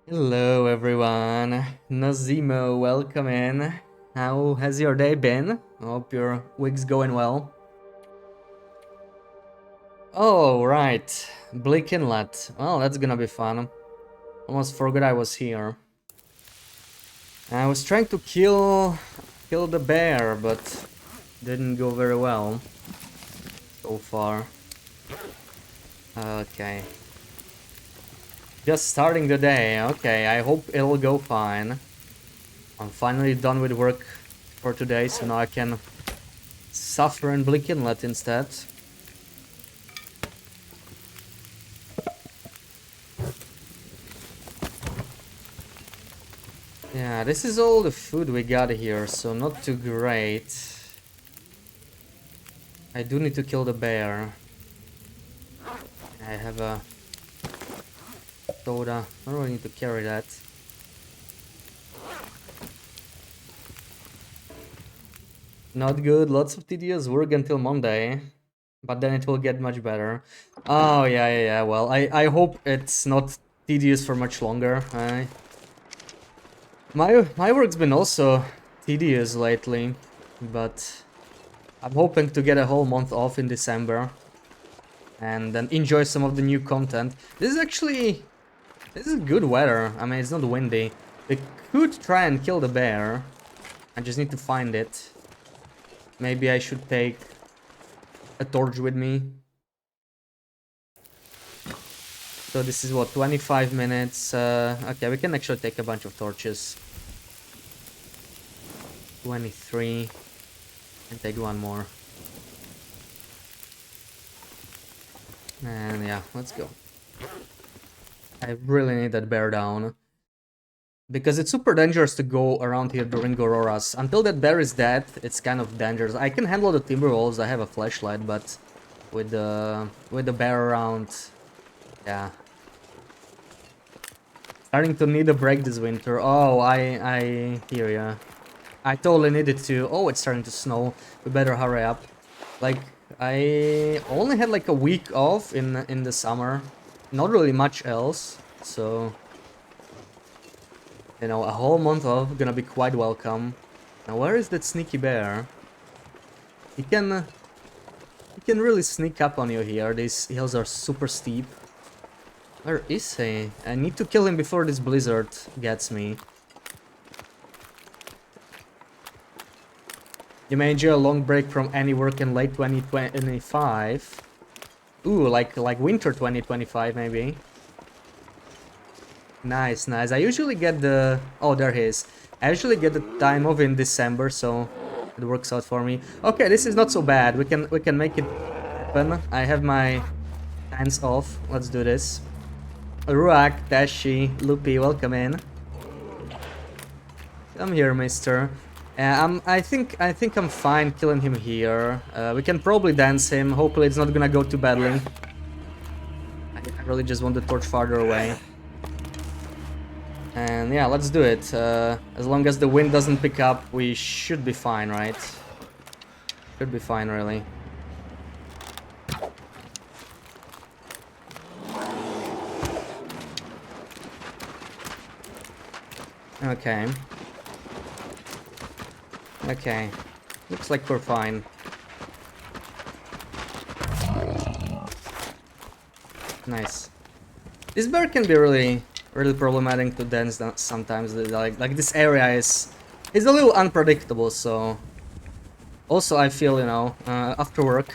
Hello everyone, Nazimo, welcome in. How has your day been? Hope your week's going well. Oh, right, Bleak Inlet. Well, that's gonna be fun. Almost forgot I was here. I was trying to kill the bear, but didn't go very well so far. Okay. Just starting the day. Okay, I hope it'll go fine. I'm finally done with work for today, so now I can suffer in Bleak Inlet instead. Yeah, this is all the food we got here, so not too great. I do need to kill the bear. I have a soda. I don't really need to carry that. Not good. Lots of tedious work until Monday. But then it will get much better. Oh, yeah. Well, I hope it's not tedious for much longer. My work's been also tedious lately. But I'm hoping to get a whole month off in December. And then enjoy some of the new content. This is good weather. I mean, it's not windy. We could try and kill the bear. I just need to find it. Maybe I should take a torch with me. So this is what, 25 minutes. Okay, we can actually take a bunch of torches. 23. And take one more. And yeah, let's go. I really need that bear down. Because it's super dangerous to go around here during auroras. Until that bear is dead, it's kind of dangerous. I can handle the timber wolves, I have a flashlight, but with the bear around, yeah. Starting to need a break this winter. Oh, I hear ya. I totally needed to. Oh, it's starting to snow. We better hurry up. Like, I only had like a week off in the summer. Not really much else, so... You know, a whole month off, gonna be quite welcome. Now, where is that sneaky bear? He can really sneak up on you here. These hills are super steep. Where is he? I need to kill him before this blizzard gets me. You may enjoy a long break from any work in late 2025. Ooh, like winter 2025 maybe. Nice. I usually get the... Oh, there he is. I usually get the time off in December, so it works out for me. Okay, this is not so bad. We can make it happen. I have my hands off. Let's do this. Ruak, Dashi, Lupi, welcome in. Come here, mister. I think I'm fine killing him here. We can probably dance him. Hopefully it's not gonna go too badly. I really just want the torch farther away. And yeah, let's do it. As long as the wind doesn't pick up, we should be fine, right? Should be fine, really. Okay. Okay. Looks like we're fine. Nice. This bear can be really problematic to dance sometimes. Like this area is a little unpredictable, so also I feel, you know, after work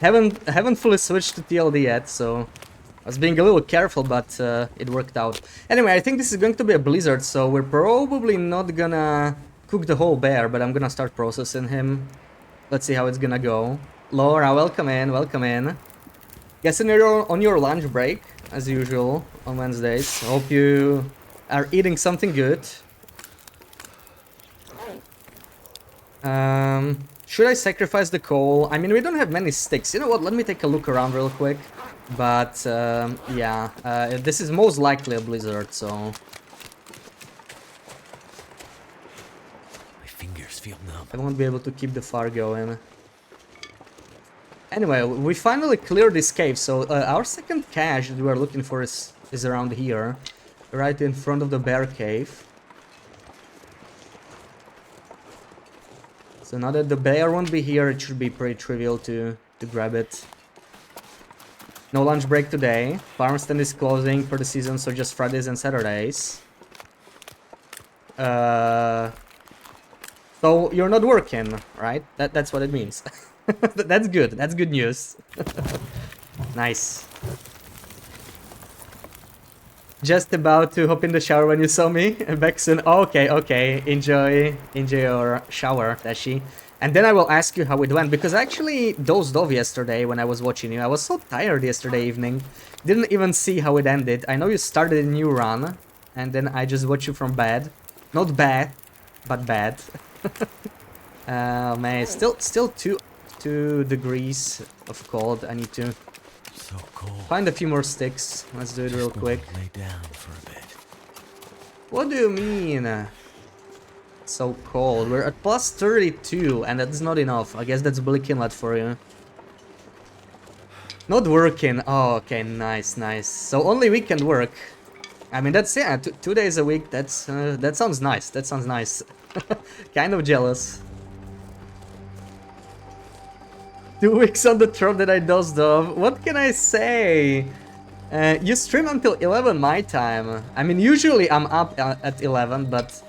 haven't fully switched to TLD yet, so I was being a little careful, but it worked out. Anyway, I think this is going to be a blizzard, so we're probably not gonna cook the whole bear, but I'm gonna start processing him. Let's see how it's gonna go. Laura, welcome in, welcome in. Guessing you're on your lunch break, as usual, on Wednesdays. Hope you are eating something good. Should I sacrifice the coal? I mean, we don't have many sticks. You know what, let me take a look around real quick. But, yeah, this is most likely a blizzard, so... My fingers feel numb. I won't be able to keep the fire going. Anyway, we finally cleared this cave, so our second cache that we are looking for is around here. right in front of the bear cave. So now that the bear won't be here, it should be pretty trivial to grab it. No lunch break today. Farm stand is closing for the season, so just Fridays and Saturdays. So you're not working, right? That's what it means. That's good. That's good news. Nice. Just about to hop in the shower when you saw me. Back soon. Okay, okay. Enjoy your shower, Tashi. And then I will ask you how it went, because I actually dozed off yesterday when I was watching you. I was so tired yesterday evening. Didn't even see how it ended. I know you started a new run, and then I just watched you from bed. Not bad, but bad. Man, still 2 degrees of cold. I need to find a few more sticks. Let's do it real quick. Lay down for a bit. What do you mean? So cold. We're at plus 32, and that's not enough. I guess that's Bleak Inlet for you. Not working. Oh, okay, nice, nice. So only weekend work. I mean, that's, yeah, 2 days a week. That's that sounds nice. That sounds nice. Kind of jealous. 2 weeks on the drop that I dozed off. What can I say? You stream until 11 my time. I mean, usually I'm up at 11, but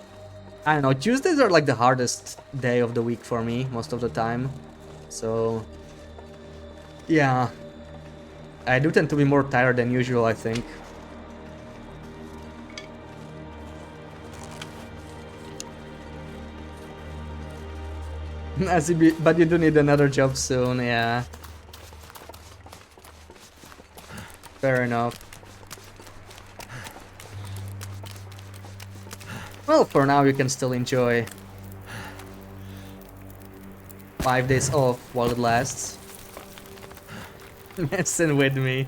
I don't know. Tuesdays are like the hardest day of the week for me most of the time. So, yeah. I do tend to be more tired than usual, I think. But you do need another job soon, yeah. Fair enough. Well, for now you can still enjoy 5 days off while it lasts. Messing with me.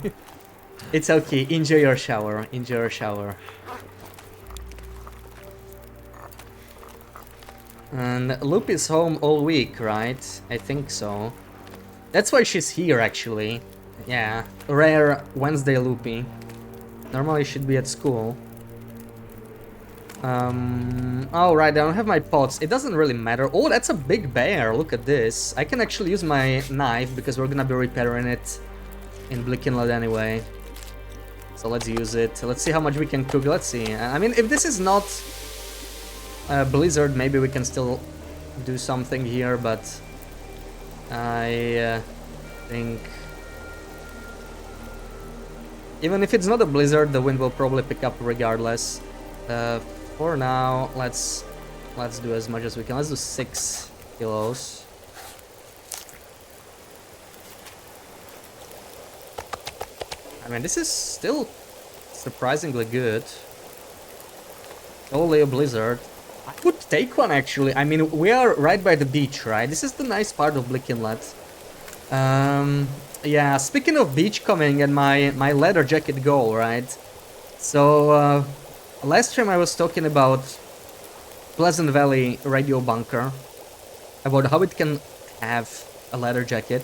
It's okay, enjoy your shower, enjoy your shower. And Loop is home all week, right? I think so. That's why she's here, actually. Yeah, rare Wednesday Loopy. Normally she'd be at school. Oh right, I don't have my pots. It doesn't really matter. Oh, that's a big bear. Look at this. I can actually use my knife because we're gonna be repairing it in Bleak Inlet anyway. So let's use it. Let's see how much we can cook. Let's see. I mean, if this is not Blizzard, maybe we can still do something here, but I think even if it's not a blizzard, the wind will probably pick up regardless. For now, let's do as much as we can. Let's do 6 kilos. I mean, this is still surprisingly good. Only a blizzard. I would take one, actually. I mean, we are right by the beach, right? This is the nice part of Bleak Inlet. Yeah, speaking of beach coming and my leather jacket goal, right? So, last time I was talking about Pleasant Valley radio bunker, about how it can have a leather jacket,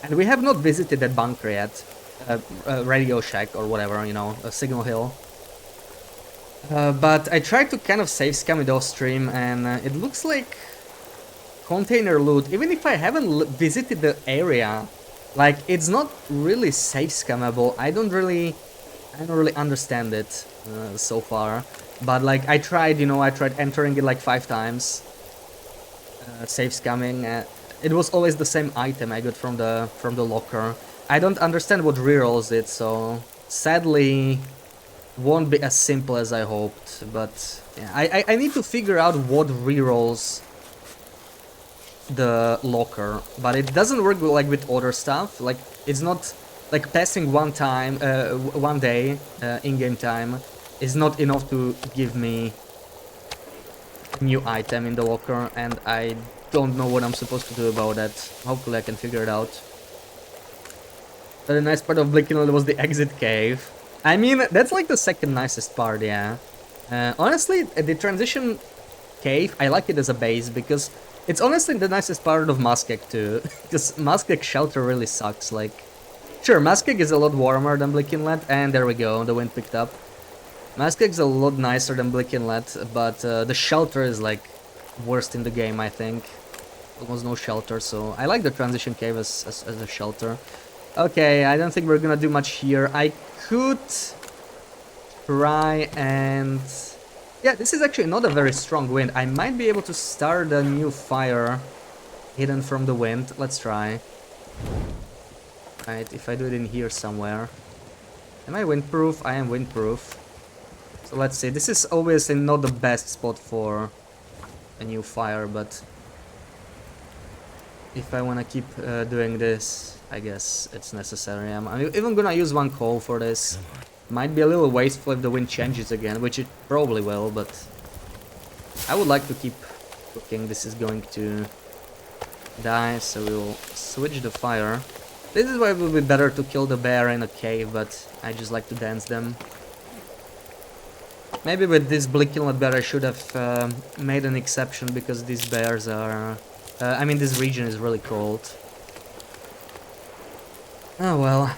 and we have not visited that bunker yet. Radio shack or whatever, you know, a signal hill. But I tried to kind of save scam it off stream, and it looks like container loot, even if I haven't visited the area, like, it's not really safe scammable. I don't really understand it so far. But like, I tried, you know, I tried entering it like 5 times, safe scamming. It was always the same item I got from the locker. I don't understand what rerolls it, so sadly won't be as simple as I hoped. But yeah, I need to figure out what rerolls the locker, but it doesn't work like with other stuff. Like, it's not like passing one day in-game time is not enough to give me a new item in the locker, and I don't know what I'm supposed to do about that. Hopefully I can figure it out. But the nice part of Bleak Inlet was the exit cave. I mean, that's like the second nicest part, yeah. Honestly, the transition cave, I like it as a base because it's honestly the nicest part of Muskeg too. Because Muskeg shelter really sucks, like... Sure, Muskeg is a lot warmer than Bleak Inlet, and there we go, the wind picked up. Maskeg's a lot nicer than Blick Inlet, but the shelter is like worst in the game, I think. Almost no shelter, so I like the transition cave as a shelter. Okay, I don't think we're gonna do much here. I could try and... Yeah, this is actually not a very strong wind. I might be able to start a new fire hidden from the wind. Let's try. Right, if I do it in here somewhere. Am I windproof? I am windproof. So let's see. This is obviously not the best spot for a new fire, but if I want to keep doing this, I guess it's necessary. I'm even gonna use one coal for this. Might be a little wasteful if the wind changes again, which it probably will, but I would like to keep cooking. This is going to die, so we'll switch the fire. This is why it would be better to kill the bear in a cave, but I just like to dance them. Maybe with this Blick Inlet bear I should have made an exception, because these bears are... I mean, this region is really cold. Oh well.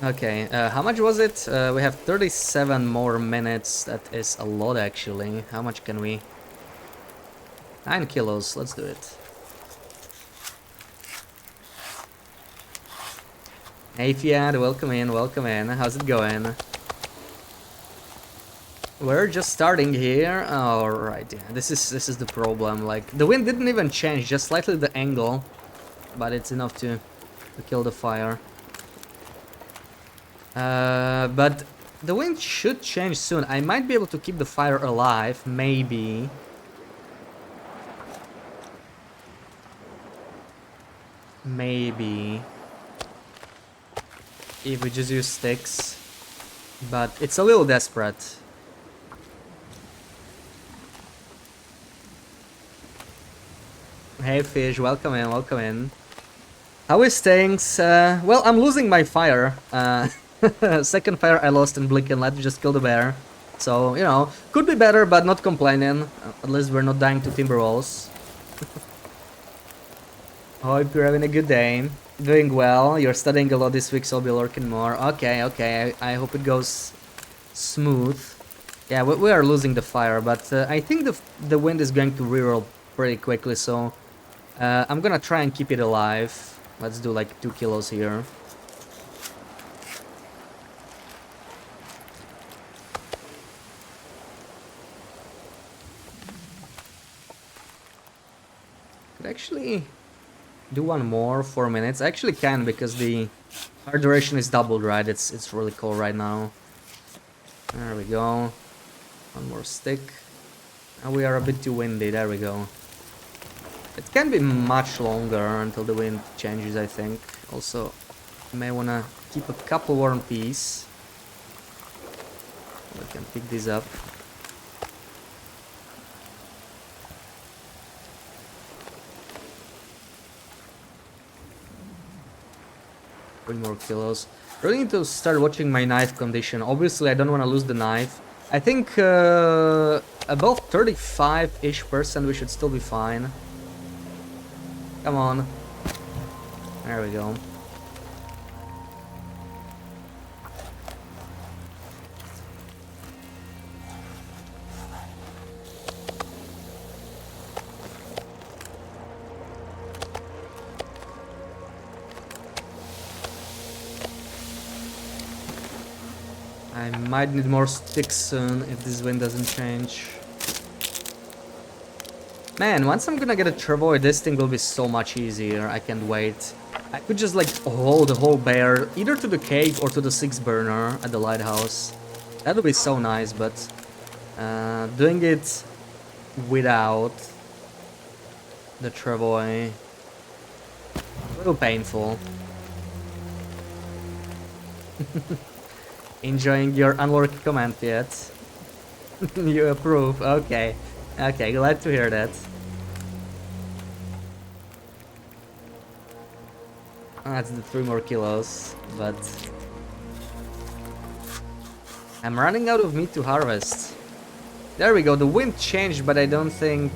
Okay, how much was it? We have 37 more minutes. That is a lot, actually. How much can we... 9 kilos, let's do it. Hey Fiat, welcome in, welcome in. How's it going? We're just starting here. Alright, yeah, this is the problem. Like, the wind didn't even change, just slightly the angle. But it's enough to kill the fire. But the wind should change soon. I might be able to keep the fire alive, maybe. Maybe. If we just use sticks. But it's a little desperate. Hey Fish, welcome in, welcome in. How is things? Well, I'm losing my fire. Second fire I lost in Blick Inlet, just killed a bear. So, you know, could be better, but not complaining. At least we're not dying to timber walls. Hope you're having a good day. Doing well. You're studying a lot this week, so I'll be lurking more. Okay, okay. I hope it goes smooth. Yeah, we are losing the fire, but I think the wind is going to reroll pretty quickly, so I'm gonna try and keep it alive. Let's do like 2 kilos here. Could actually do one more, 4 minutes. I actually can, because the our duration is doubled, right? It's really cold right now. There we go. One more stick. And we are a bit too windy. There we go. It can be much longer until the wind changes, I think. Also, you may want to keep a couple warm peas. We can pick these up. Three more kilos. Really need to start watching my knife condition. Obviously, I don't want to lose the knife. I think above 35-ish% we should still be fine. Come on. There we go. I might need more sticks soon if this wind doesn't change. Man, once I'm gonna get a travois, this thing will be so much easier. I can't wait. I could just like hold the whole bear either to the cave or to the 6 burner at the lighthouse. That would be so nice, but doing it without the travois, a little painful. Enjoying your unworked comment yet? You approve? Okay. Okay, glad to hear that. That's the 3 more kilos, but I'm running out of meat to harvest. There we go, the wind changed, but I don't think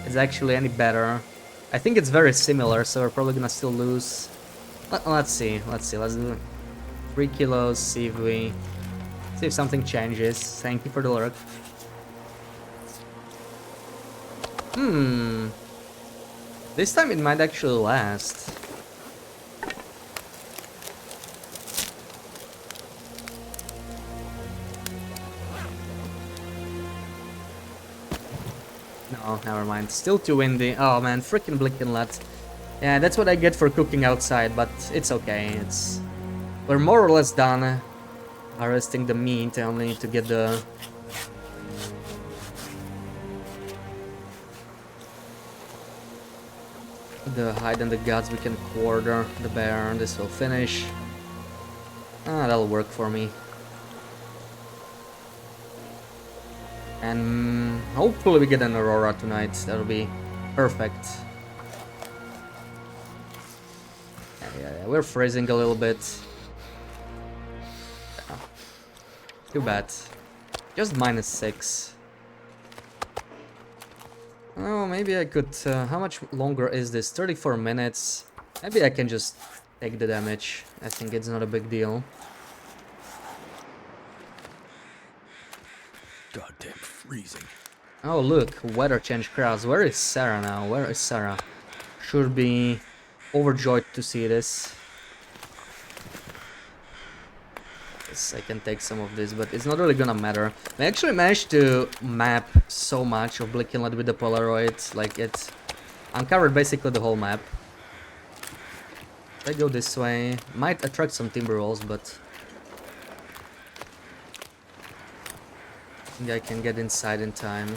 it's actually any better. I think it's very similar, so we're probably gonna still lose. Let's see. Let's do 3 kilos. See if something changes. Thank you for the lurk. This time it might actually last. No, never mind. Still too windy. Oh man, freaking Blickenlet. Yeah, that's what I get for cooking outside, but it's okay. We're more or less done harvesting the meat. I only need to get the hide and the guts. We can quarter the bear, and this will finish. That'll work for me. And hopefully we get an aurora tonight. That'll be perfect. Yeah, we're freezing a little bit. Too bad. Just -6. Oh, maybe I could... how much longer is this? 34 minutes. Maybe I can just take the damage. I think it's not a big deal. Goddamn freezing. Oh look, weather change crowds. Where is Sarah now? Where is Sarah? Should be overjoyed to see this. Yes, I can take some of this, but it's not really gonna matter. I actually managed to map so much of Blickenlet with the Polaroid. Like it uncovered basically the whole map. If I go this way, might attract some timber walls, but I think I can get inside in time.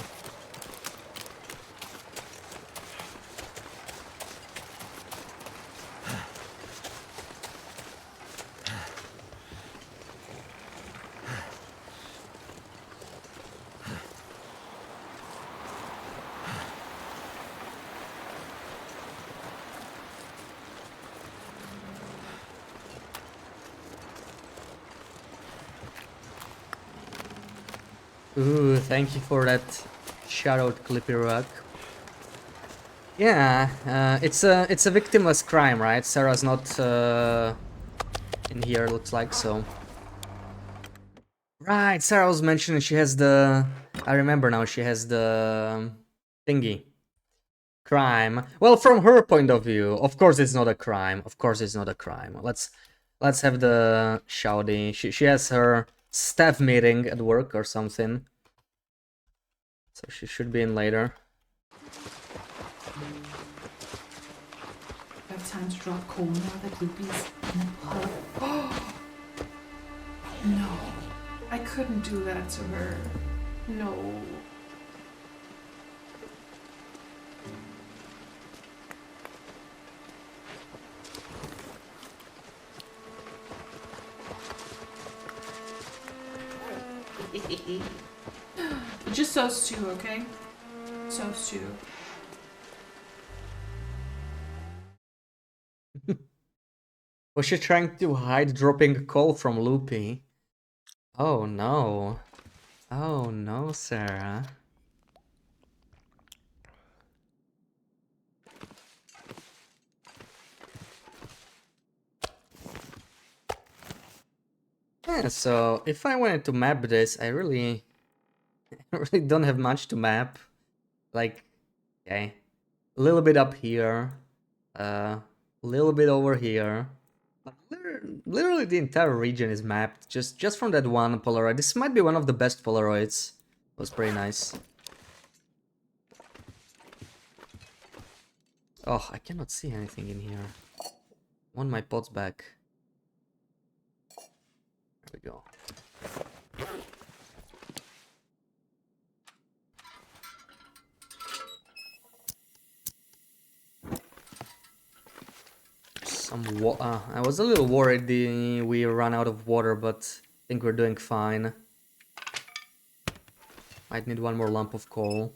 Ooh, thank you for that shout-out, Clippy Rock. Yeah, it's a victimless crime, right? Sarah's not in here, looks like, so. Right, Sarah was mentioning she has the... I remember now, she has the thingy. Crime. Well, from her point of view, of course it's not a crime. Of course it's not a crime. Let's have the shouty. She has her staff meeting at work or something. So she should be in later. I have time to drop coal now that Loopy's in the pub. No, I couldn't do that to her. No. Just those two, okay? Those two. Was she trying to hide dropping coal from Loopy? Oh no. Oh no, Sarah. Yeah, so if I wanted to map this, I really don't have much to map. Like, okay, a little bit up here, a little bit over here. But literally the entire region is mapped just from that one Polaroid. This might be one of the best Polaroids. It was pretty nice. Oh, I cannot see anything in here. Want my pots back. There we go. I was a little worried we ran out of water, but I think we're doing fine. Might need one more lump of coal.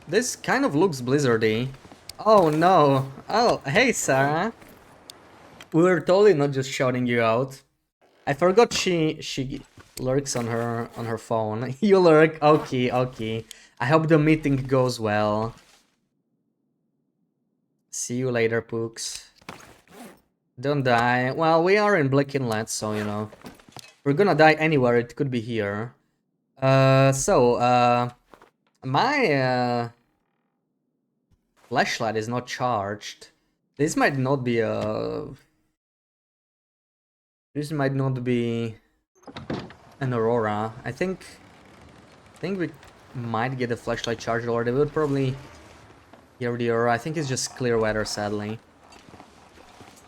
This kind of looks blizzardy. Oh no. Oh, hey Sarah. We were totally not just shouting you out. I forgot she lurks on her phone. You lurk. Okay, okay. I hope the meeting goes well. See you later, Pooks. Don't die. Well, we are in Black Inlet, so you know. We're gonna die anywhere, it could be here. My flashlight is not charged. This might not be a... This might not be an Aurora. I think we might get the flashlight charged, or they would probably hear the Aurora. I think it's just clear weather, sadly.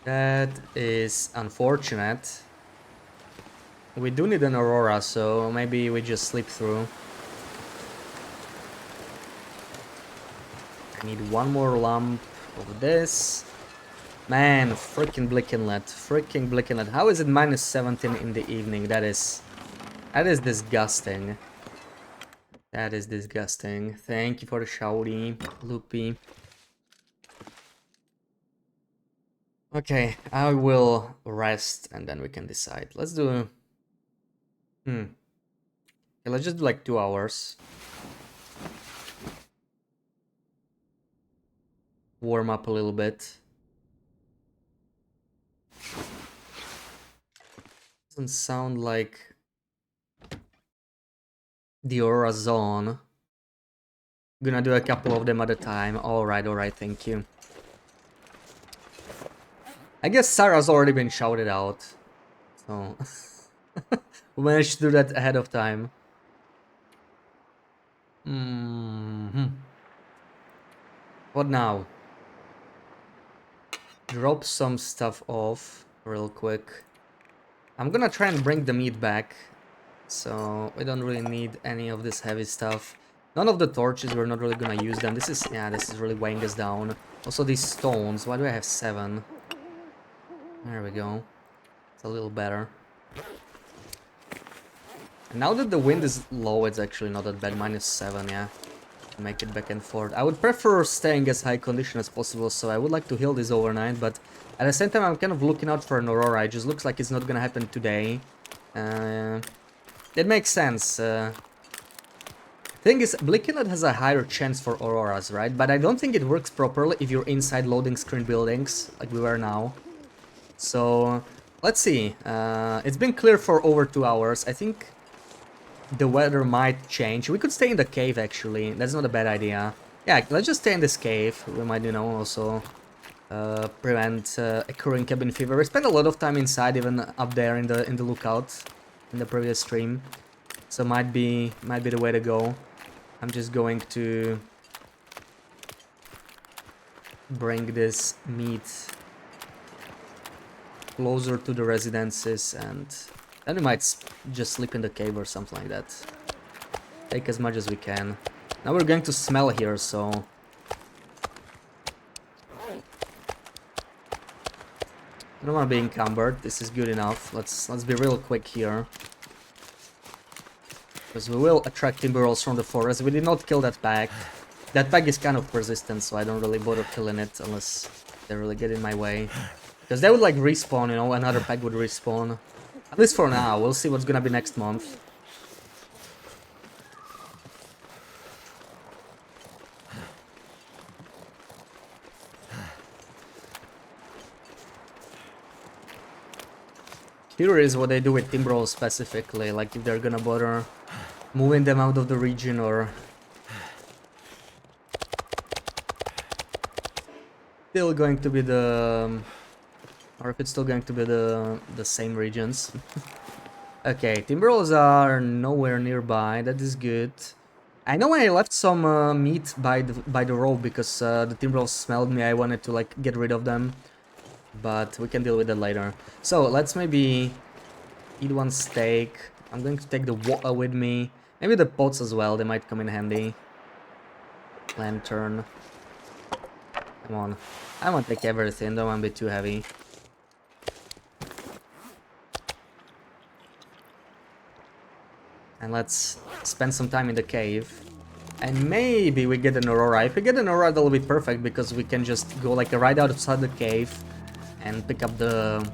That is unfortunate. We do need an Aurora, so maybe we just sleep through. I need one more lump of this. Man, freaking Black Inlet. Freaking Black Inlet. How is it minus 17 in the evening? That is disgusting. That is disgusting. Thank you for the shouty, Loopy. Okay, I will rest and then we can decide. Let's do... Okay, let's just do like 2 hours. Warm up a little bit. Doesn't sound like the Aurora Zone. Gonna do a couple of them at a time. Alright, thank you. I guess Sarah's already been shouted out. So... we managed to do that ahead of time. What now? Drop some stuff off real quick. I'm gonna try and bring the meat back. So we don't really need any of this heavy stuff. None of the torches, we're not really gonna use them. This is really weighing us down. Also these stones, why do I have 7? There we go. It's a little better. And now that the wind is low, it's actually not that bad. Minus 7, yeah. Make it back and forth. I would prefer staying as high condition as possible, so I would like to heal this overnight, but at the same time I'm kind of looking out for an Aurora. It just looks like it's not gonna happen today. It makes sense. Thing is, Black Inlet has a higher chance for Auroras, right? But I don't think it works properly if you're inside loading screen buildings, like we were now. So, let's see. It's been clear for over 2 hours. I think the weather might change. We could stay in the cave, actually. That's not a bad idea. Yeah, let's just stay in this cave. We might, you know, also prevent occurring cabin fever. We spent a lot of time inside, even up there in the lookout in the previous stream. So might be the way to go. I'm just going to bring this meat closer to the residences, and then we might just sleep in the cave or something like that. Take as much as we can. Now we're going to smell here, so... I don't want to be encumbered. This is good enough. Let's be real quick here. Because we will attract timber rolls from the forest. We did not kill that pack. That pack is kind of persistent, so I don't really bother killing it unless they really get in my way. Because they would like respawn, you know, another pack would respawn. At least for now, we'll see what's gonna be next month. Curious what they do with timber rolls specifically, like if they're gonna bother moving them out of the region or still going to be the or if it's still going to be the same regions. Okay, timber rolls are nowhere nearby. That is good. I know I left some meat by the rope because the timber rolls smelled me. I wanted to like get rid of them, but we can deal with that later. So let's maybe eat one steak. I'm going to take the water with me. Maybe the pots as well, they might come in handy. Lantern. Come on. I want to take everything, don't want to be too heavy. And let's spend some time in the cave. And maybe we get an Aurora. If we get an Aurora, that'll be perfect because we can just go like right outside the cave and pick up the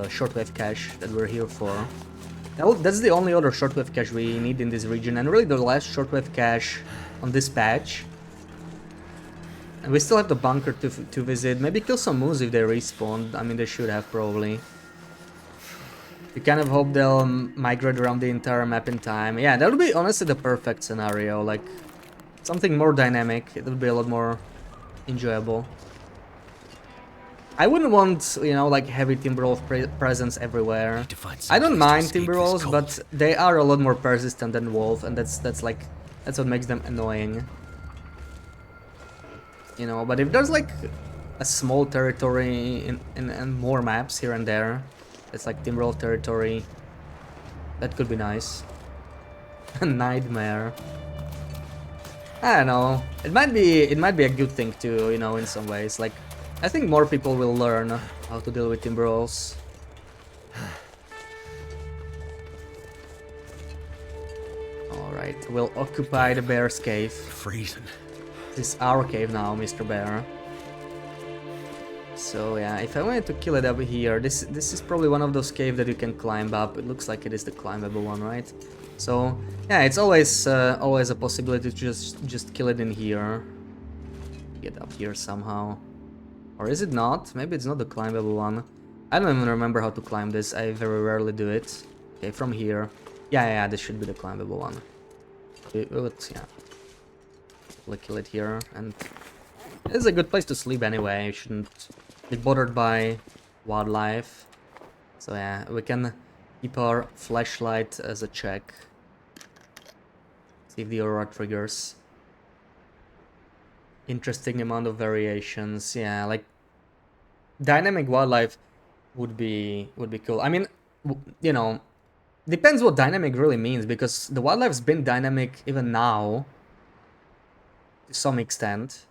shortwave cache that we're here for. That's the only other shortwave cache we need in this region, and really the last shortwave cache on this patch. And we still have the bunker to visit. Maybe kill some moose if they respawn. I mean, they should have, probably. You kind of hope they'll migrate around the entire map in time. Yeah, that would be honestly the perfect scenario. Like, something more dynamic. It would be a lot more enjoyable. I wouldn't want, you know, like heavy Timberwolf presence everywhere. I don't mind Timberwolves, but they are a lot more persistent than Wolf, and that's what makes them annoying. You know, but if there's like a small territory in more maps here and there, it's like Timberwolf territory, that could be nice. A nightmare. I don't know. It might be a good thing too, you know, in some ways. Like, I think more people will learn how to deal with Timberwolves. Alright, we'll occupy the bear's cave. Freezing. This is our cave now, Mr. Bear. So yeah, if I wanted to kill it up here, this is probably one of those caves that you can climb up. It looks like it is the climbable one, right? So yeah, it's always always a possibility to just kill it in here. Get up here somehow. Or is it not? Maybe it's not the climbable one. I don't even remember how to climb this. I very rarely do it. Okay, from here. Yeah, this should be the climbable one. But yeah. We'll kill it here, and it's a good place to sleep anyway. You shouldn't be bothered by wildlife. So yeah, we can keep our flashlight as a check. See if the aurora triggers. Interesting amount of variations. Yeah, like dynamic wildlife would be cool. I mean, you know, depends what dynamic really means, because the wildlife's been dynamic even now to some extent.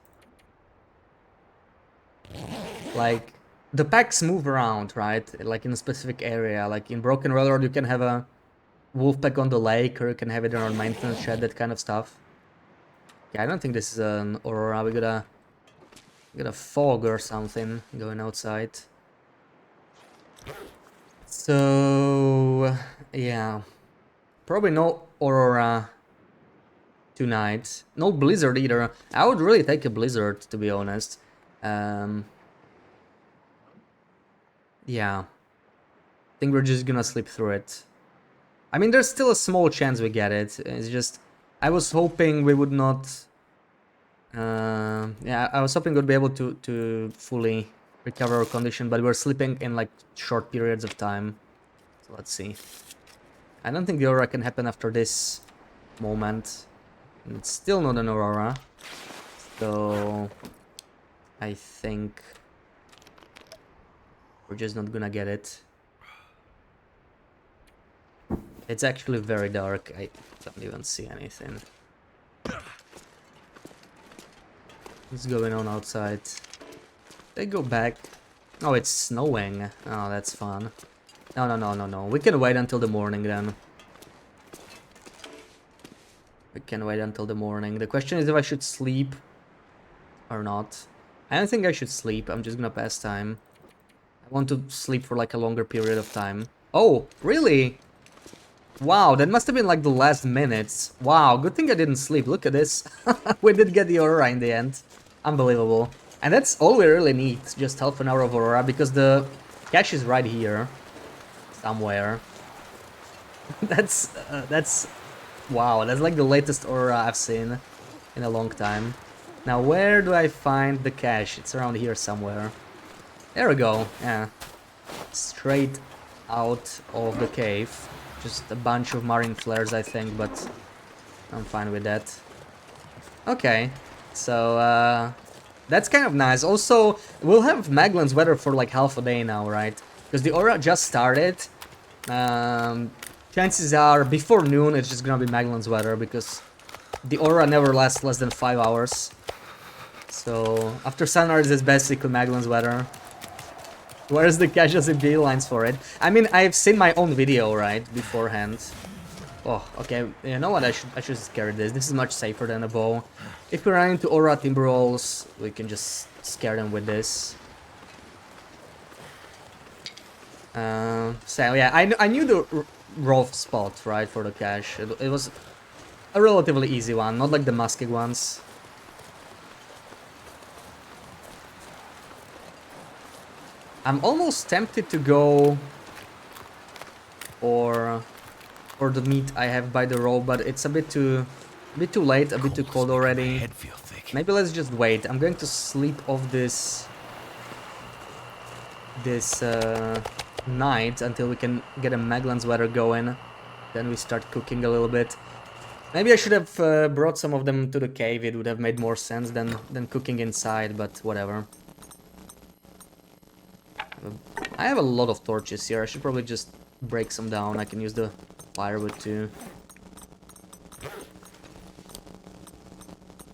Like, the packs move around, right? Like in a specific area. Like in Broken Railroad, you can have a wolf pack on the lake, or you can have it on a maintenance shed, that kind of stuff. Yeah, I don't think this is an aurora. We got a fog or something going outside. So yeah, probably no aurora tonight. No blizzard either. I would really take a blizzard, to be honest. Yeah, I think we're just gonna sleep through it. I mean, there's still a small chance we get it. It's just, I was hoping we would not. Yeah, I was hoping we'd be able to fully recover our condition, but we're sleeping in like short periods of time. So let's see. I don't think the aurora can happen after this moment. And it's still not an aurora. So I think we're just not gonna get it. It's actually very dark. I don't even see anything. What's going on outside? They go back. Oh, it's snowing. Oh, that's fun. No. We can wait until the morning then. We can wait until the morning. The question is if I should sleep or not. I don't think I should sleep. I'm just gonna pass time. I want to sleep for like a longer period of time. Oh, really? Wow, that must have been like the last minutes. Wow, good thing I didn't sleep. Look at this. We did get the aurora in the end. Unbelievable. And that's all we really need. Just half an hour of aurora, because the cache is right here. Somewhere. That's wow, that's like the latest aurora I've seen in a long time. Now, where do I find the cache? It's around here somewhere. There we go, yeah. Straight out of the cave. Just a bunch of marine flares, I think, but I'm fine with that. Okay, so that's kind of nice. Also, we'll have Maglan's weather for like half a day now, right? Because the aura just started. Chances are before noon it's just gonna be Maglan's weather, because the aura never lasts less than 5 hours. So after sunrise is basically Maglan's weather. Where's the casualty beelines for it? I mean, I've seen my own video, right, beforehand. Oh, okay, you know what, I should scare this. This is much safer than a bow. If we run into aura timberwolves, we can just scare them with this. So yeah, I knew rough spot, right, for the cache. It was a relatively easy one, not like the musky ones. I'm almost tempted to go for the meat I have by the road, but it's a bit too late, a bit too cold already. Maybe let's just wait. I'm going to sleep off this night until we can get a Maglan's weather going. Then we start cooking a little bit. Maybe I should have brought some of them to the cave. It would have made more sense than cooking inside, but whatever. I have a lot of torches here. I should probably just break some down. I can use the firewood too.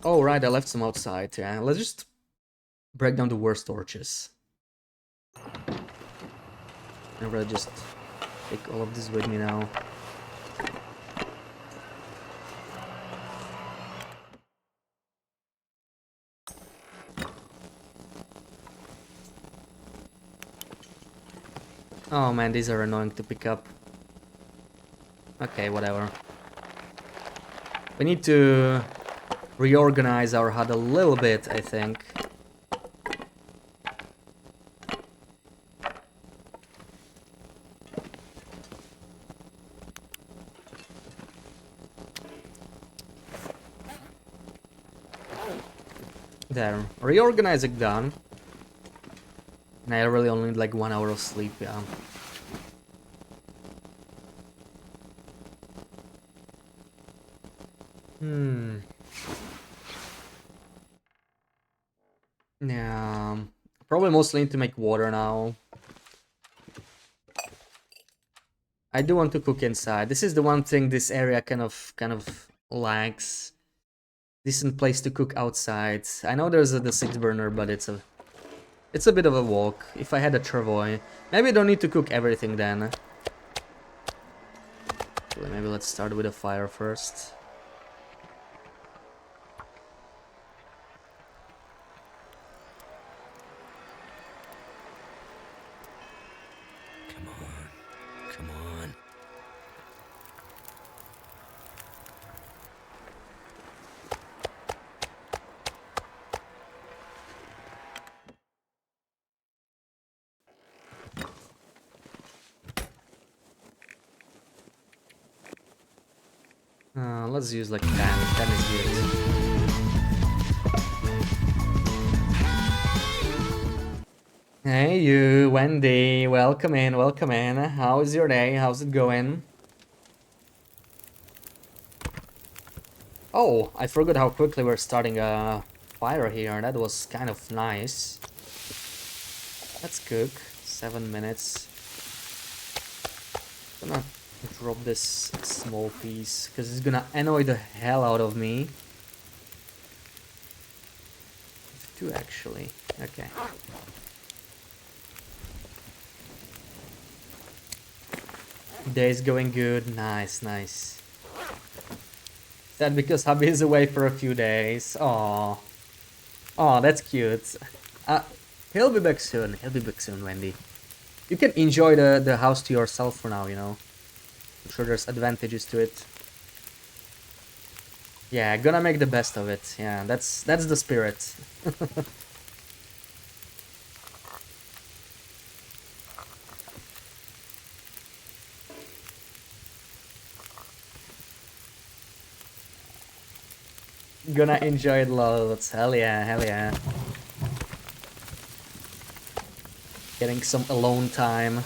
Oh, right, I left some outside. Yeah, let's just break down the worst torches. And really just take all of this with me now. Oh man, these are annoying to pick up. Okay, whatever. We need to reorganize our hut a little bit, I think. There, reorganizing done. And I really only need like 1 hour of sleep, yeah. Yeah, probably mostly need to make water now. I do want to cook inside. This is the one thing this area kind of lacks. Decent place to cook outside. I know there's the 6 burner, but it's a bit of a walk. If I had a travoy, maybe I don't need to cook everything then. Maybe let's start with a fire first. Come on. Let's use like 10. 10 is good. Hey you, Wendy, welcome in, welcome in. How is your day? How's it going? Oh, I forgot how quickly we're starting a fire here. That was kind of nice. Let's cook. 7 minutes. I'm gonna drop this small piece because it's gonna annoy the hell out of me. 2 actually. Okay. Day's going good. Nice, nice. Is that because hubby is away for a few days? Aww. Aw, that's cute. He'll be back soon. He'll be back soon, Wendy. You can enjoy the house to yourself for now, you know. I'm sure there's advantages to it. Yeah, gonna make the best of it. Yeah, that's the spirit. Gonna enjoy it loads. Hell yeah, hell yeah. Getting some alone time.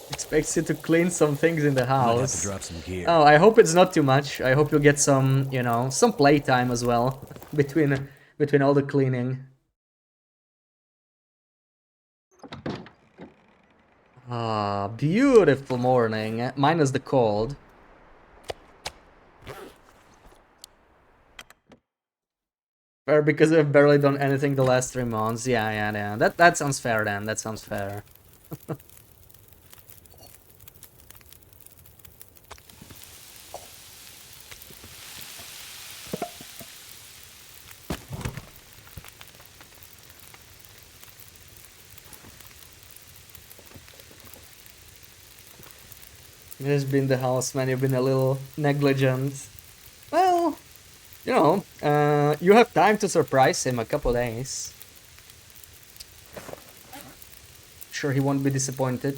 Expects you to clean some things in the house. Might have to drop some gear. Oh, I hope it's not too much. I hope you'll get some, you know, some playtime as well between all the cleaning. Ah, beautiful morning. Minus the cold. Fair because I've barely done anything the last 3 months. Yeah. That sounds fair then. That sounds fair. It has been the house, man. You've been a little negligent. Well, you know, you have time to surprise him a couple days. Sure, he won't be disappointed.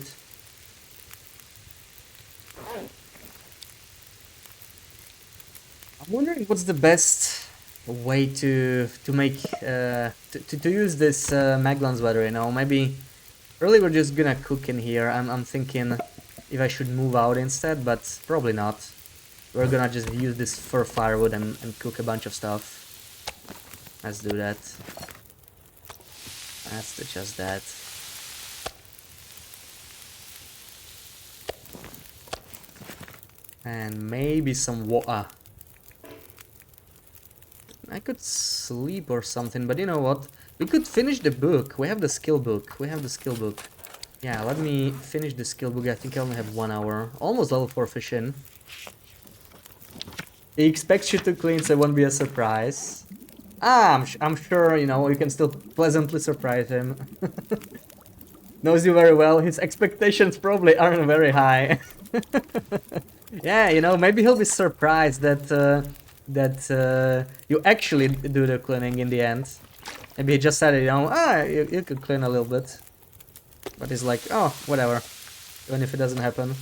I'm wondering what's the best way to make to use this Maglans weather. You know, maybe really we're just gonna cook in here. I'm thinking if I should move out instead, but probably not. We're gonna just use this for firewood and cook a bunch of stuff. Let's do that. Let's do just that. And maybe some water. I could sleep or something, but you know what? We could finish the book. We have the skill book. We have the skill book. Yeah, let me finish the skill book. I think I only have 1 hour. Almost level 4 fishing. He expects you to clean, so it won't be a surprise. Ah, I'm sure, you know, you can still pleasantly surprise him. Knows you very well. His expectations probably aren't very high. Yeah, you know, maybe he'll be surprised that you actually do the cleaning in the end. Maybe he just said, you know, you could clean a little bit. But he's like, oh, whatever. Even if it doesn't happen.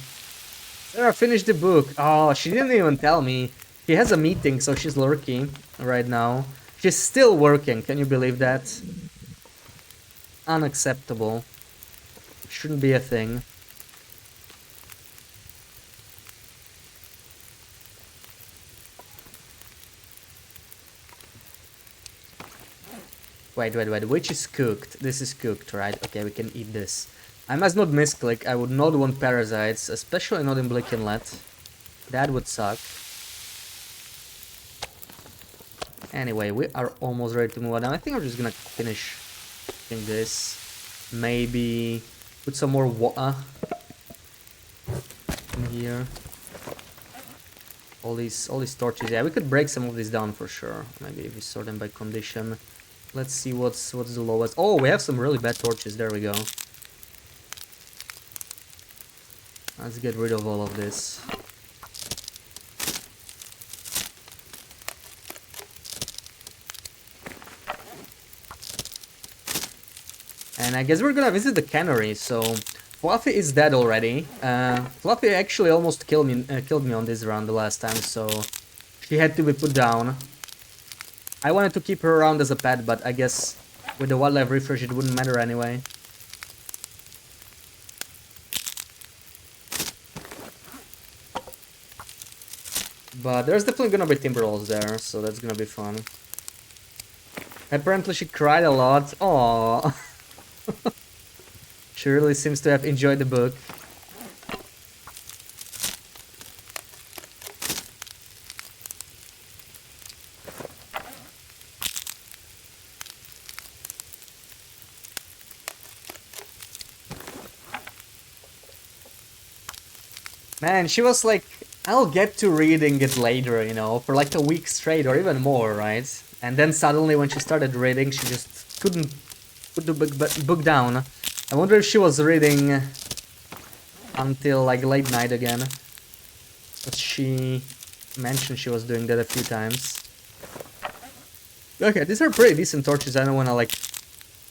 Sarah, finish the book. Oh, she didn't even tell me. He has a meeting, so she's lurking right now. She's still working, can you believe that? Unacceptable. Shouldn't be a thing. Wait, which is cooked? This is cooked, right? Okay, we can eat this. I must not misclick. I would not want parasites, especially not in Blick Inlet. That would suck. Anyway, we are almost ready to move on. I think I'm just gonna finish this. Maybe put some more water in here. All these torches. Yeah, we could break some of these down for sure. Maybe if we sort them by condition. Let's see what's the lowest. Oh, we have some really bad torches. There we go. Let's get rid of all of this. And I guess we're gonna visit the cannery. So Fluffy is dead already. Fluffy actually almost killed me on this run the last time, so she had to be put down. I wanted to keep her around as a pet, but I guess with the wildlife refresh it wouldn't matter anyway. But there's definitely gonna be timber rolls there, so that's gonna be fun. Apparently she cried a lot. Aww. She really seems to have enjoyed the book. Man, she was like, I'll get to reading it later, you know, for like a week straight or even more, right? And then suddenly when she started reading, she just couldn't put the book down. I wonder if she was reading until like late night again. But she mentioned she was doing that a few times. Okay, these are pretty decent torches. I don't want to like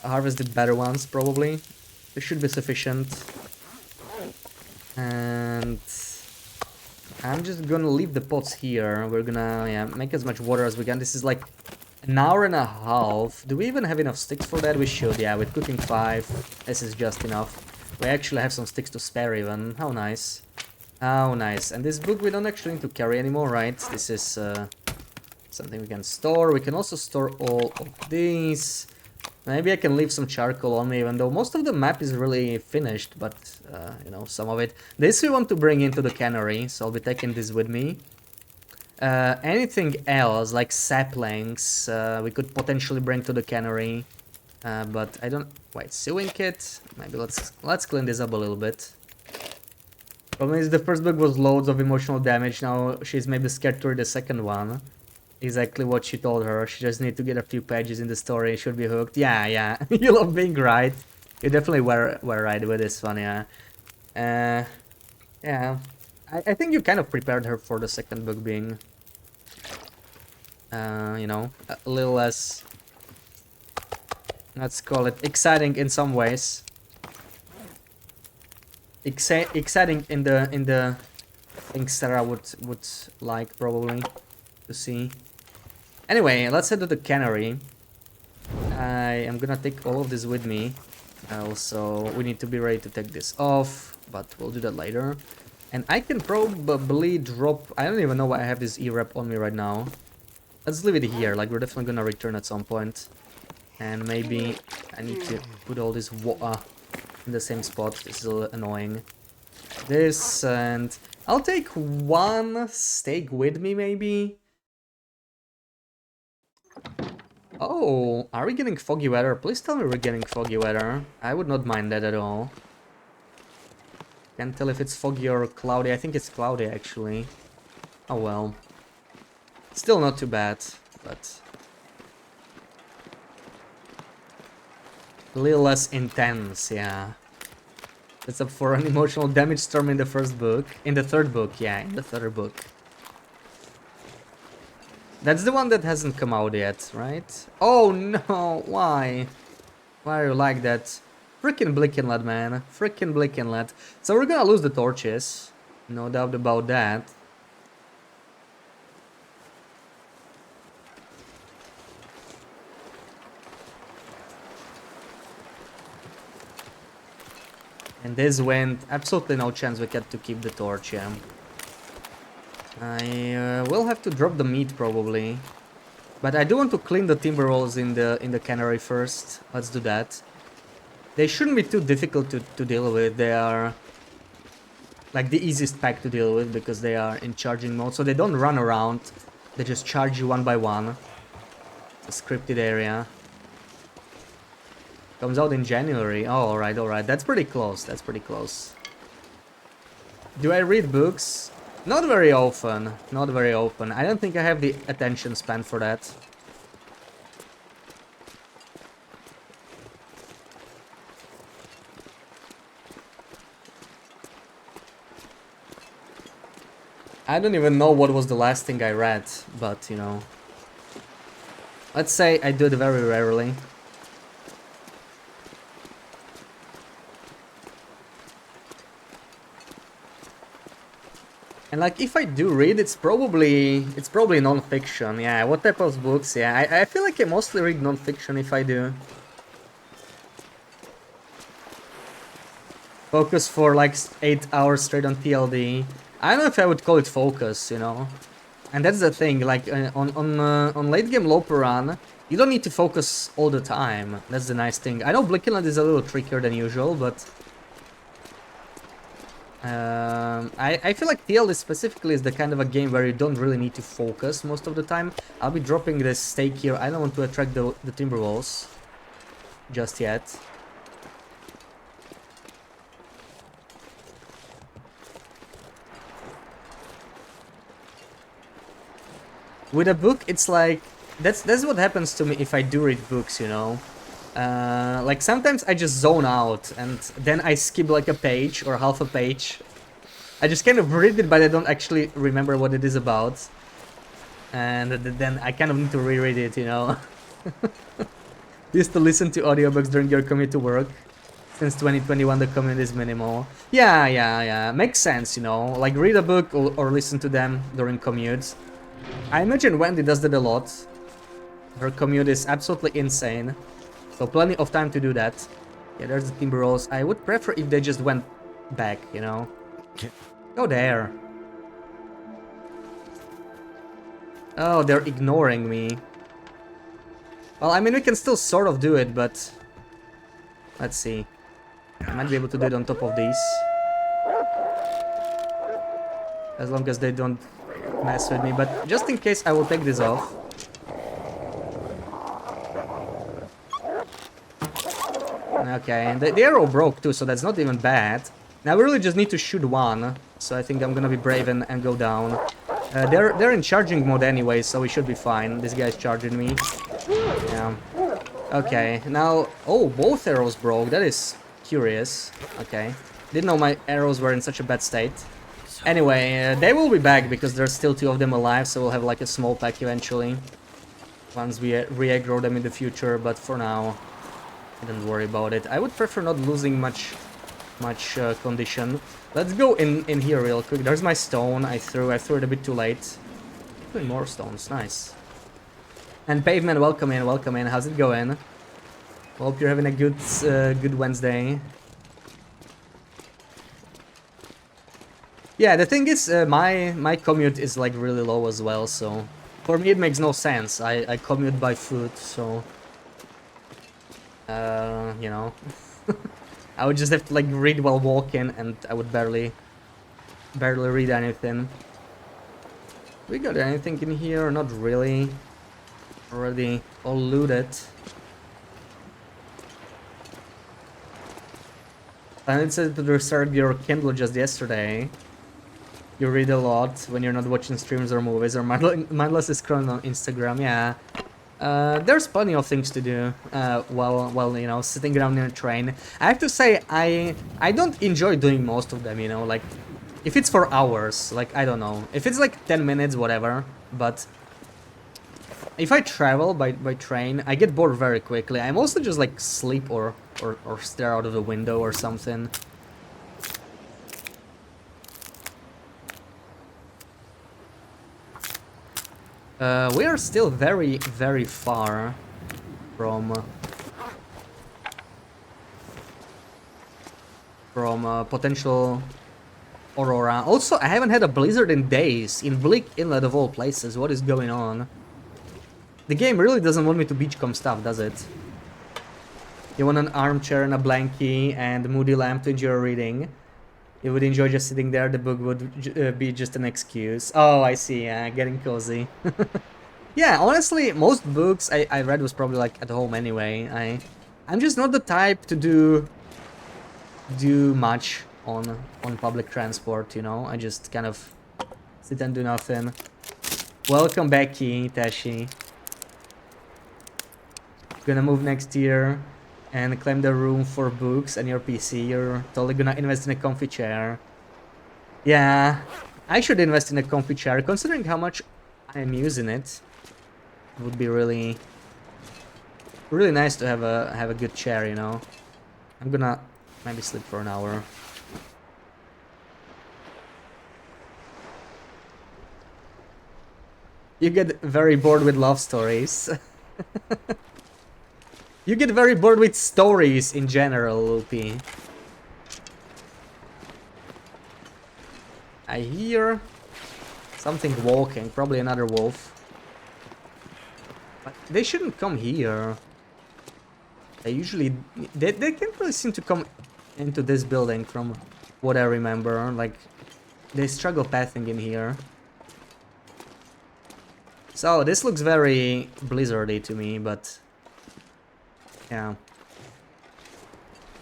harvest the better ones, probably. They should be sufficient. And I'm just gonna leave the pots here. We're gonna make as much water as we can. This is like an hour and a half. Do we even have enough sticks for that? We should, yeah. With cooking 5, this is just enough. We actually have some sticks to spare even. How nice. How nice. And this book we don't actually need to carry anymore, right? This is something we can store. We can also store all of these. Maybe I can leave some charcoal on me, even though most of the map is really finished, but, you know, some of it. This we want to bring into the cannery, so I'll be taking this with me. Anything else, like saplings, we could potentially bring to the cannery. But I don't... Wait, sewing kit? Maybe let's clean this up a little bit. Problem is the first book was loads of emotional damage, now she's maybe scared to read the second one. Exactly what she told her. She just needs to get a few pages in the story. Should be hooked. Yeah. You love being right. You definitely were right with this one, yeah. Yeah. I think you kind of prepared her for the second book being, you know, a little less, let's call it exciting in some ways. Exciting in the things that I would like probably to see. Anyway, let's head to the cannery. I am gonna take all of this with me. Also, we need to be ready to take this off, but we'll do that later. And I can probably drop... I don't even know why I have this E-Rep on me right now. Let's leave it here, like we're definitely gonna return at some point. And maybe I need to put all this in the same spot. This is a little annoying. This, and I'll take one steak with me maybe. Oh, are we getting foggy weather? Please tell me we're getting foggy weather. I would not mind that at all. Can't tell if it's foggy or cloudy. I think it's cloudy actually. Oh well. Still not too bad, but a little less intense, yeah. That's up for an emotional damage storm in the first book. In the third book, yeah, in the third book. That's the one that hasn't come out yet, right? Oh no, why? Why are you like that? Frickin' Blickenlad, man. Frickin' Blickenlad. So we're gonna lose the torches. No doubt about that. And this went absolutely no chance we get to keep the torch, yeah. I will have to drop the meat probably. But I do want to clean the timber rolls in the cannery first. Let's do that. They shouldn't be too difficult to deal with. They are like the easiest pack to deal with because they are in charging mode. So they don't run around. They just charge you one by one. It's a scripted area. Comes out in January. Oh, alright, alright. That's pretty close. That's pretty close. Do I read books? Not very often. Not very often. I don't think I have the attention span for that. I don't even know what was the last thing I read, but you know. Let's say I do it very rarely. And like if I do read, it's probably non-fiction. Yeah, what type of books? Yeah, I feel like I mostly read non-fiction if I do. Focus for like 8 hours straight on TLD. I don't know if I would call it focus, you know. And that's the thing, like on late game Loper run, you don't need to focus all the time. That's the nice thing. I know Blickenland is a little trickier than usual, but I feel like TLD specifically is the kind of a game where you don't really need to focus most of the time. I'll be dropping this stake here. I don't want to attract the timber walls just yet. With a book, it's like that's what happens to me if I do read books, you know. Like sometimes I just zone out and then I skip like a page or half a page. I just kind of read it, but I don't actually remember what it is about. And then I kind of need to reread it, you know. Used to listen to audiobooks during your commute to work. Since 2021 the commute is minimal. Yeah. Makes sense, you know. Like read a book or listen to them during commutes. I imagine Wendy does that a lot. Her commute is absolutely insane. So plenty of time to do that. Yeah, there's the timber rolls. I would prefer if they just went back, you know. Go there. Oh, they're ignoring me. Well, I mean, we can still sort of do it, but let's see. I might be able to do it on top of these. As long as they don't mess with me, but just in case I will take this off. Okay, and the arrow broke too, so that's not even bad. Now we really just need to shoot one, so I think I'm gonna be brave and go down. They're in charging mode anyway, so we should be fine. This guy's charging me. Yeah. Okay, now... Oh, both arrows broke. That is curious. Okay. Didn't know my arrows were in such a bad state. Anyway, they will be back because there's still 2 of them alive, so we'll have like a small pack eventually. Once we re-aggro them in the future, but for now, don't worry about it. I would prefer not losing much condition. Let's go in here real quick. There's my stone. I threw it a bit too late. Doing more stones, nice. And Pavement, welcome in, welcome in. How's it going? Hope you're having a good Wednesday. Yeah, the thing is, my commute is like really low as well, so for me it makes no sense. I commute by foot, so you know, I would just have to like read while walking, and I would barely read anything. We got anything in here? Not really. Already all looted. And it said to restart your Kindle just yesterday. You read a lot when you're not watching streams or movies or mindless scrolling on Instagram. Yeah, there's plenty of things to do while you know sitting around in a train. I have to say I don't enjoy doing most of them. You know, like if it's for hours, like I don't know, if it's like 10 minutes, whatever. But if I travel by train, I get bored very quickly. I mostly just like sleep or stare out of the window or something. We are still very far from potential Aurora. Also, I haven't had a blizzard in days in Bleak Inlet of all places. What is going on? The game really doesn't want me to beachcomb stuff, does it? You want an armchair and a blankie and a moody lamp to enjoy reading. You would enjoy just sitting there, the book would be just an excuse. Oh, I see, yeah, getting cozy. Yeah, honestly, most books I read was probably like at home anyway. I'm just not the type to do much on public transport, you know? I just kind of sit and do nothing. Welcome back, Tashi. Gonna move next year and claim the room for books and your PC. You're totally gonna invest in a comfy chair. Yeah, I should invest in a comfy chair, considering how much I'm using it. It would be really nice to have a good chair, you know. I'm gonna maybe sleep for an hour. You get very bored with love stories. You get very bored with stories in general, Loopy. I hear something walking, probably another wolf. But they shouldn't come here. They usually... They can't really seem to come into this building from what I remember. Like, they struggle pathing in here. So, this looks very blizzardy to me, but... Yeah.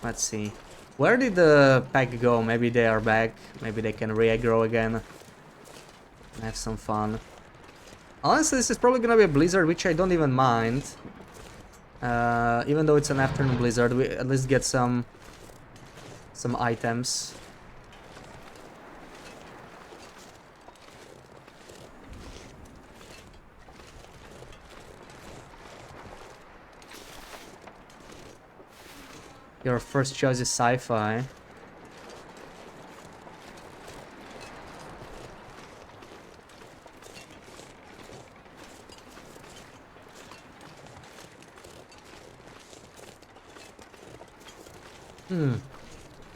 Let's see. Where did the pack go? Maybe they are back. Maybe they can re-aggro again. Have some fun. Honestly, this is probably gonna be a blizzard, which I don't even mind. Even though it's an afternoon blizzard, we at least get some items. Your first choice is sci-fi.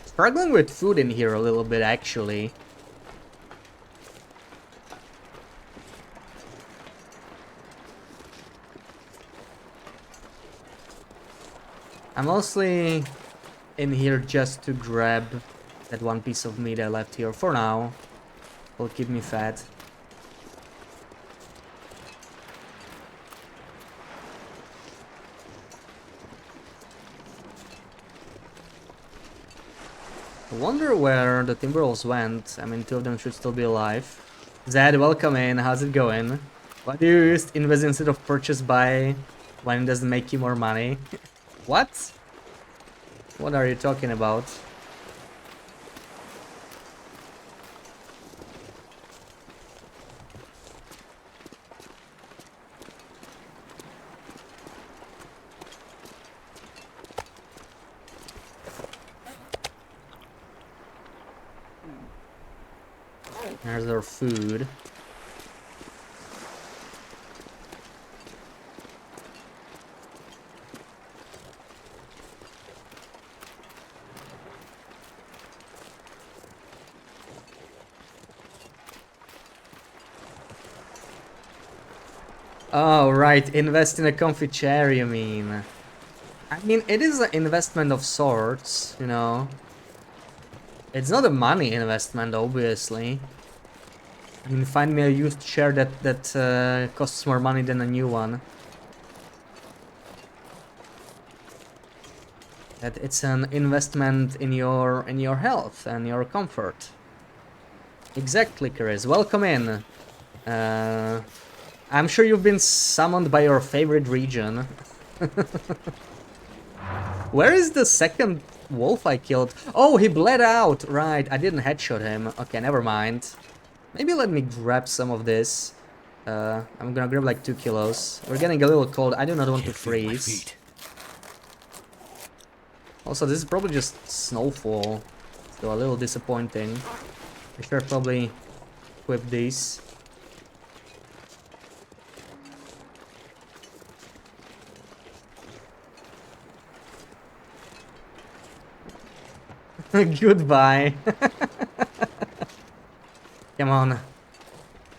Struggling with food in here a little bit, actually. I'm mostly in here just to grab that one piece of meat I left here for now. Will keep me fat. I wonder where the Timberwolves went. I mean, 2 of them should still be alive. Zed, welcome in. How's it going? Why do you use invest instead of purchase buy when it doesn't make you more money? What? What are you talking about? There's our food. Oh, right. Invest in a comfy chair, you mean? I mean, it is an investment of sorts, you know. It's not a money investment, obviously. I mean, find me a used chair that costs more money than a new one. That it's an investment in your health and your comfort. Exactly, Chris. Welcome in. I'm sure you've been summoned by your favorite region. Where is the second wolf I killed? Oh, he bled out. Right, I didn't headshot him. Okay, never mind. Maybe let me grab some of this. I'm gonna grab like 2 kilos. We're getting a little cold. I do not want to freeze. Also, this is probably just snowfall. So a little disappointing. I should probably equip these. Goodbye. Come on.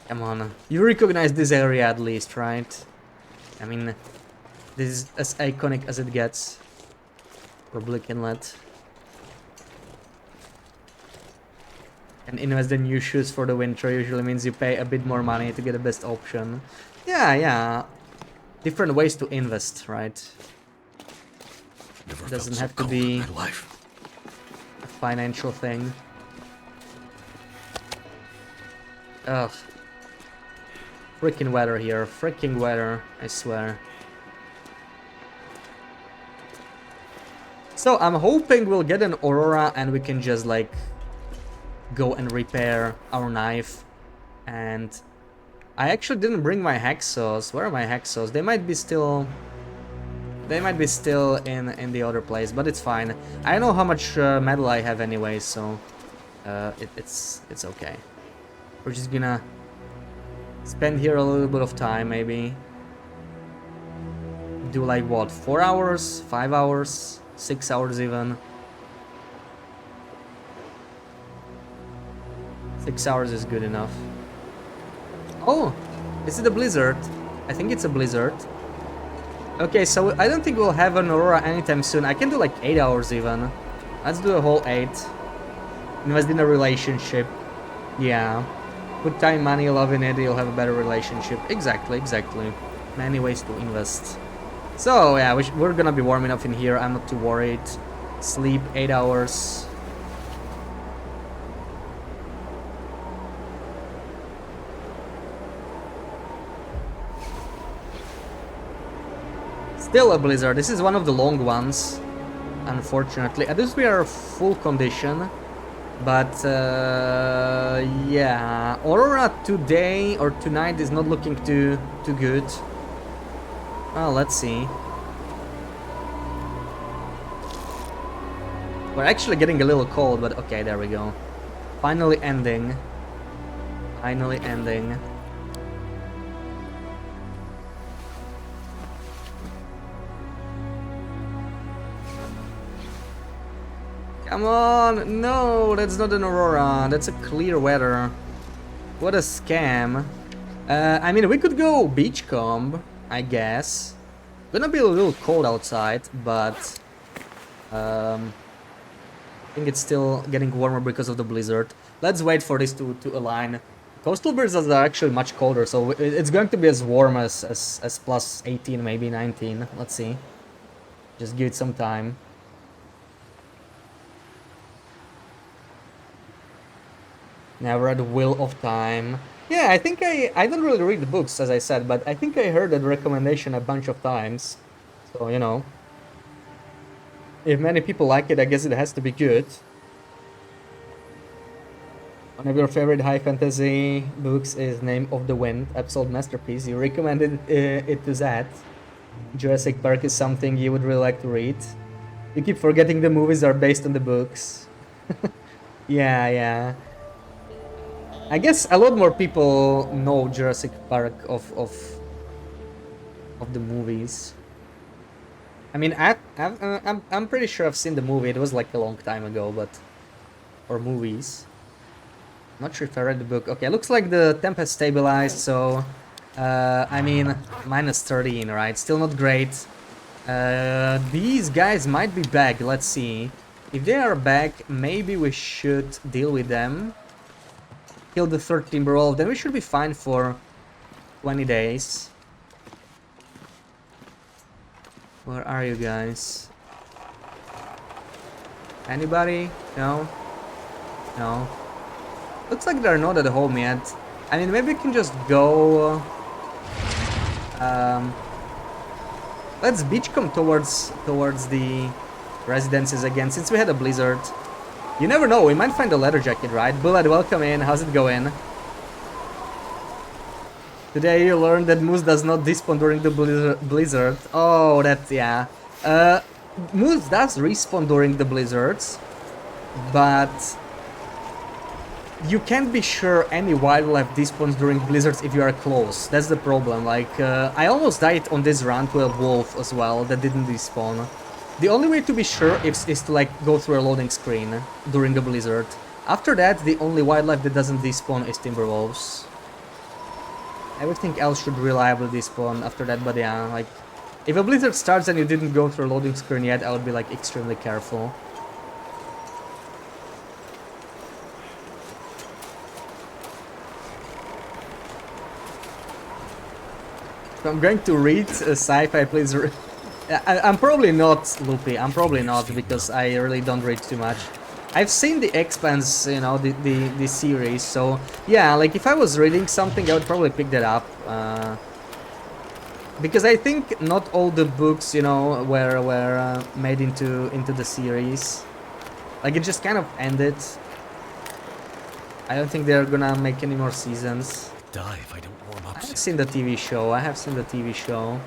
Come on. You recognize this area at least, right? I mean, this is as iconic as it gets. Public Inlet. And invest in new shoes for the winter usually means you pay a bit more money to get the best option. Yeah, yeah. Different ways to invest, right? It doesn't have to be a financial thing. Ugh. Freaking weather here. Freaking weather, I swear. So I'm hoping we'll get an Aurora and we can just like go and repair our knife. And I actually didn't bring my hacksaws. Where are my hacksaws? They might be still in the other place, but it's fine. I know how much metal I have anyway, so it's okay. We're just gonna spend here a little bit of time, maybe. Do like what, 4 hours, 5 hours, 6 hours even. 6 hours is good enough. Oh, is it a blizzard? I think it's a blizzard. Okay, so I don't think we'll have an Aurora anytime soon. I can do like 8 hours even. Let's do a whole 8. Invest in a relationship. Yeah. Put time, money, love in it, you'll have a better relationship. Exactly, exactly. Many ways to invest. So, yeah, we're gonna be warm enough in here. I'm not too worried. Sleep 8 hours. Still a blizzard. This is one of the long ones, unfortunately. At least we are full condition. But, yeah. Aurora today or tonight is not looking too good. Well, let's see. We're actually getting a little cold, but okay, there we go. Finally ending. Finally ending. Come on! No, that's not an Aurora. That's a clear weather. What a scam. I mean, we could go beachcomb, I guess. Gonna be a little cold outside, but I think it's still getting warmer because of the blizzard. Let's wait for this to align. Coastal blizzards are actually much colder, so it's going to be as warm as plus 18, maybe 19. Let's see. Just give it some time. Now we're at the Wheel of Time. Yeah, I think I don't really read the books, as I said, but I think I heard that recommendation a bunch of times. So, you know. If many people like it, I guess it has to be good. One of your favorite high fantasy books is Name of the Wind, absolute masterpiece. You recommended it to Zad. Jurassic Park is something you would really like to read. You keep forgetting the movies are based on the books. Yeah, yeah. I guess a lot more people know Jurassic Park of the movies. I mean, I'm pretty sure I've seen the movie. It was like a long time ago, but or movies. Not sure if I read the book. Okay, looks like the temp has stabilized. So, I mean, minus 13, right? Still not great. These guys might be back. Let's see. If they are back, maybe we should deal with them. Kill the third Timberwolf, then we should be fine for 20 days. Where are you guys? Anybody? No? No. Looks like they're not at home yet. I mean, maybe we can just go... let's beachcomb towards the residences again, since we had a blizzard. You never know, we might find a leather jacket, right? Bullet, welcome in. How's it going? Today you learned that Moose does not despawn during the blizzard. Oh, that's, yeah. Moose does respawn during the blizzards, but you can't be sure any wildlife despawns during blizzards if you are close. That's the problem. Like, I almost died on this run to a wolf as well that didn't despawn. The only way to be sure is to like go through a loading screen during the blizzard. After that, the only wildlife that doesn't despawn is timberwolves. Everything else should reliably despawn after that, but yeah, like, if a blizzard starts and you didn't go through a loading screen yet, I would be like extremely careful. So I'm going to read sci-fi, please. I'm probably not, Loopy, I'm probably not, because I really don't read too much. I've seen The Expanse, you know, the series, so yeah, like if I was reading something, I would probably pick that up. Because I think not all the books, you know, were made into the series. Like it just kind of ended. I don't think they're gonna make any more seasons. Die if I don't warm up. I've seen the TV show. I have seen the TV show.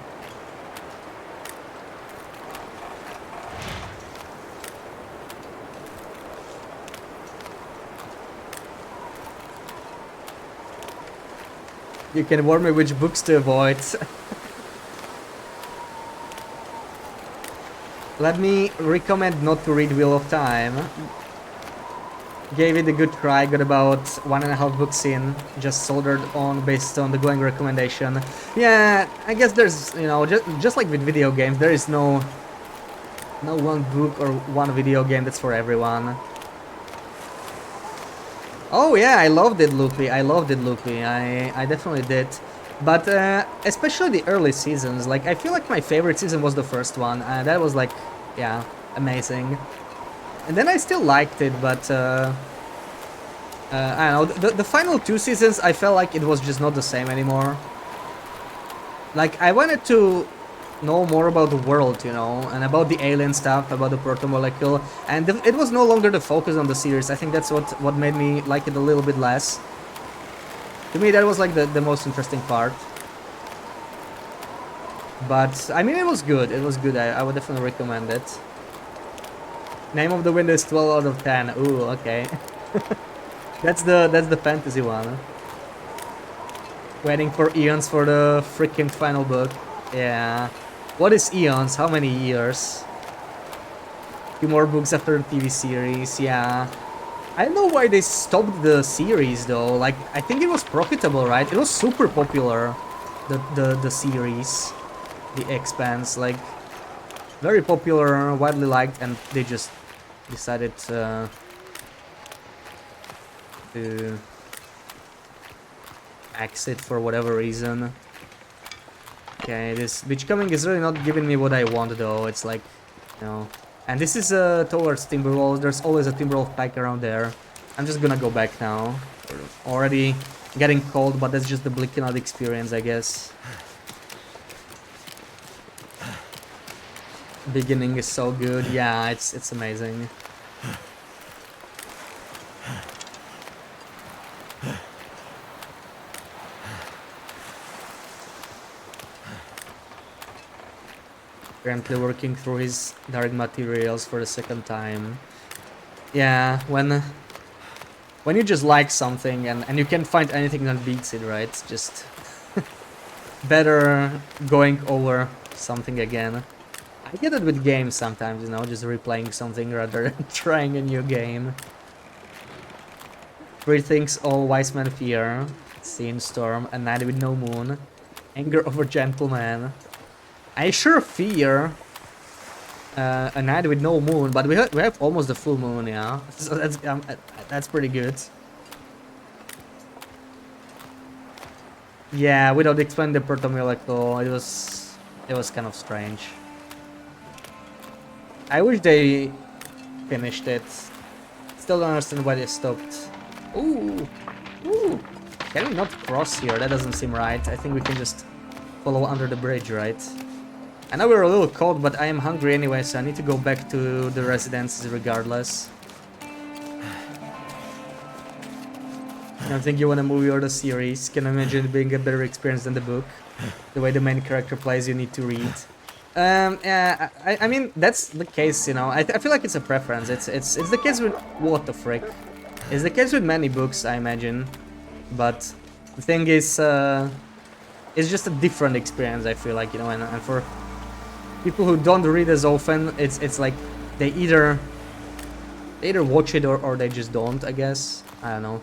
You can warn me which books to avoid. Let me recommend not to read Wheel of Time. Gave it a good try, got about 1.5 books in, just soldered on based on the going recommendation. Yeah, I guess there's, you know, just like with video games, there is no one book or one video game that's for everyone. Oh yeah, I loved it, Loopy. I loved it, Loopy. I definitely did. But especially the early seasons. Like, I feel like my favorite season was the first one. That was like, yeah, amazing. And then I still liked it, but I don't know. The final 2 seasons, I felt like it was just not the same anymore. Like, I wanted to know more about the world, you know, and about the alien stuff, about the proto-molecule, and it was no longer the focus on the series. I think that's what made me like it a little bit less. To me, that was like the most interesting part. But, I mean, it was good. It was good. I would definitely recommend it. Name of the window is 12 out of 10. Ooh, okay. That's the fantasy one. Waiting for eons for the freaking final book. Yeah. What is eons? How many years? 2 more books after the TV series, yeah. I don't know why they stopped the series though. Like, I think it was profitable, right? It was super popular, the series, The Expanse, like very popular, widely liked, and they just decided to exit for whatever reason. Okay, this beachcombing is really not giving me what I want though. It's like, you know, and this is towards Timberwolves. There's always a Timberwolf pack around there. I'm just gonna go back now. We're already getting cold, but that's just the Blickenad experience, I guess. Beginning is so good. Yeah, it's amazing. Currently working through his dark materials for the second time. Yeah, when when you just like something and you can't find anything that beats it, right? Just better going over something again. I get it with games sometimes, you know, just replaying something rather than trying a new game. Three things all wise men fear: Sea storm, a night with no moon, anger of a gentleman. I sure fear a night with no moon, but we have almost the full moon, yeah. So that's pretty good. Yeah, without explaining the proto-molecule, it was kind of strange. I wish they finished it. Still don't understand why they stopped. Ooh, ooh. Can we not cross here? That doesn't seem right. I think we can just follow under the bridge, right? I know we're a little cold, but I am hungry anyway, so I need to go back to the residences regardless. I don't think you want a movie or the series. Can imagine it being a better experience than the book. The way the main character plays, you need to read. Yeah, I mean that's the case, you know. I feel like it's a preference. It's the case with what the frick. It's the case with many books, I imagine. But the thing is, it's just a different experience. I feel like, you know, and for people who don't read as often, it's like they either watch it or they just don't. I guess I don't know.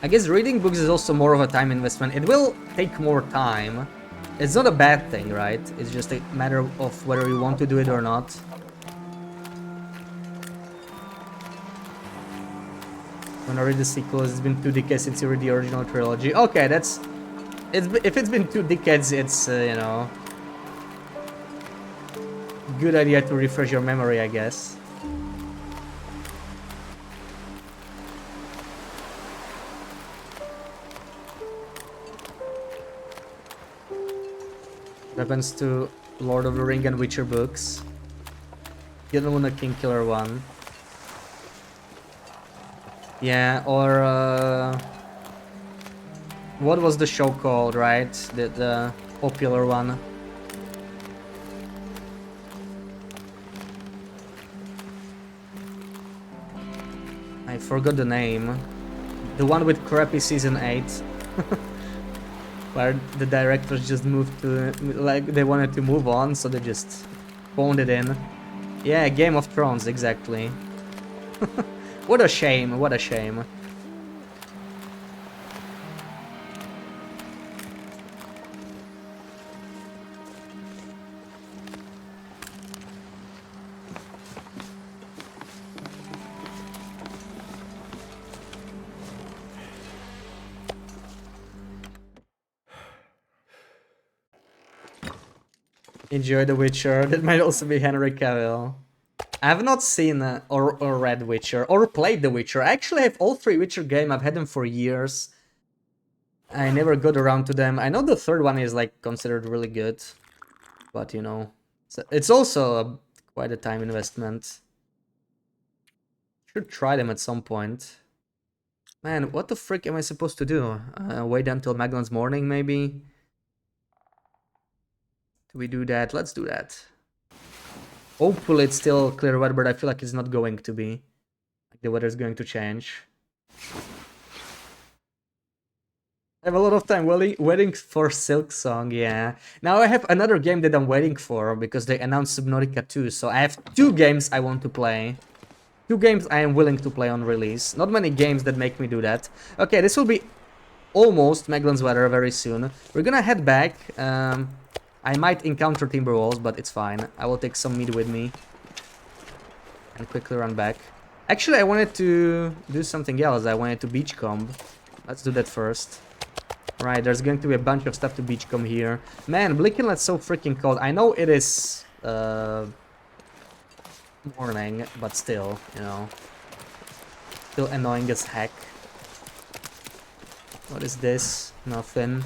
I guess reading books is also more of a time investment. It will take more time. It's not a bad thing, right? It's just a matter of whether you want to do it or not. When I read the sequels, it's been 2 decades since you read the original trilogy. Okay, if it's been 2 decades, it's, you know, good idea to refresh your memory, I guess. Happens to Lord of the Ring and Witcher books. You don't want a King Killer one. Yeah, or what was the show called, right? The popular one. I forgot the name. The one with crappy season 8. Where the directors just moved to, like, they wanted to move on, so they just phoned it in. Yeah, Game of Thrones, exactly. What a shame, what a shame. Enjoy The Witcher. That might also be Henry Cavill. I have not seen or read Witcher or played The Witcher. I actually have all 3 Witcher games. I've had them for years. I never got around to them. I know the 3rd one is like considered really good, but you know, it's also quite a time investment. Should try them at some point. Man, what the frick am I supposed to do? Wait until Magellan's morning, maybe? Do we do that? Let's do that. Hopefully it's still clear weather, but I feel like it's not going to be. Like the weather's going to change. I have a lot of time waiting for Silksong, yeah. Now I have another game that I'm waiting for, because they announced Subnautica 2, so I have 2 games I want to play. 2 games I am willing to play on release. Not many games that make me do that. Okay, this will be almost Magellan's weather very soon. We're gonna head back. I might encounter Timberwolves, but it's fine. I will take some meat with me. And quickly run back. Actually, I wanted to do something else. I wanted to beachcomb. Let's do that first. Right, there's going to be a bunch of stuff to beachcomb here. Man, Blickenlet's so freaking cold. I know it is morning, but still, you know. Still annoying as heck. What is this? Nothing.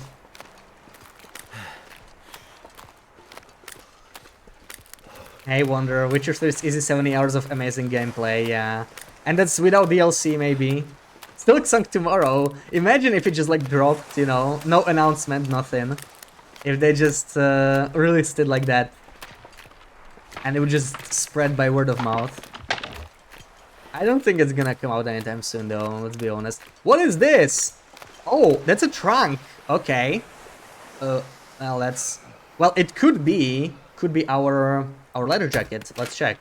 Hey Wonder, Witcher 3 is easy 70 hours of amazing gameplay, yeah. And that's without DLC, maybe. Still sunk tomorrow. Imagine if it just like dropped, you know, no announcement, nothing. If they just released it like that. And it would just spread by word of mouth. I don't think it's gonna come out anytime soon, though. Let's be honest. What is this? Oh, that's a trunk. Okay. Well, that's... Well, it could be our leather jacket. Let's check.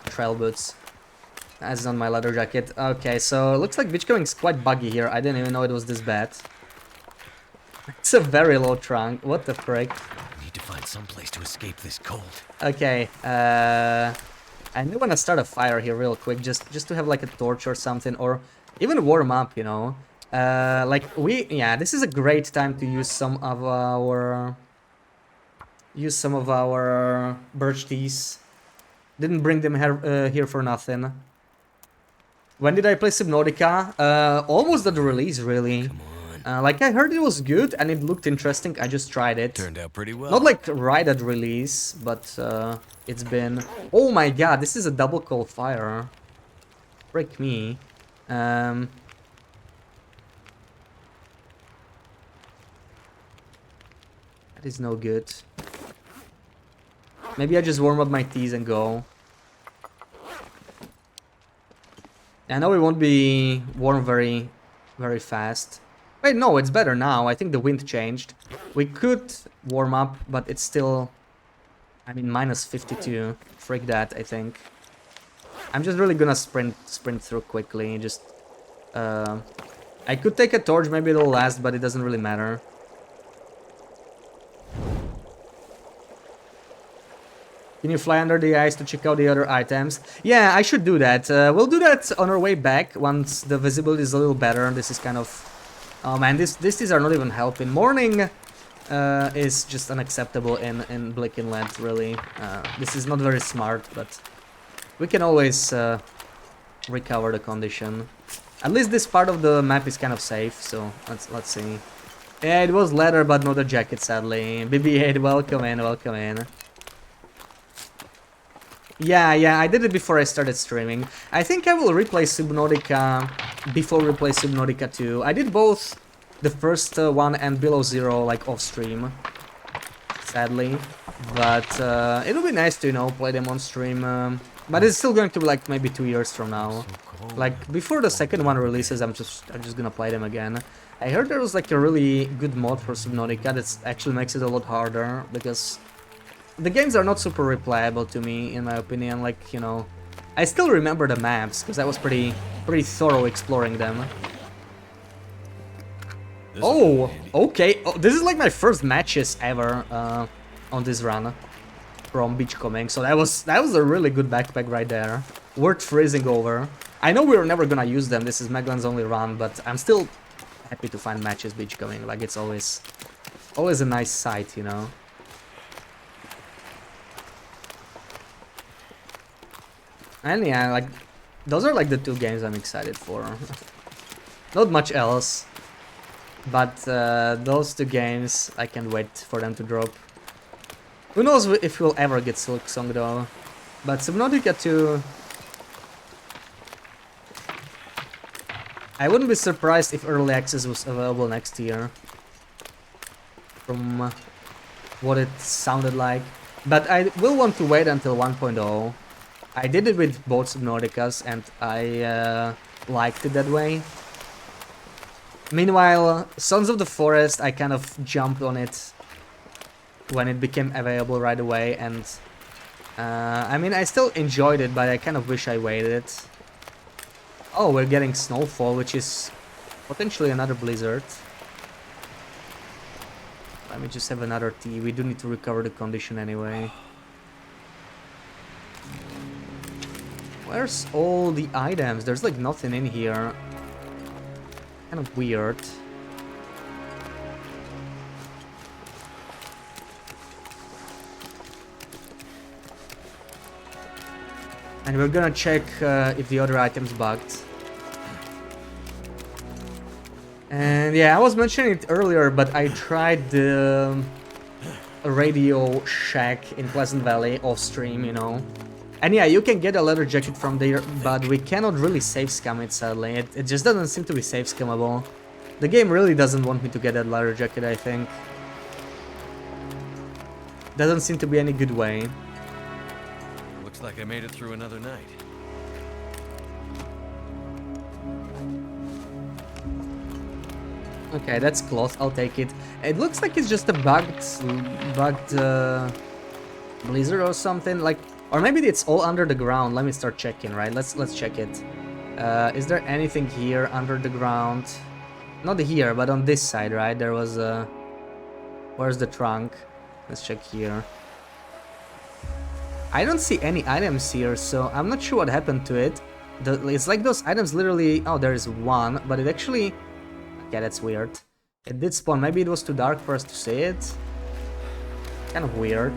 Trail boots. That's not my leather jacket. Okay, so it looks like Beachcombing is quite buggy here. I didn't even know it was this bad. It's a very low trunk. What the frick? I need to find some place to escape this cold. Okay, I do want to start a fire here real quick, just to have like a torch or something, or even warm up, you know. Yeah, this is a great time to use some of our birch teas. Didn't bring them here for nothing. When did I play Subnautica? Almost at the release, really. Come on. Like, I heard it was good and it looked interesting. I just tried it. Turned out pretty well. Not like right at release, but it's been... Oh my god, this is a double coal fire. Break me. That is no good. Maybe I just warm up my teas and go. I know it won't be warm very fast. Wait, no, it's better now. I think the wind changed. We could warm up, but it's still... I mean, minus 52. Freak that, I think. I'm just really gonna sprint through quickly. Just... I could take a torch, maybe it'll last, but it doesn't really matter. Can you fly under the ice to check out the other items? Yeah, I should do that. We'll do that on our way back once the visibility is a little better. This is kind of... Oh man, these are not even helping. Morning is just unacceptable in Blick Inlet, really. This is not very smart, but we can always recover the condition. At least this part of the map is kind of safe, so let's see. Yeah, it was leather, but not a jacket, sadly. BB8, welcome in, welcome in. Yeah, I did it before I started streaming. I think I will replay Subnautica before we play Subnautica 2. I did both the first one and Below Zero, like, off-stream, sadly. But it'll be nice to, you know, play them on stream. But it's still going to be, like, maybe 2 years from now. Like, before the second one releases, I'm just gonna play them again. I heard there was, like, a really good mod for Subnautica that actually makes it a lot harder, because... the games are not super replayable to me, in my opinion. Like, you know, I still remember the maps because I was pretty thorough exploring them. Oh, okay. Oh, this is like my first matches ever on this run from Beachcombing. So that was a really good backpack right there. Worth freezing over. I know we're never gonna use them. This is Meglan's only run, but I'm still happy to find matches Beachcombing. Like, it's always a nice sight, you know. And yeah, like, those are like the two games I'm excited for. Not much else. But those two games, I can't wait for them to drop. Who knows if we'll ever get Silksong though. But Subnautica 2... I wouldn't be surprised if Early Access was available next year. From what it sounded like. But I will want to wait until 1.0. I did it with both Subnauticas and I liked it that way. Meanwhile, Sons of the Forest, I kind of jumped on it when it became available right away, and I mean, I still enjoyed it, but I kind of wish I waited. Oh, we're getting snowfall, which is potentially another blizzard. Let me just have another tea. We do need to recover the condition anyway. Where's all the items? There's like nothing in here. Kind of weird. And we're gonna check if the other item's bugged. And yeah, I was mentioning it earlier, but I tried the Radio Shack in Pleasant Valley off stream, you know. And yeah, you can get a leather jacket from there, but we cannot really save scam it, sadly. It just doesn't seem to be save scammable. The game really doesn't want me to get that leather jacket, I think. Doesn't seem to be any good way. Looks like I made it through another night. Okay, that's close. I'll take it. It looks like it's just a bugged blizzard or something. Like, or maybe it's all under the ground. Let me start checking. Right? Let's check it. Is there anything here under the ground? Not here, but on this side, right? There was a. Where's the trunk? Let's check here. I don't see any items here, so I'm not sure what happened to it. It's like those items literally... Oh, there is one, but it actually... Okay, that's weird. It did spawn. Maybe it was too dark for us to see it. Kind of weird.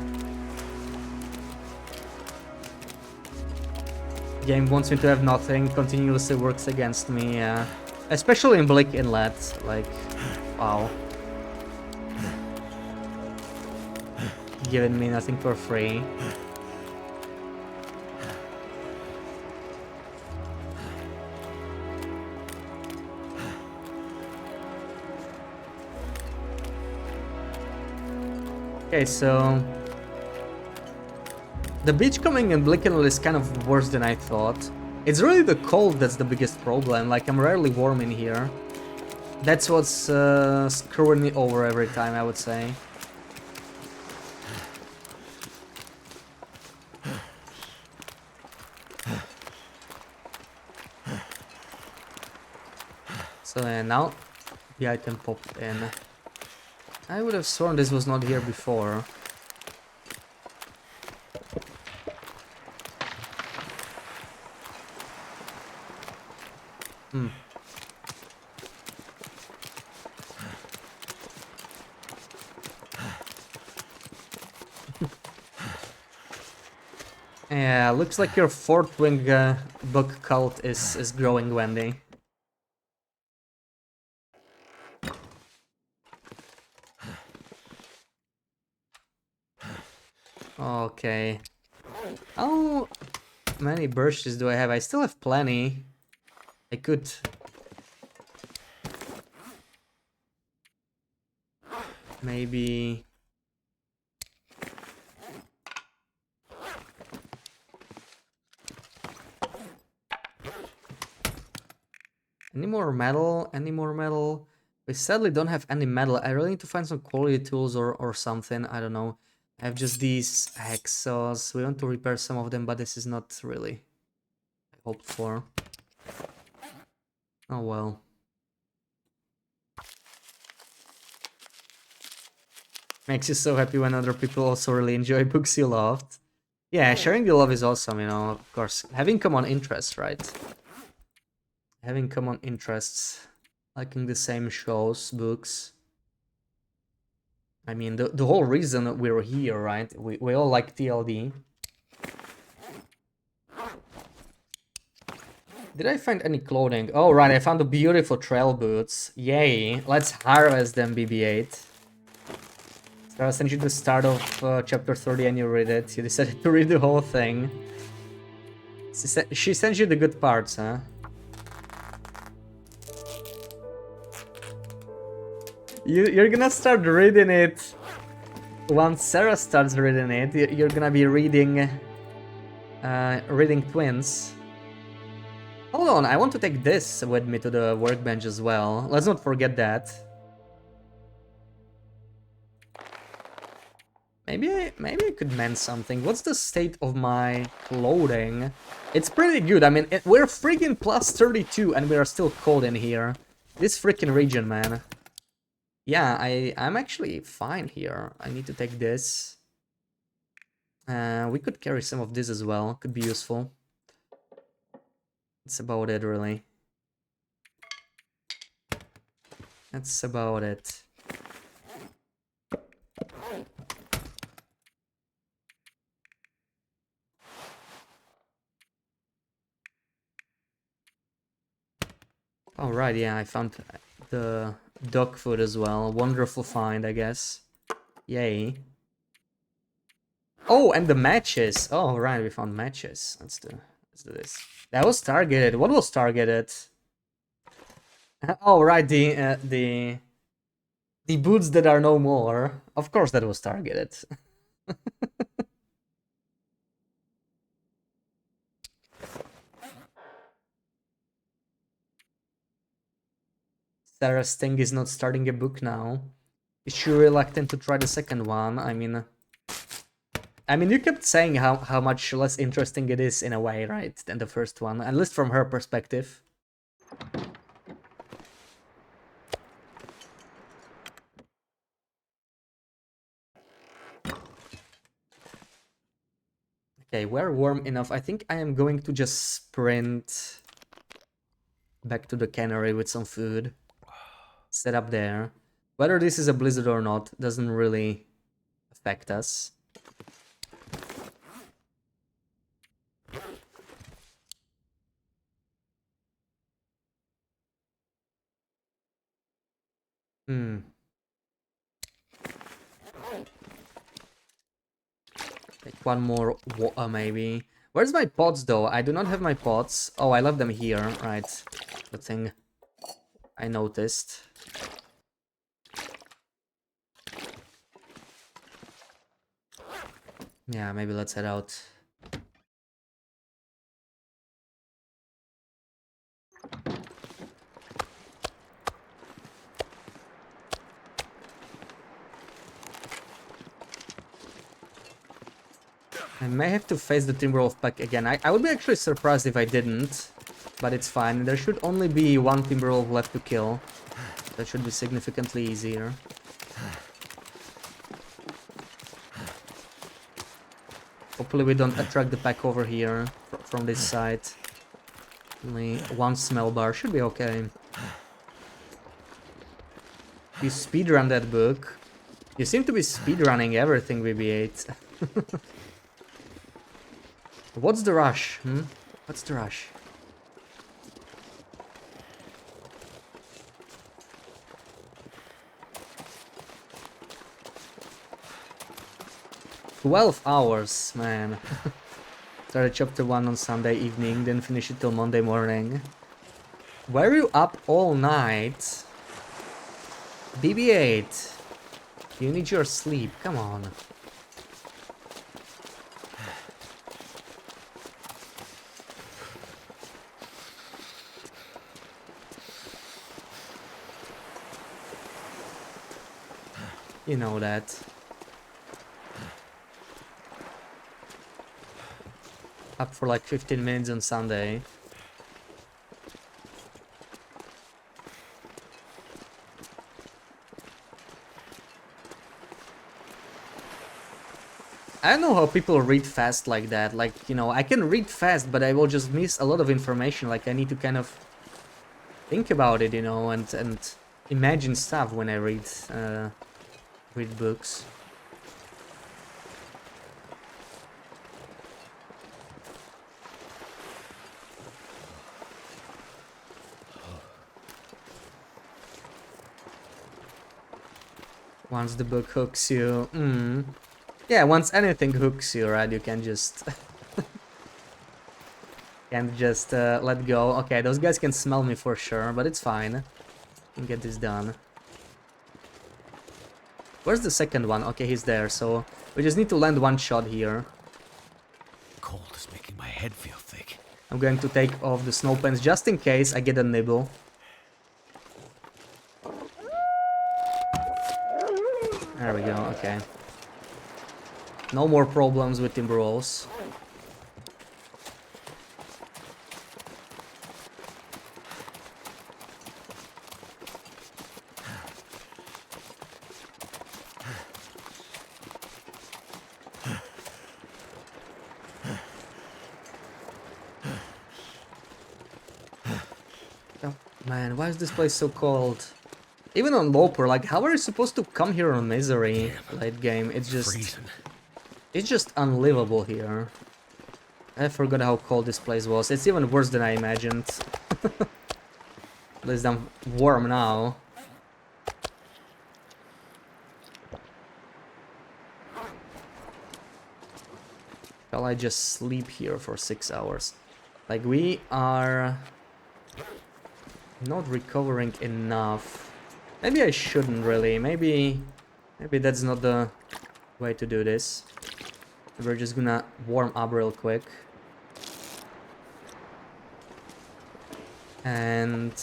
Game wants me to have nothing, continuously works against me, especially in Blick Inlet, like, wow. Giving me nothing for free. Okay, so... The beachcombing in Blick Inlet is kind of worse than I thought. It's really the cold that's the biggest problem, like I'm rarely warm in here. That's what's screwing me over every time, I would say. So now the item popped in. I would have sworn this was not here before. Hmm. Yeah, looks like your fourth wing bug cult is growing, Wendy. Okay. How many birches do I have? I still have plenty. I could... Maybe... Any more metal? Any more metal? We sadly don't have any metal. I really need to find some quality tools or something. I don't know. I have just these hacksaws. We want to repair some of them, but this is not really hoped for. Oh well. Makes you so happy when other people also really enjoy books you loved. Yeah, sharing the love is awesome, you know, of course. Having common interests, right? Having common interests. Liking the same shows, books. I mean, the whole reason we're here, right? We all like TLD. Did I find any clothing? Oh, right, I found the beautiful trail boots. Yay, let's harvest them, BB-8. So I sent you the start of chapter 30 and you read it. You decided to read the whole thing. She sent you the good parts, huh? You're gonna start reading it. Once Sarah starts reading it, you're gonna be reading... reading Twins. Hold on, I want to take this with me to the workbench as well. Let's not forget that. Maybe I could mend something. What's the state of my clothing? It's pretty good. I mean, we're freaking plus 32 and we are still cold in here. This freaking region, man. Yeah, I'm actually fine here. I need to take this. We could carry some of this as well. Could be useful. That's about it, really. That's about it. Alright, yeah, I found the dog food as well. Wonderful find, I guess. Yay. Oh, and the matches. Oh, right, we found matches. Let's do this. That was targeted. What was targeted? Oh, right, the boots that are no more. Of course that was targeted. Sarah's thing is not starting a book now. Is she reluctant to try the second one? I mean, you kept saying how much less interesting it is in a way, right, than the first one, at least from her perspective. Okay, we're warm enough. I think I am going to just sprint back to the cannery with some food. Set up there. Whether this is a blizzard or not doesn't really affect us. Take one more water maybe. Where's my pots though? I do not have my pots. Oh, I left them here. Right. The thing I noticed. Yeah, maybe let's head out. I may have to face the Timberwolf pack again. I would be actually surprised if I didn't. But it's fine. There should only be one Timberwolf left to kill. That should be significantly easier. Hopefully we don't attract the pack over here from this side. Only one smell bar should be okay. You speedrun that book. You seem to be speedrunning everything, BB8. What's the rush? What's the rush? "12 hours, man." Started chapter 1 on Sunday evening, then finish it till Monday morning. Were you up all night? BB8. You need your sleep, come on. You know that. Up for like 15 minutes on Sunday. I don't know how people read fast like that. Like, you know, I can read fast, but I will just miss a lot of information. Like, I need to kind of think about it, you know, and imagine stuff when I read books. Once the book hooks you, yeah, once anything hooks you, right, you can just let go. Okay, those guys can smell me for sure, but it's fine. Can get this done. Where's the second one? Okay, he's there, so we just need to land one shot here. Cold is making my head feel thick. I'm going to take off the snow pants just in case I get a nibble. There we go, okay. No more problems with Timberwolves. Oh, man, why is this place so cold? Even on Loper, like, how are you supposed to come here on Misery late game? It's just unlivable here. I forgot how cold this place was. It's even worse than I imagined. At least I'm warm now. Shall I just sleep here for 6 hours? Like, we are not recovering enough. Maybe I shouldn't really. Maybe that's not the way to do this. We're just gonna warm up real quick. And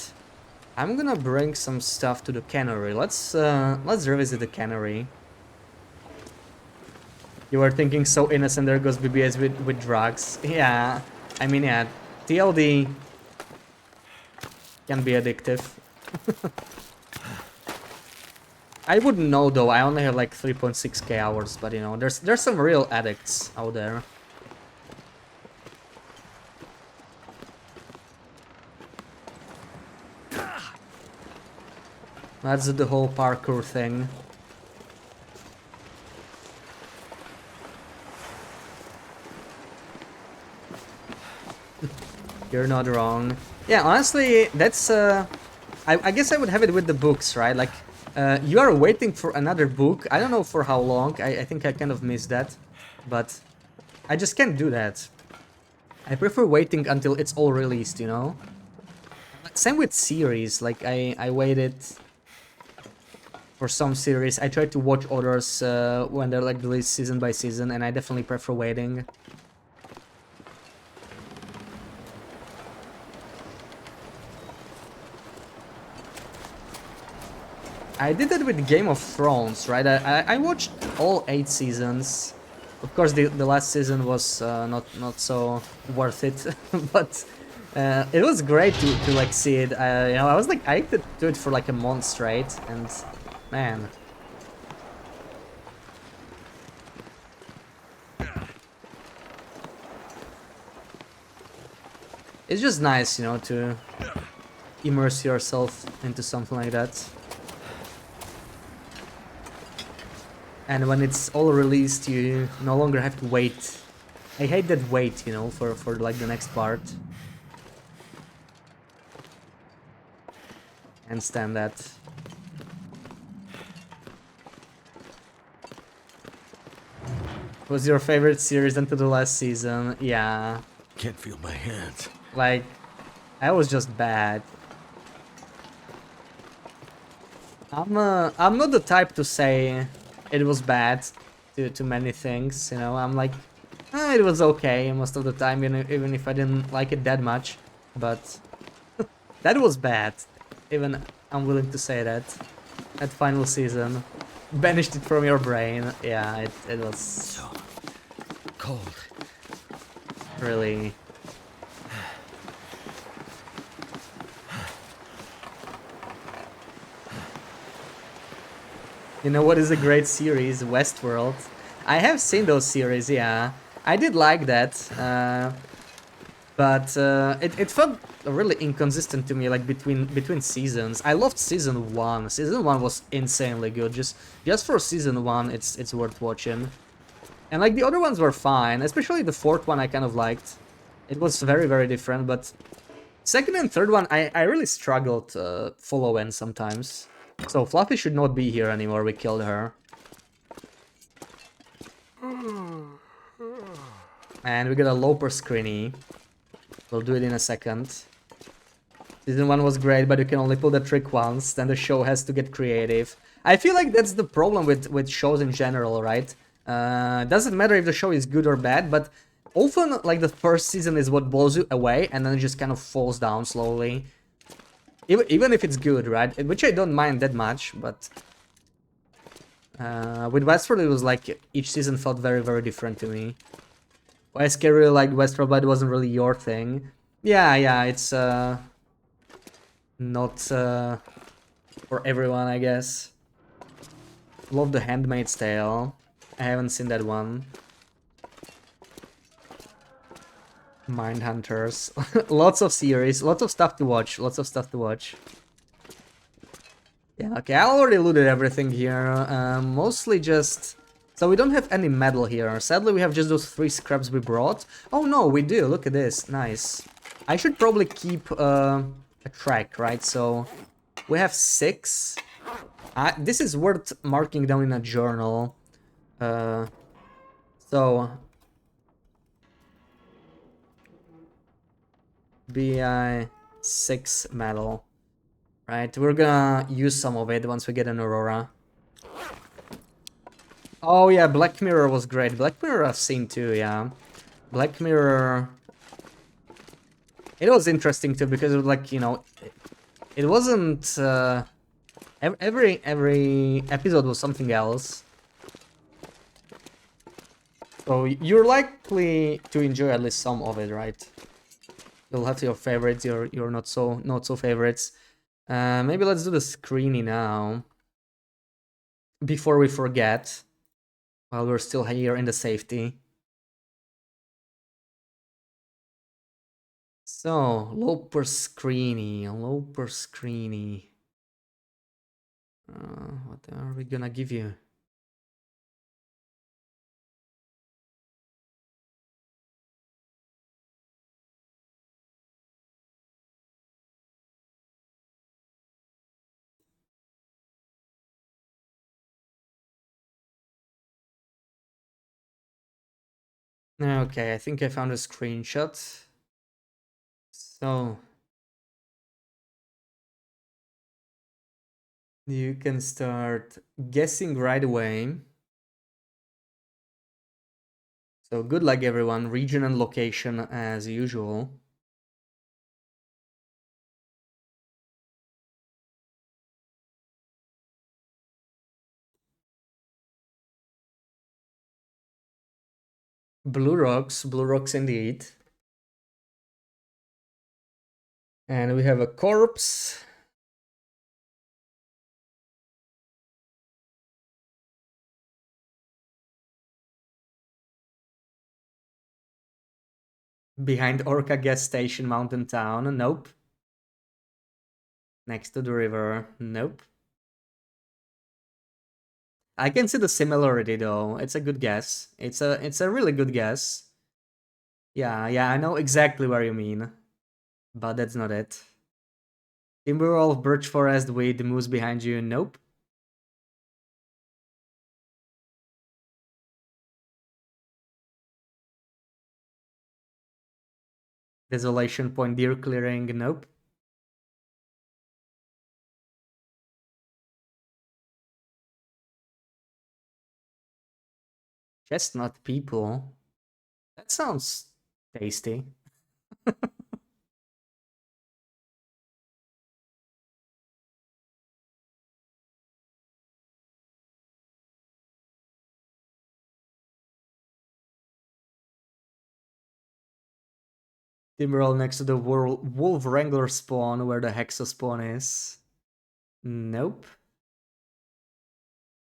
I'm gonna bring some stuff to the cannery. Let's revisit the cannery. You were thinking so innocent, there goes BBS with drugs. Yeah, I mean, yeah, TLD can be addictive. I wouldn't know though, I only have like 3.6k hours, but you know, there's some real addicts out there. That's the whole parkour thing. You're not wrong. Yeah, honestly, that's I guess I would have it with the books, right? Like, you are waiting for another book. I don't know for how long. I think I kind of missed that, but I just can't do that. I prefer waiting until it's all released, you know? Same with series. Like, I waited for some series. I try to watch others when they're like released season by season, and I definitely prefer waiting. I did that with Game of Thrones, right? I watched all 8 seasons. Of course, the last season was not so worth it, but it was great to like see it. You know, I was like addicted to it for like a month straight, and man, it's just nice, you know, to immerse yourself into something like that. And when it's all released, you no longer have to wait. I hate that wait, you know, for like the next part. Can't stand that. Was your favorite series until the last season? Yeah. Can't feel my hands. Like, I was just bad. I'm not the type to say it was bad to many things, you know. I'm like, it was okay most of the time, you know, even if I didn't like it that much. But that was bad. Even I'm willing to say that. That final season. Banished it from your brain. Yeah, it was So cold. really... You know what is a great series? Westworld. I have seen those series, yeah. I did like that, but it felt really inconsistent to me, like between seasons. I loved season 1. Season 1 was insanely good. Just for season 1, it's worth watching. And like the other ones were fine, especially the 4th one I kind of liked. It was very different, but second and third one I really struggled following sometimes. So Fluffy should not be here anymore, we killed her. And we got a Loper screeny. We'll do it in a second. Season 1 was great, but you can only pull the trick once, then the show has to get creative. I feel like that's the problem with shows in general, right? Doesn't matter if the show is good or bad, but often like the first season is what blows you away, and then it just kind of falls down slowly. Even if it's good, right? Which I don't mind that much, but... with Westworld it was like each season felt very different to me. YSK really liked Westworld, but it wasn't really your thing. Yeah, it's not for everyone, I guess. Love The Handmaid's Tale. I haven't seen that one. Mindhunters. Lots of series, lots of stuff to watch, Yeah, okay, I already looted everything here. Mostly just... So we don't have any metal here. Sadly, we have just those 3 scraps we brought. Oh no, we do. Look at this. Nice. I should probably keep a track, right? So we have 6. This is worth marking down in a journal. So... BI 6 metal. Right, we're gonna use some of it once we get an Aurora. Oh yeah, Black Mirror was great. Black Mirror I've seen too, yeah. Black Mirror... It was interesting too, because it was like, you know... It wasn't. Every episode was something else. So you're likely to enjoy at least some of it, right? You'll have your favorites, your not so favorites. Maybe let's do the screeny now before we forget. While we're still here in the safety. So Loper screeny, Loper screeny. What are we gonna give you? Okay, I think I found a screenshot. So you can start guessing right away. So good luck everyone, region and location as usual. Blue rocks indeed. And we have a corpse. Behind Orca gas station, mountain town. Nope. Next to the river. Nope. I can see the similarity though. It's a good guess. It's a really good guess. Yeah, I know exactly where you mean. But that's not it. Timberwolf, birch forest with the moose behind you. Nope. Desolation point, deer clearing. Nope. Chestnut people. That sounds tasty. Timberwolf next to the wolf wrangler spawn where the hexa spawn is. Nope.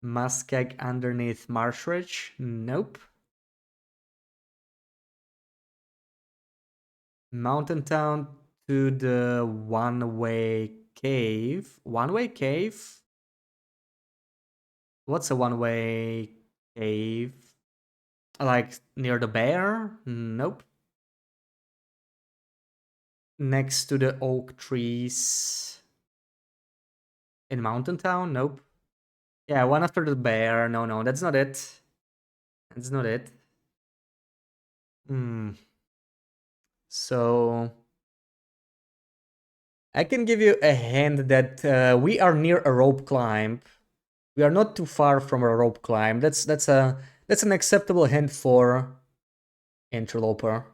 Muskeg underneath Marshridge. Nope. Mountain town to the one-way cave. One-way cave? What's a one-way cave? Like near the bear? Nope. Next to the oak trees. In Mountain Town? Nope. Yeah, one after the bear. No, that's not it. That's not it. So I can give you a hint that we are near a rope climb. We are not too far from a rope climb. That's an acceptable hint for Interloper.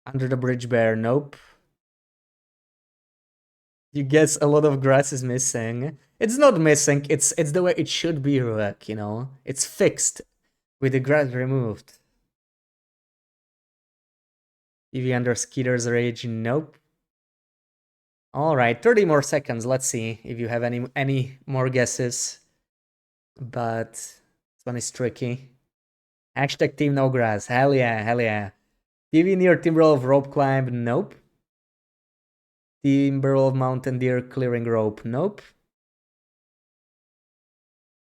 Under the bridge bear, nope. You guess a lot of grass is missing. It's not missing, it's the way it should be, Ruek, you know? It's fixed with the grass removed. EV under Skeeter's rage, nope. Alright, 30 more seconds. Let's see if you have any more guesses. But this one is tricky. Hashtag team no grass. Hell yeah, hell yeah. TV near Timberwolf rope climb, nope. Timberwolf mountain deer clearing rope, nope.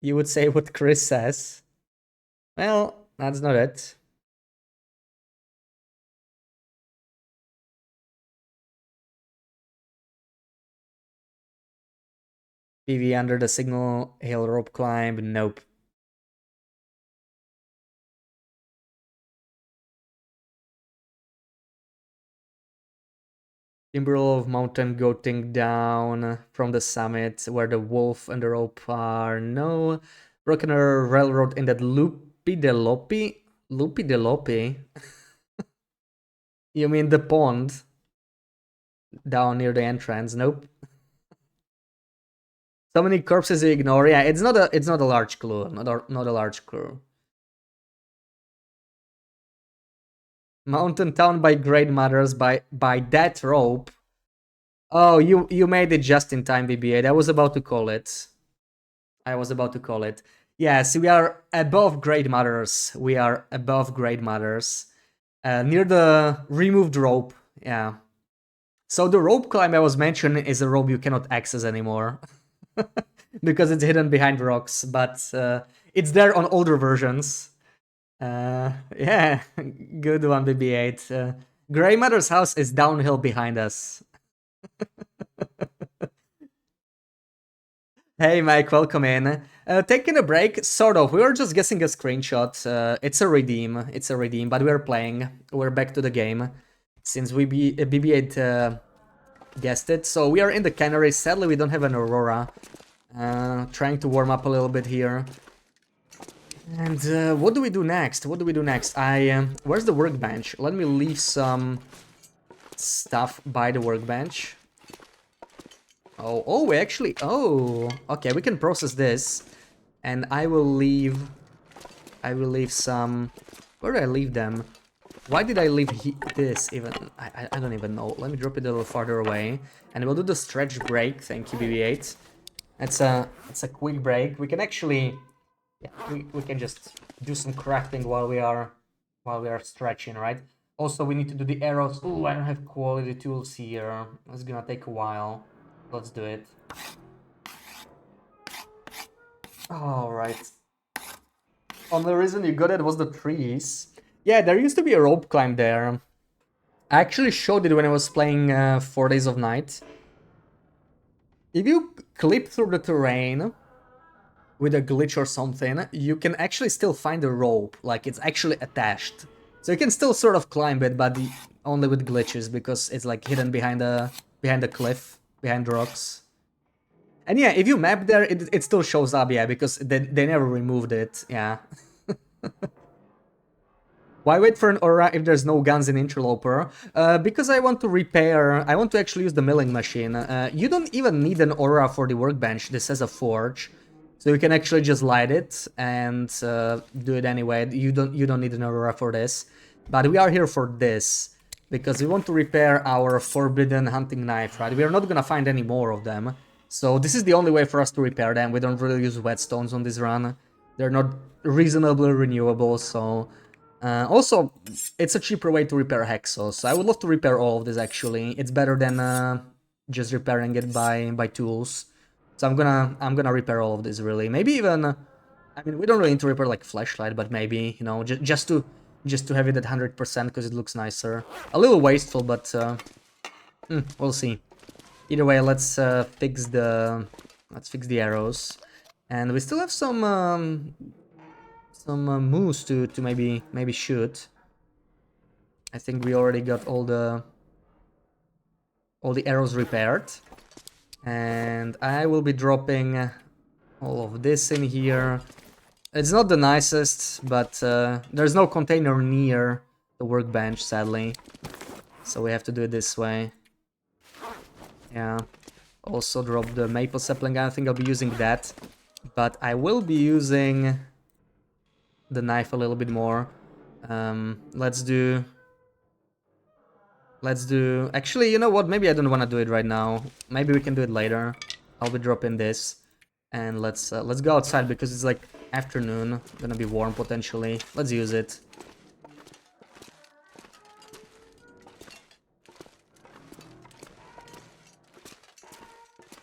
You would say what Chris says. Well, that's not it. PV under the signal hill rope climb, nope. Timberwolf mountain goating down from the summit where the wolf and the rope are, no. Broken Railroad in that loopy de loopy. Loopy de Loopy? You mean the pond? Down near the entrance? Nope. So many corpses you ignore. Yeah, it's not a large clue. Not a large clue. Mountain Town by Great Mothers by that rope. Oh, you made it just in time, BB8. I was about to call it. I was about to call it. Yes, we are above Great Mothers. We are above Great Mothers. Near the removed rope. Yeah. So the rope climb I was mentioning is a rope you cannot access anymore. Because it's hidden behind rocks, but it's there on older versions. Yeah, good one, BB8. Grey Mother's house is downhill behind us. Hey Mike, welcome in. Taking a break, sort of. We were just guessing a screenshot. It's a redeem. It's a redeem, but we're playing. We're back to the game since BB8 guessed it. So we are in the Canaries. Sadly, we don't have an Aurora. Trying to warm up a little bit here. And what do we do next? What do we do next? Where's the workbench? Let me leave some stuff by the workbench. Oh, we actually... Oh, okay, we can process this. And I will leave some... Where did I leave them? Why did I leave this even? I don't even know. Let me drop it a little farther away. And we'll do the stretch break. Thank you, BB8. It's a quick break. We can actually... Yeah, we can just do some crafting while we are stretching, right? Also, we need to do the arrows. Oh, I don't have quality tools here. It's gonna take a while. Let's do it. All right. Only reason you got it was the trees. Yeah, there used to be a rope climb there. I actually showed it when I was playing 4 Days of Night. If you clip through the terrain with a glitch or something, you can actually still find a rope, like it's actually attached. So you can still sort of climb it, but only with glitches, because it's like hidden behind the cliff, behind the rocks. And yeah, if you map there, it still shows up, yeah, because they never removed it, yeah. Why wait for an aura if there's no guns in Interloper? Because I want to repair, I want to actually use the milling machine. You don't even need an aura for the workbench, this has a forge. So you can actually just light it and do it anyway. You don't need an aurora for this. But we are here for this, because we want to repair our forbidden hunting knife, right? We are not gonna find any more of them. So this is the only way for us to repair them. We don't really use whetstones on this run. They're not reasonably renewable, so... also, it's a cheaper way to repair hexos. So I would love to repair all of this, actually. It's better than just repairing it by tools. So I'm gonna repair all of this, really. Maybe even, I mean, we don't really need to repair like flashlight, but maybe, you know, just to have it at 100% because it looks nicer. A little wasteful, but we'll see. Either way, let's fix the arrows, and we still have some moose to maybe shoot. I think we already got all the arrows repaired. And I will be dropping all of this in here. It's not the nicest, but there's no container near the workbench, sadly. So we have to do it this way. Yeah. Also drop the maple sapling. I think I'll be using that. But I will be using the knife a little bit more. Let's do... Actually, you know what? Maybe I don't want to do it right now. Maybe we can do it later. I'll be dropping this, and let's go outside because it's like afternoon. Gonna be warm potentially. Let's use it.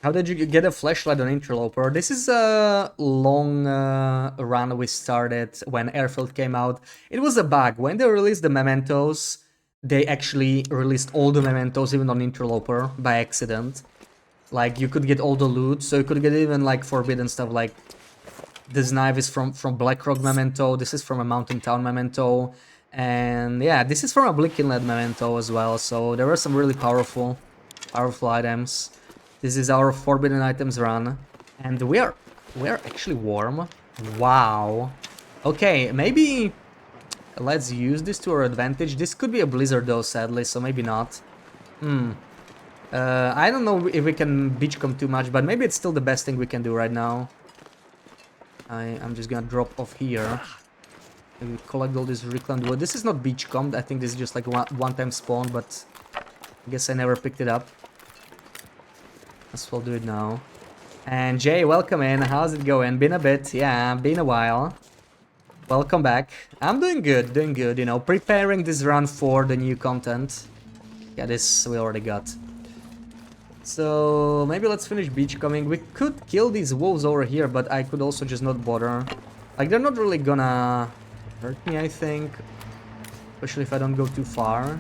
How did you get a flashlight on Interloper? This is a long run we started when Airfield came out. It was a bug. When they released the mementos, they actually released all the mementos even on Interloper by accident. Like, you could get all the loot, so you could get even like forbidden stuff, like this knife is from Blackrock memento, this is from a Mountain Town memento, and yeah, this is from a Bleak Inlet memento as well, so there were some really powerful items. This is our forbidden items run, and we are actually warm. Wow. Okay, maybe Let's use this to our advantage. This could be a blizzard though, sadly, so maybe not. I don't know if we can beachcomb too much, but maybe it's still the best thing we can do right now. I'm just gonna drop off here. Maybe collect all this reclaimed wood. This is not beachcombed. I think this is just like one-time spawn, but I guess I never picked it up. Let's well do it now. And Jay, welcome in. How's it going? Been a bit. Yeah, been a while. Welcome back. I'm doing good, you know, preparing this run for the new content. Yeah, this we already got. So maybe let's finish beachcombing. We could kill these wolves over here, but I could also just not bother. Like, they're not really gonna hurt me, I think. Especially if I don't go too far.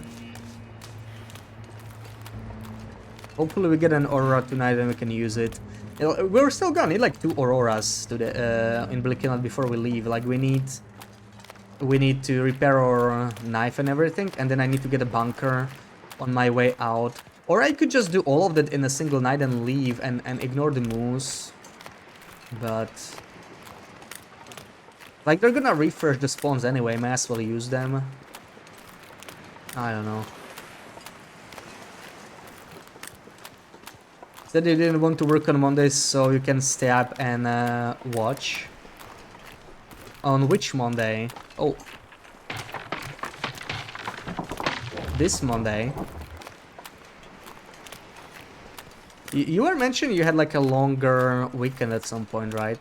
Hopefully we get an aurora tonight and we can use it. We're still gonna need like 2 auroras to the in Blikinot before we leave. Like, we need to repair our knife and everything, and then I need to get a bunker on my way out. Or I could just do all of that in a single night and leave and ignore the moose. But like, they're gonna refresh the spawns anyway, might as well use them. I don't know. Said they didn't want to work on Mondays, so you can stay up and watch. On which Monday? Oh. This Monday. You were mentioning you had like a longer weekend at some point, right?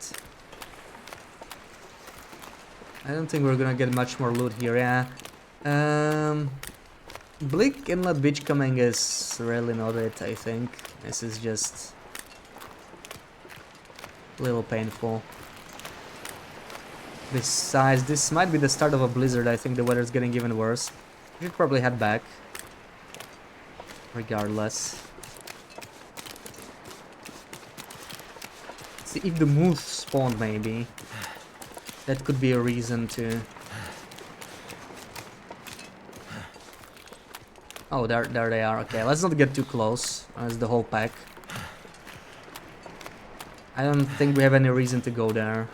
I don't think we're gonna get much more loot here, yeah. Bleak Inlet beachcombing is really not it, I think. This is just a little painful. Besides, this might be the start of a blizzard. I think the weather's getting even worse. We should probably head back. Regardless. See if the moose spawned, maybe. That could be a reason to... Oh, there they are. Okay, let's not get too close. That's the whole pack. I don't think we have any reason to go there.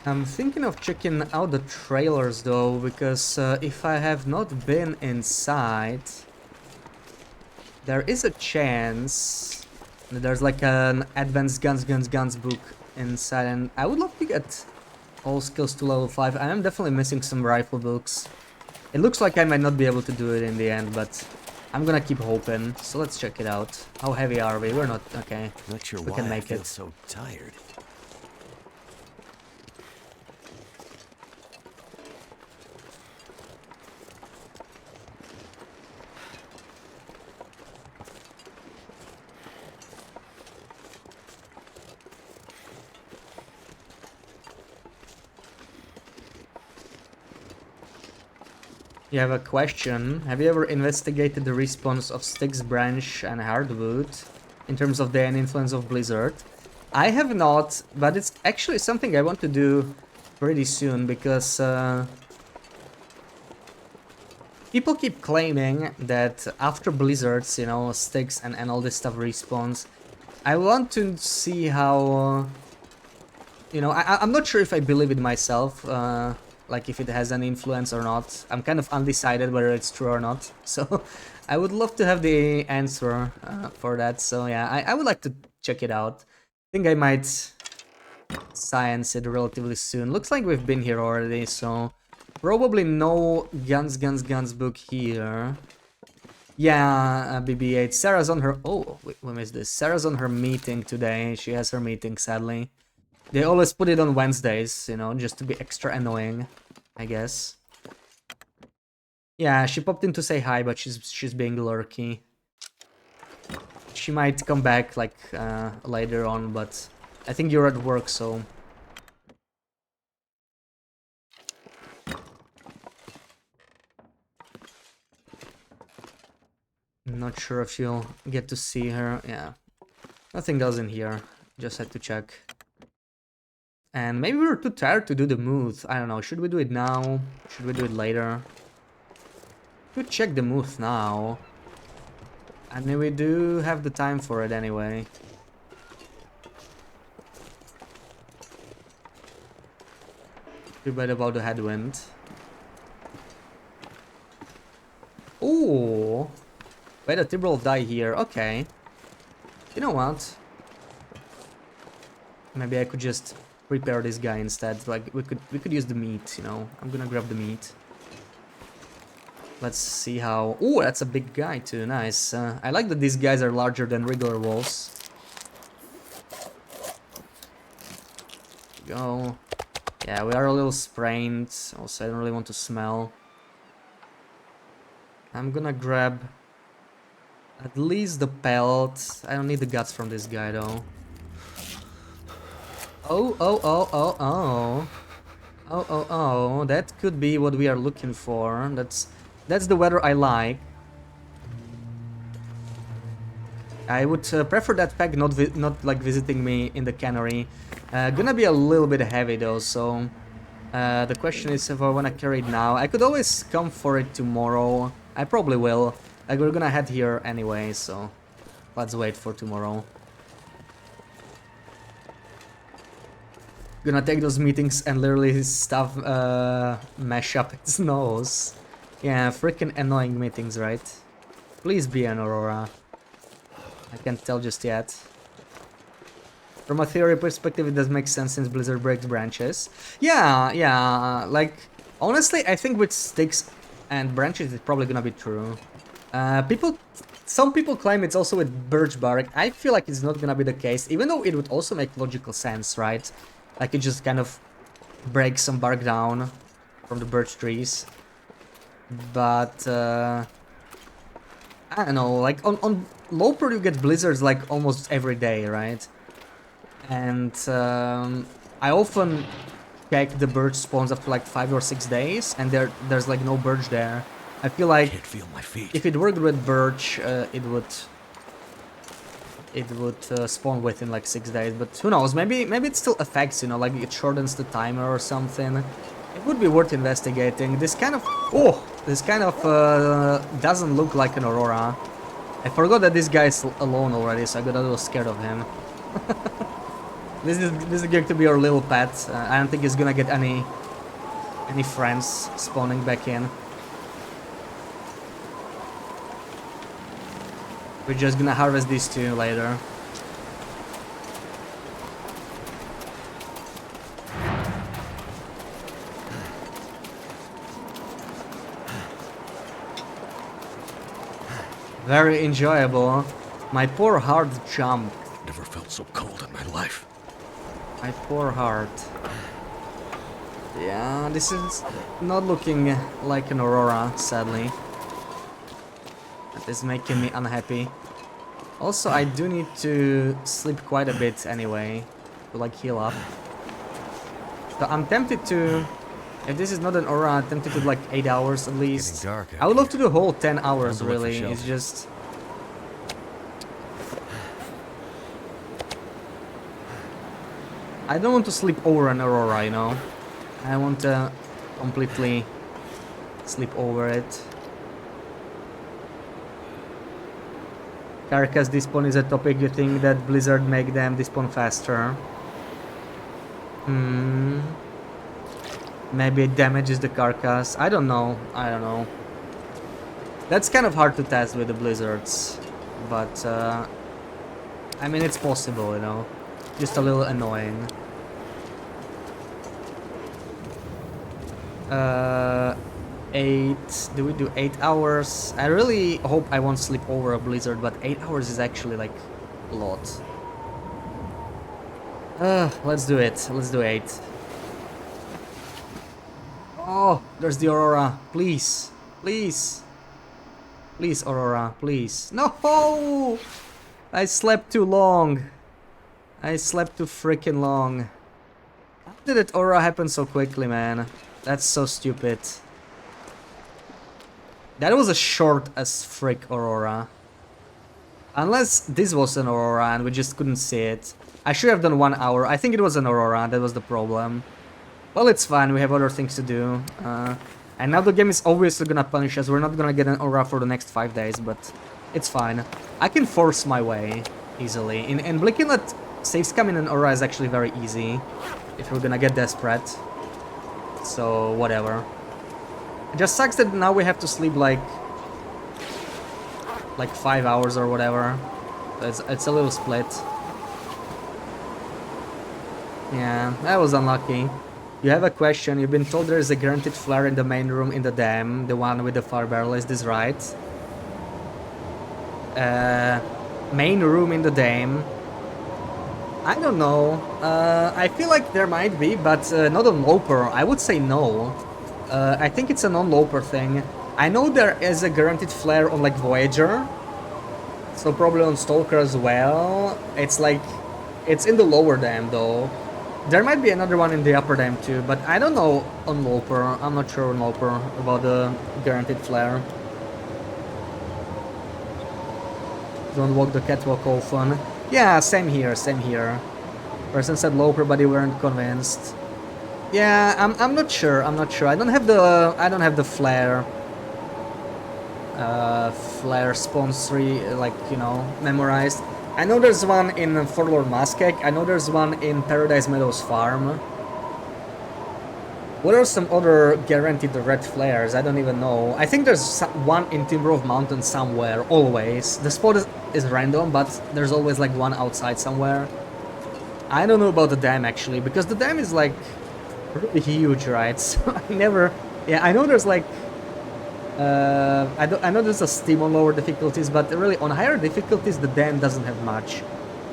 I'm thinking of checking out the trailers though, because if I have not been inside, there is a chance that there's like an advanced guns book inside, and I would love to get all skills to level 5. I am definitely missing some rifle books. It looks like I might not be able to do it in the end, but I'm gonna keep hoping. So let's check it out. How heavy are we? We're not... okay. Not sure we why can I make feel it. so tired. You have a question. Have you ever investigated the response of Styx branch and hardwood in terms of the influence of blizzard? I have not, but it's actually something I want to do pretty soon, because people keep claiming that after blizzards, you know, Styx and all this stuff respawns. I want to see how, you know, I'm not sure if I believe it myself. Like, if it has an influence or not. I'm kind of undecided whether it's true or not. So I would love to have the answer for that. So yeah, I would like to check it out. I think I might science it relatively soon. Looks like we've been here already, so probably no guns book here. Yeah, BB8. Sarah's on her... oh, we missed this. Sarah's on her meeting today. She has her meeting, sadly. They always put it on Wednesdays, you know, just to be extra annoying, I guess. Yeah, she popped in to say hi, but she's being lurky. She might come back, like, later on, but I think you're at work, so... I'm not sure if you'll get to see her. Yeah, nothing else in here. Just had to check. And maybe we were too tired to do the move. I don't know. Should we do it now? Should we do it later? Could check the move now. And we do have the time for it anyway. Too bad about the headwind. Ooh. Wait, a Tibble die here. Okay. You know what? Maybe I could just prepare this guy instead. Like we could use the meat, you know. I'm gonna grab the meat. Let's see how... Ooh, that's a big guy too. Nice. I like that these guys are larger than regular wolves. Go. Yeah, we are a little sprained. Also, I don't really want to smell. I'm gonna grab at least the pelt. I don't need the guts from this guy though. Oh, oh, oh, oh, oh. Oh, oh, oh. That could be what we are looking for. That's the weather I like. I would prefer that pack not like visiting me in the cannery. Gonna be a little bit heavy though, so the question is if I wanna carry it now. I could always come for it tomorrow. I probably will. Like we're gonna head here anyway, so let's wait for tomorrow. Gonna take those meetings and literally stuff mash up its nose. Yeah, freaking annoying meetings, right? Please be an Aurora. I can't tell just yet. From a theory perspective, it does make sense since Blizzard breaks branches. Yeah, like, honestly, I think with sticks and branches, it's probably gonna be true. Some people claim it's also with birch bark. I feel like it's not gonna be the case, even though it would also make logical sense, right? Like, it just kind of breaks some bark down from the birch trees. But, I don't know, like, on Loper you get blizzards, like, almost every day, right? And I often check the birch spawns after like 5 or 6 days, and there's like no birch there. I feel like Can't feel my feet. if it worked with birch, it would spawn within like 6 days. But who knows? Maybe it still affects, you know, like it shortens the timer or something. It would be worth investigating. This kind of doesn't look like an Aurora. I forgot that this guy is alone already, so I got a little scared of him. This is going to be our little pet. I don't think he's gonna get any friends spawning back in. We're just gonna harvest these two later. Very enjoyable. My poor heart jumped. Never felt so cold in my life. My poor heart. Yeah, this is not looking like an Aurora, sadly. That is making me unhappy. Also, I do need to sleep quite a bit anyway, to like heal up. So I'm tempted to, if this is not an Aurora, I'm tempted to like 8 hours at least. Dark out I would love to here. do the whole 10 hours Time to look for really, shelter. it's just... I don't want to sleep over an Aurora, you know. I want to completely sleep over it. Carcass despawn is a topic. You think that Blizzard make them despawn faster? Maybe it damages the carcass. I don't know. I don't know. That's kind of hard to test with the Blizzards. But, I mean, it's possible, you know. Just a little annoying. 8. Do we do 8 hours? I really hope I won't sleep over a blizzard, but 8 hours is actually like a lot. Let's do it. Let's do 8. Oh, there's the Aurora. Please. Please. Please, Aurora. Please. No! I slept too long. I slept too freaking long. How did it Aurora happen so quickly, man? That's so stupid. That was a short as frick Aurora. Unless this was an Aurora and we just couldn't see it. I should have done 1 hour. I think it was an Aurora, that was the problem. Well, it's fine, we have other things to do. And now the game is obviously gonna punish us. We're not gonna get an Aurora for the next 5 days, but it's fine. I can force my way easily. In Blinking Light, safe scamming an Aurora is actually very easy if we're gonna get desperate. So, whatever. It just sucks that now we have to sleep like 5 hours or whatever. It's a little split. Yeah, that was unlucky. You have a question. You've been told there is a guaranteed flare in the main room in the dam, the one with the fire barrel. Is this right? Main room in the dam. I don't know. I feel like there might be, but not on Loper. I would say no. I think it's a non-Loper thing. I know there is a guaranteed flare on like Voyager, so probably on Stalker as well. It's like, it's in the lower dam though. There might be another one in the upper dam too, but I don't know on Loper. I'm not sure on Loper about the guaranteed flare. Don't walk the catwalk often. Yeah, same here, same here. Person said Loper, but they weren't convinced. Yeah, I'm not sure. I'm not sure. I don't have the flare. Flare sponsor, like, you know, memorized. I know there's one in Forlorn Muskeg. I know there's one in Paradise Meadows Farm. What are some other guaranteed red flares? I don't even know. I think there's one in Timberwolf Mountain somewhere, always. The spot is random, but there's always like one outside somewhere. I don't know about the dam actually, because the dam is like really huge, right? So I never... Yeah, I know there's like... I know there's a steam on lower difficulties, but really on higher difficulties the dam doesn't have much.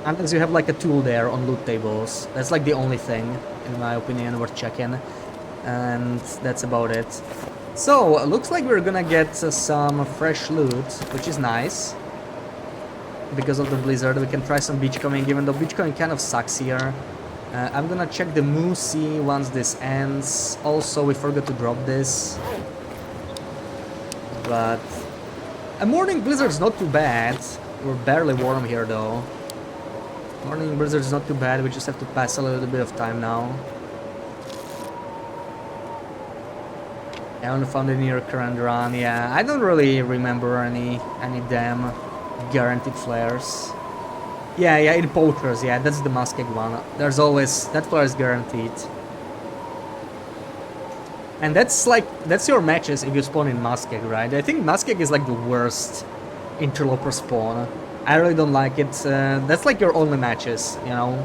Unless you have like a tool there on loot tables. That's like the only thing, in my opinion, worth checking. And that's about it. So, looks like we're gonna get some fresh loot, which is nice. Because of the blizzard, we can try some beachcombing, even though beachcombing kind of sucks here. I'm gonna check the Moosey once this ends. Also, we forgot to drop this. But a morning blizzard's not too bad. We're barely warm here though. Morning blizzard's not too bad, we just have to pass a little bit of time now. I haven't found any current run, yeah. I don't really remember any damn guaranteed flares. Yeah, in Poachers, yeah, that's the Muskeg one. There's always, that flare is guaranteed. And that's like, that's your matches if you spawn in Muskeg, right? I think Muskeg is like the worst Interloper spawn. I really don't like it. That's like your only matches, you know?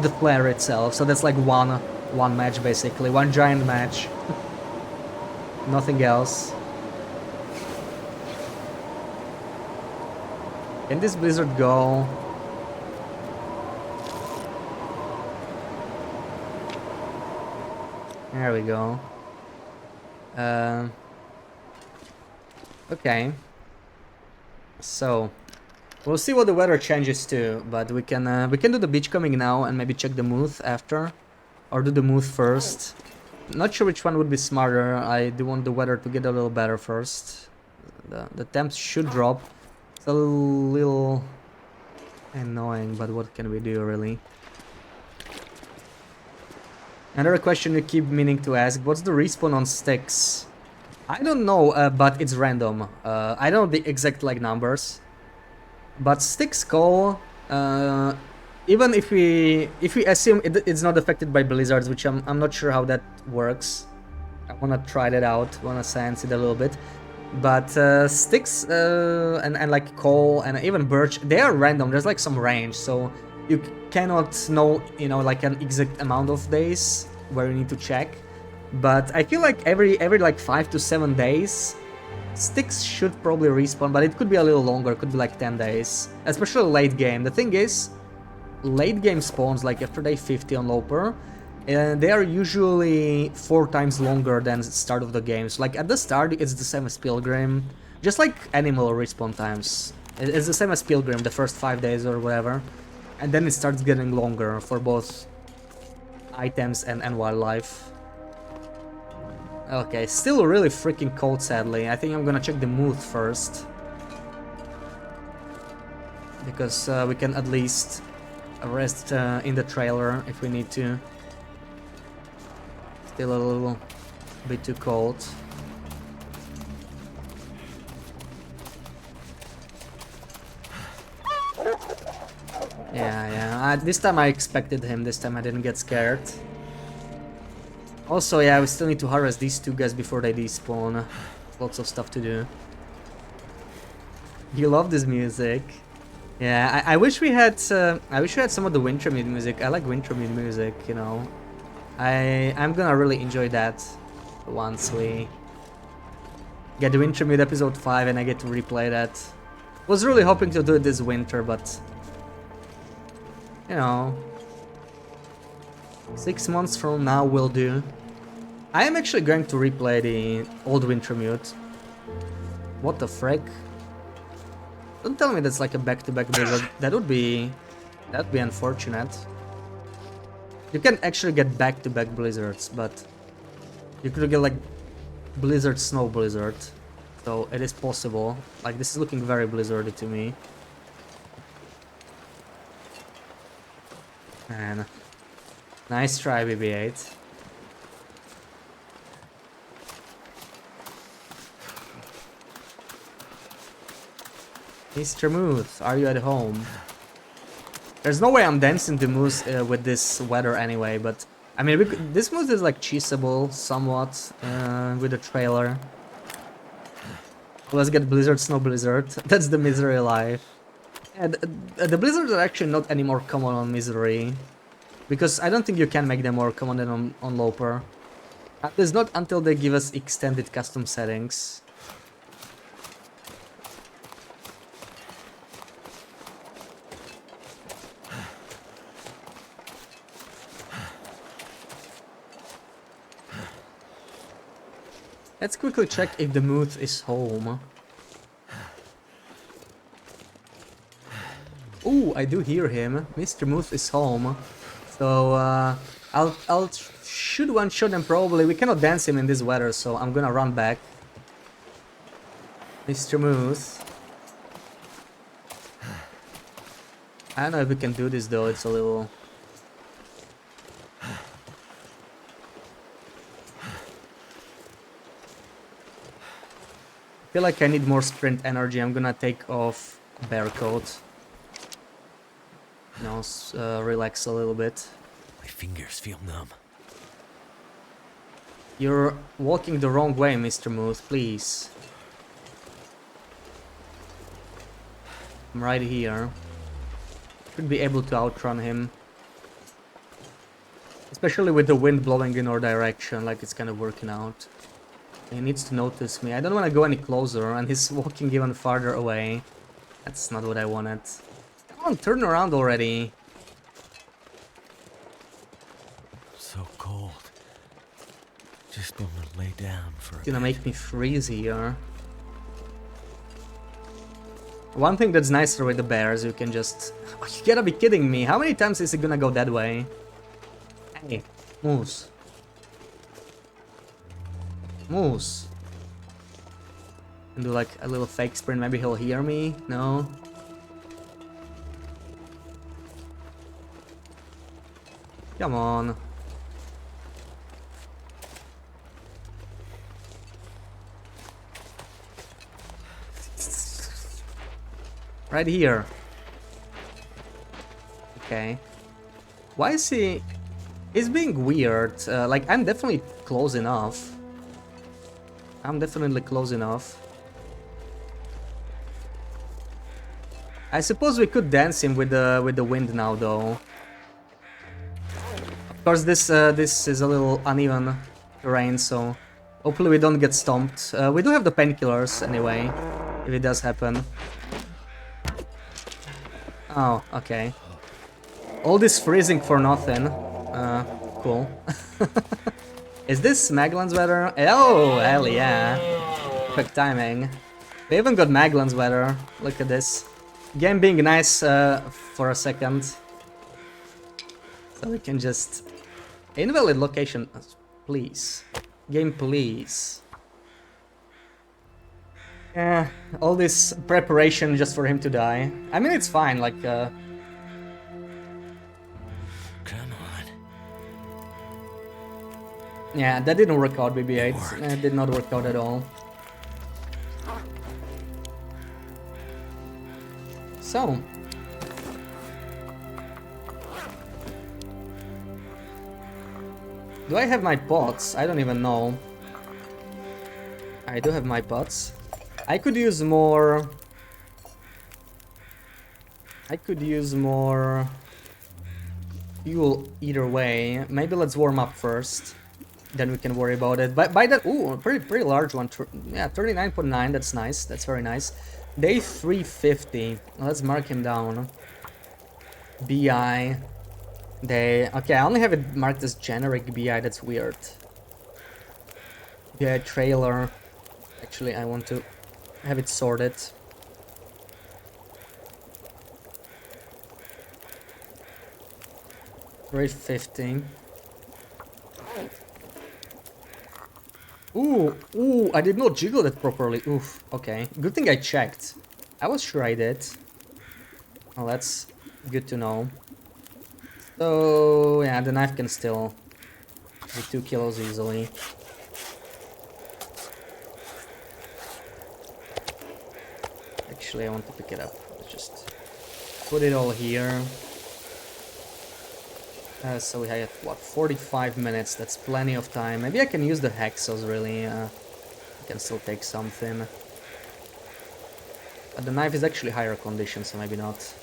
The flare itself. So that's like one match basically, one giant match. Nothing else. Can this blizzard go? There we go. Okay. So we'll see what the weather changes to, but we can do the beachcombing now and maybe check the mood after, or do the mood first. Not sure which one would be smarter. I do want the weather to get a little better first. The temps should drop. It's a little annoying, but what can we do really? Another question you keep meaning to ask, what's the respawn on sticks? I don't know, but it's random. I don't know the exact like numbers. But sticks call, even if we assume it's not affected by blizzards, which I'm not sure how that works. I wanna try that out, wanna sense it a little bit. But sticks and like coal and even birch, they are random. There's like some range, so you cannot know, you know, like an exact amount of days where you need to check. But I feel like every like 5 to 7 days, sticks should probably respawn, but it could be a little longer, it could be like 10 days, especially late game. The thing is, late game spawns like after day 50 on Loper, and they are usually 4 times longer than the start of the game. So like at the start it's the same as Pilgrim, just like animal respawn times. It's the same as Pilgrim, the first 5 days or whatever, and then it starts getting longer for both items and wildlife. Okay, still really freaking cold sadly. I think I'm gonna check the mood first. because we can at least rest in the trailer if we need to. Still a little bit too cold. Yeah. This time I expected him. This time I didn't get scared. Also, yeah, we still need to harass these two guys before they despawn. Lots of stuff to do. You love this music. Yeah, I wish we had. I wish we had some of the Wintermute music. I like Wintermute music. You know, I'm gonna really enjoy that once we get the Wintermute episode 5 and I get to replay that. Was really hoping to do it this winter, but you know, 6 months from now will do. I am actually going to replay the old Wintermute. What the frick? Don't tell me that's like a back-to-back blizzard. That would be unfortunate. You can actually get back-to-back blizzards, but you could get like blizzard, snow blizzard. So it is possible. Like, this is looking very blizzardy to me. Man, nice try, BB-8. Mr. Moose, are you at home? There's no way I'm dancing the moose with this weather anyway, but I mean, this moose is like cheesable somewhat with the trailer. Let's get blizzard, snow blizzard. That's the misery life. And the blizzards are actually not any more common on misery, because I don't think you can make them more common than on Loper. At least not until they give us extended custom settings. Let's quickly check if the moose is home. Ooh, I do hear him. Mr. Moose is home. So I'll shoot one shot and probably we cannot dance him in this weather, so I'm gonna run back. Mr. Moose. I don't know if we can do this though, it's a little... I feel like I need more sprint energy. I'm gonna take off bear coat. Now relax a little bit. My fingers feel numb. You're walking the wrong way, Mr. Moose, please. I'm right here. Should be able to outrun him. Especially with the wind blowing in our direction, like it's kind of working out. He needs to notice me. I don't want to go any closer, and he's walking even farther away. That's not what I wanted. Come on, turn around already. So cold. Just want to lay down for a It's gonna bit. make me freeze here. One thing that's nicer with the bears, you can just... Oh, you gotta be kidding me. How many times is it gonna go that way? Hey, Moose. Moose. And do like a little fake sprint, maybe he'll hear me? No? Come on. Right here. Okay. Why is he... He's being weird. Like, I'm definitely close enough. I'm definitely close enough. I suppose we could dance him with the wind now, though. Of course, this is a little uneven terrain, so hopefully we don't get stomped. We do have the painkillers anyway, if it does happen. Oh, okay. All this freezing for nothing. Cool. Is this Maglan's weather? Oh, hell yeah. Perfect timing. We even got Maglan's weather. Look at this. Game being nice for a second. So we can just... Invalid location, please. Game, please. Yeah, all this preparation just for him to die. I mean, it's fine, like, Come on. yeah, that didn't work out, It BB-8. worked. It did not work out at all. So... do I have my pots? I don't even know. I do have my pots. I could use more... I could use more... fuel either way. Maybe let's warm up first. Then we can worry about it. By that... ooh, pretty large one. Yeah, 39.9, that's nice. That's very nice. Day 350. Let's mark him down. BI. Day... okay, I only have it marked as generic BI, that's weird. BI trailer. Actually, I want to have it sorted. Grade 15. Ooh, I did not jiggle it properly. Oof, okay. Good thing I checked. I was sure I did. Well, that's good to know. So, yeah, the knife can still be 2 kilos easily. Actually, I want to pick it up. Let's just put it all here. So we have, what, 45 minutes, that's plenty of time. Maybe I can use the hacksaws, really. I can still take something. But the knife is actually higher condition, so maybe not.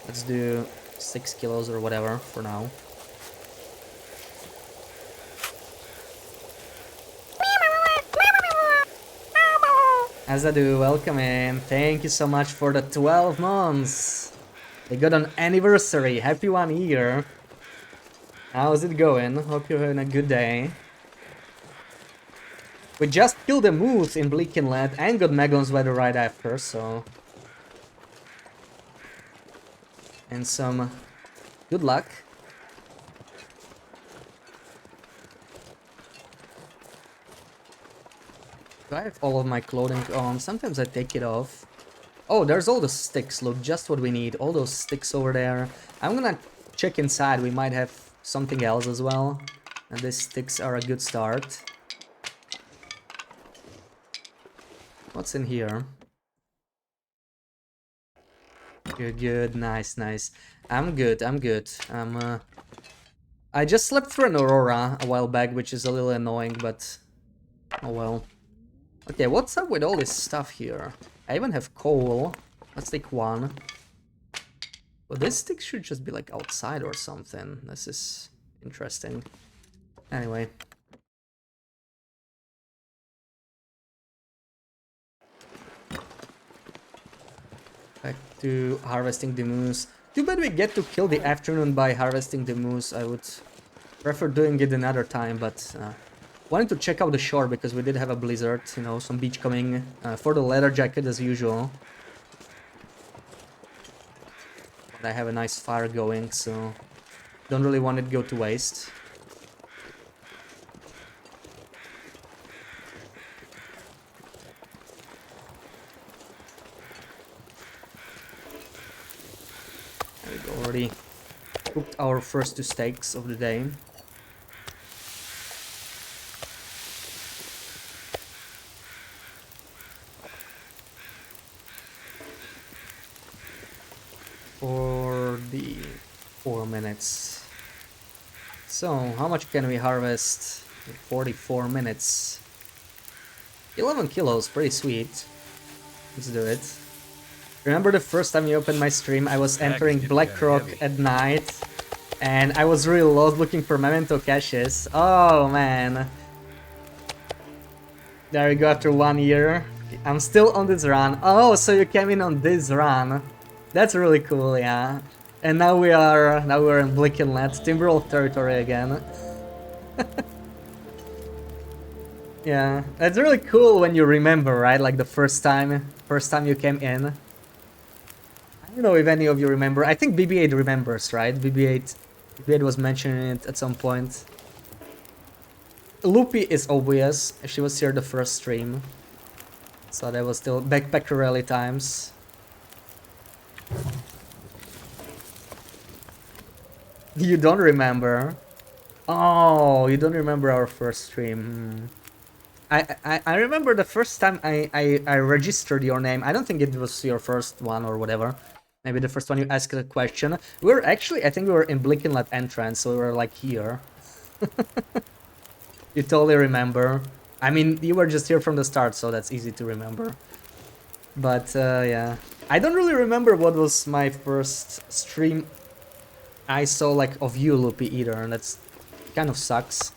Let's do 6 kilos or whatever for now. As I do, welcome in. Thank you so much for the 12 months. They got an anniversary. Happy 1 year. How's it going? Hope you're having a good day. We just killed a moose in Bleak Inlet and got Megon's weather right after, so... and some good luck. Do I have all of my clothing on? Sometimes I take it off. Oh, there's all the sticks. Look, just what we need. All those sticks over there. I'm gonna check inside. We might have something else as well. And these sticks are a good start. What's in here? Good, good. Nice, nice. I'm good, I'm good. I just slept through an Aurora a while back, which is a little annoying, but... oh well. Okay, what's up with all this stuff here? I even have coal. Let's take one. Well, this stick should just be like outside or something. This is interesting. Anyway. Back to harvesting the moose. Too bad we get to kill the afternoon by harvesting the moose. I would prefer doing it another time, but wanted to check out the shore because we did have a blizzard, you know, some beach coming for the leather jacket as usual. But I have a nice fire going, so don't really want it to go to waste. We already cooked our first 2 steaks of the day. For the 4 minutes. So, how much can we harvest in 44 minutes? 11 kilos, pretty sweet. Let's do it. Remember the first time you opened my stream, I was entering Blackrock at night, and I was really lost looking for memento caches. Oh man. There we go, after 1 year. I'm still on this run. Oh, so you came in on this run. That's really cool, yeah. And now we're in Bleak Inlet, Timberwolf territory again. Yeah, it's really cool when you remember, right? Like the first time you came in. I don't know if any of you remember. I think BB-8 remembers, right? BB-8 was mentioning it at some point. Loopy is obvious. She was here the first stream. So that was still backpacker rally times. You don't remember? Oh, you don't remember our first stream. I remember the first time I registered your name. I don't think it was your first one or whatever. Maybe the first one you asked a question. We were actually, I think we were in Blickenlet entrance, so we were like here. You totally remember. I mean, you were just here from the start, so that's easy to remember. But yeah, I don't really remember what was my first stream I saw like of you, Loopy, either, and that's kind of sucks.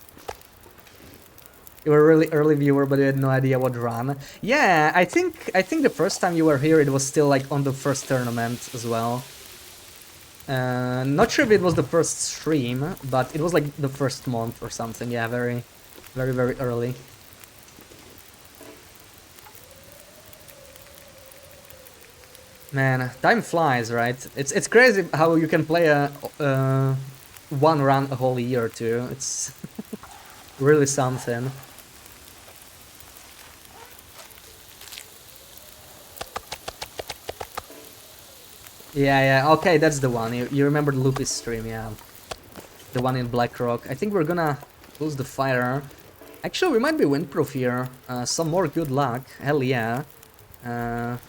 You were a really early viewer, but you had no idea what run. Yeah, I think the first time you were here, it was still like on the first tournament as well. Not sure if it was the first stream, but it was like the first month or something. Yeah, very early. Man, time flies, right? It's crazy how you can play a one run a whole year too. It's really something. Yeah, okay, that's the one. You remember the Loopy stream, yeah. The one in Blackrock. I think we're gonna lose the fire. Actually, we might be windproof here. Some more good luck. Hell yeah.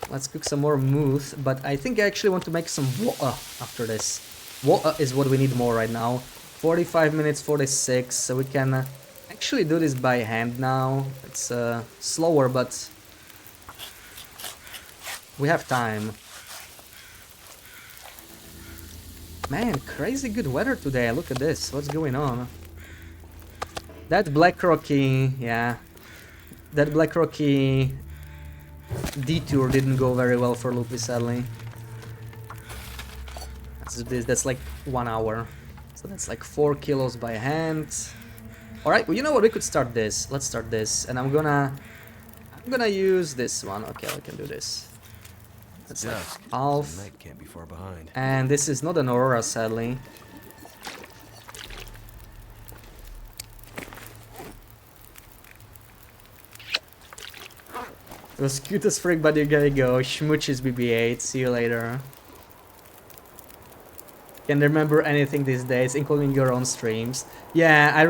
Let's cook some more moose, but I think I actually want to make some water after this. Water is what we need more right now. 45 minutes, 46, so we can actually do this by hand now. It's slower, but we have time. Man, crazy good weather today. Look at this. What's going on? That Black Rocky, yeah. That Black Rocky detour didn't go very well for Loopy, sadly. That's like 1 hour. So that's like 4 kilos by hand. Alright, well, you know what? We could start this. Let's start this. And I'm gonna use this one. Okay, I can do this. That's like half. Night can't be far behind. And this is not an Aurora, sadly. It was cute as frick, but you gotta go. Schmooches BB-8. See you later. Can remember anything these days, including your own streams. Yeah, I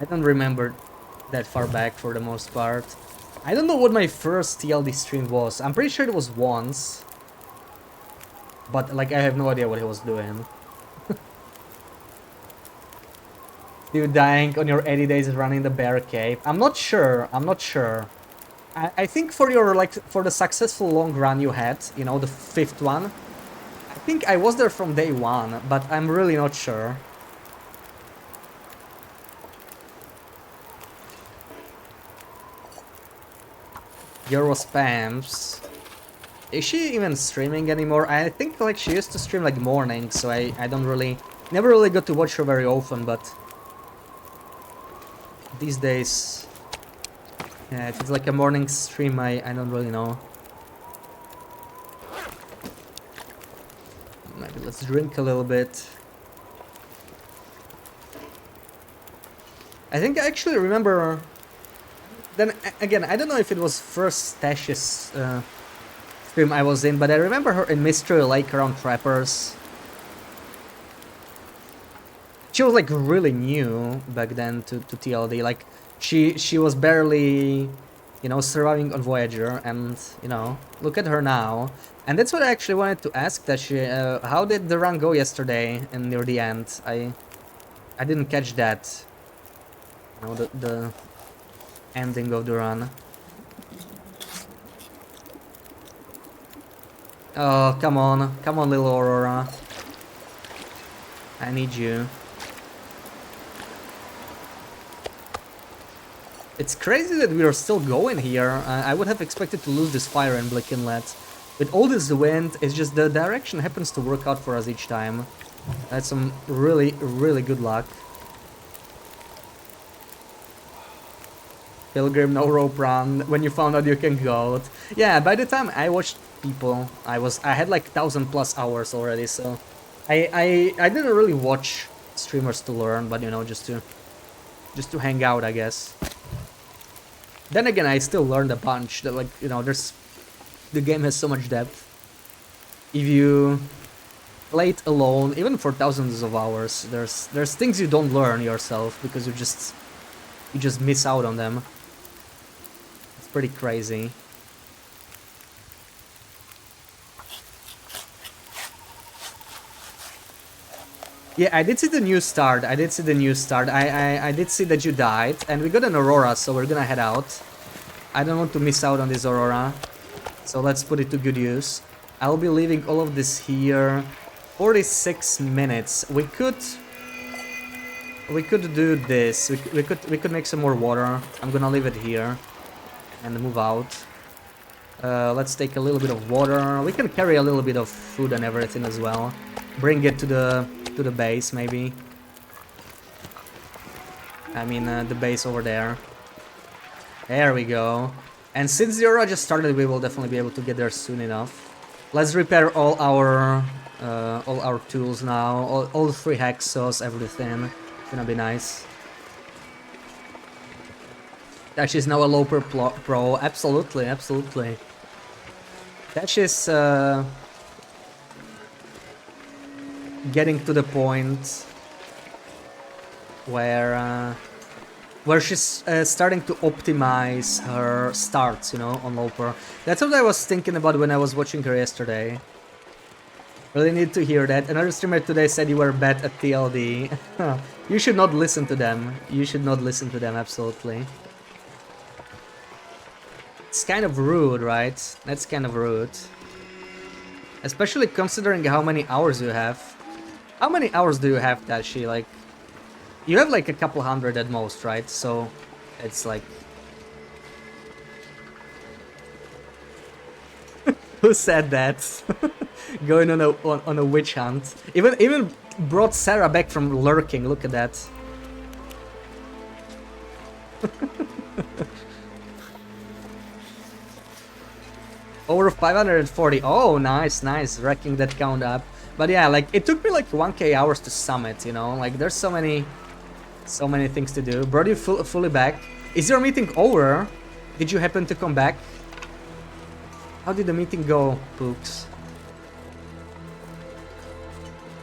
don't remember that far back for the most part. I don't know what my first TLD stream was. I'm pretty sure it was once. But, like, I have no idea what he was doing. You dying on your 80 days running the bear cave? I'm not sure. I think for your, like, for the successful long run you had, you know, the 5th one, I think I was there from day 1, but I'm really not sure. Euro spams. Is she even streaming anymore? I think like she used to stream like morning, so I don't really, never really got to watch her very often, but these days, yeah, if it's like a morning stream, I don't really know. Maybe let's drink a little bit. I think I actually remember. Then again, I don't know if it was first Stash's stream I was in, but I remember her in Mystery Lake around Trappers. She was like really new back then to TLD. Like she was barely, you know, surviving on Voyager, and you know, look at her now. And that's what I actually wanted to ask Tashi. How did the run go yesterday and near the end? I didn't catch that. You know, the ending of the run. Oh, come on, little Aurora. I need you. It's crazy that we are still going here. I would have expected to lose this fire in Blick Inlet. With all this wind, it's just the direction happens to work out for us each time. That's some really good luck. Pilgrim, no rope run. When you found out you can go. Yeah, by the time I watched people, I had like 1,000+ hours already. So I didn't really watch streamers to learn, but you know, just to hang out, I guess. Then again, I still learned a bunch. That, like, you know, the game has so much depth. If you play it alone, even for thousands of hours, there's things you don't learn yourself because you just miss out on them. It's pretty crazy. Yeah, I did see the new start. I did see that you died, and we got an Aurora, so we're gonna head out. I don't want to miss out on this Aurora, so let's put it to good use. I'll be leaving all of this here. 46 minutes. We could do this. We could make some more water. I'm gonna leave it here and move out. Let's take a little bit of water. We can carry a little bit of food and everything as well. Bring it to the base, maybe. I mean, the base over there. There we go. And since the Aurora just started, we will definitely be able to get there soon enough. Let's repair all our tools now. All 3 hacksaws, everything. It's gonna be nice. Dash is now a Loper Pro. Absolutely, absolutely. Dash is getting to the point where she's starting to optimize her starts, you know, on Loper. That's what I was thinking about when I was watching her yesterday. Really need to hear that. Another streamer today said you were bad at TLD. You should not listen to them. You should not listen to them, absolutely. It's kind of rude, right? That's kind of rude. Especially considering how many hours you have. How many hours do you have, Tashi? Like, you have like a couple hundred at most, right? So, it's like... Who said that? Going on a witch hunt. Even brought Sarah back from lurking. Look at that. Over 540. Oh, nice, nice. Racking that count up. But yeah, like it took me like 1k hours to summit. You know, like there's so many things to do. Brody fully back. Is your meeting over? Did you happen to come back? How did the meeting go, Pooks?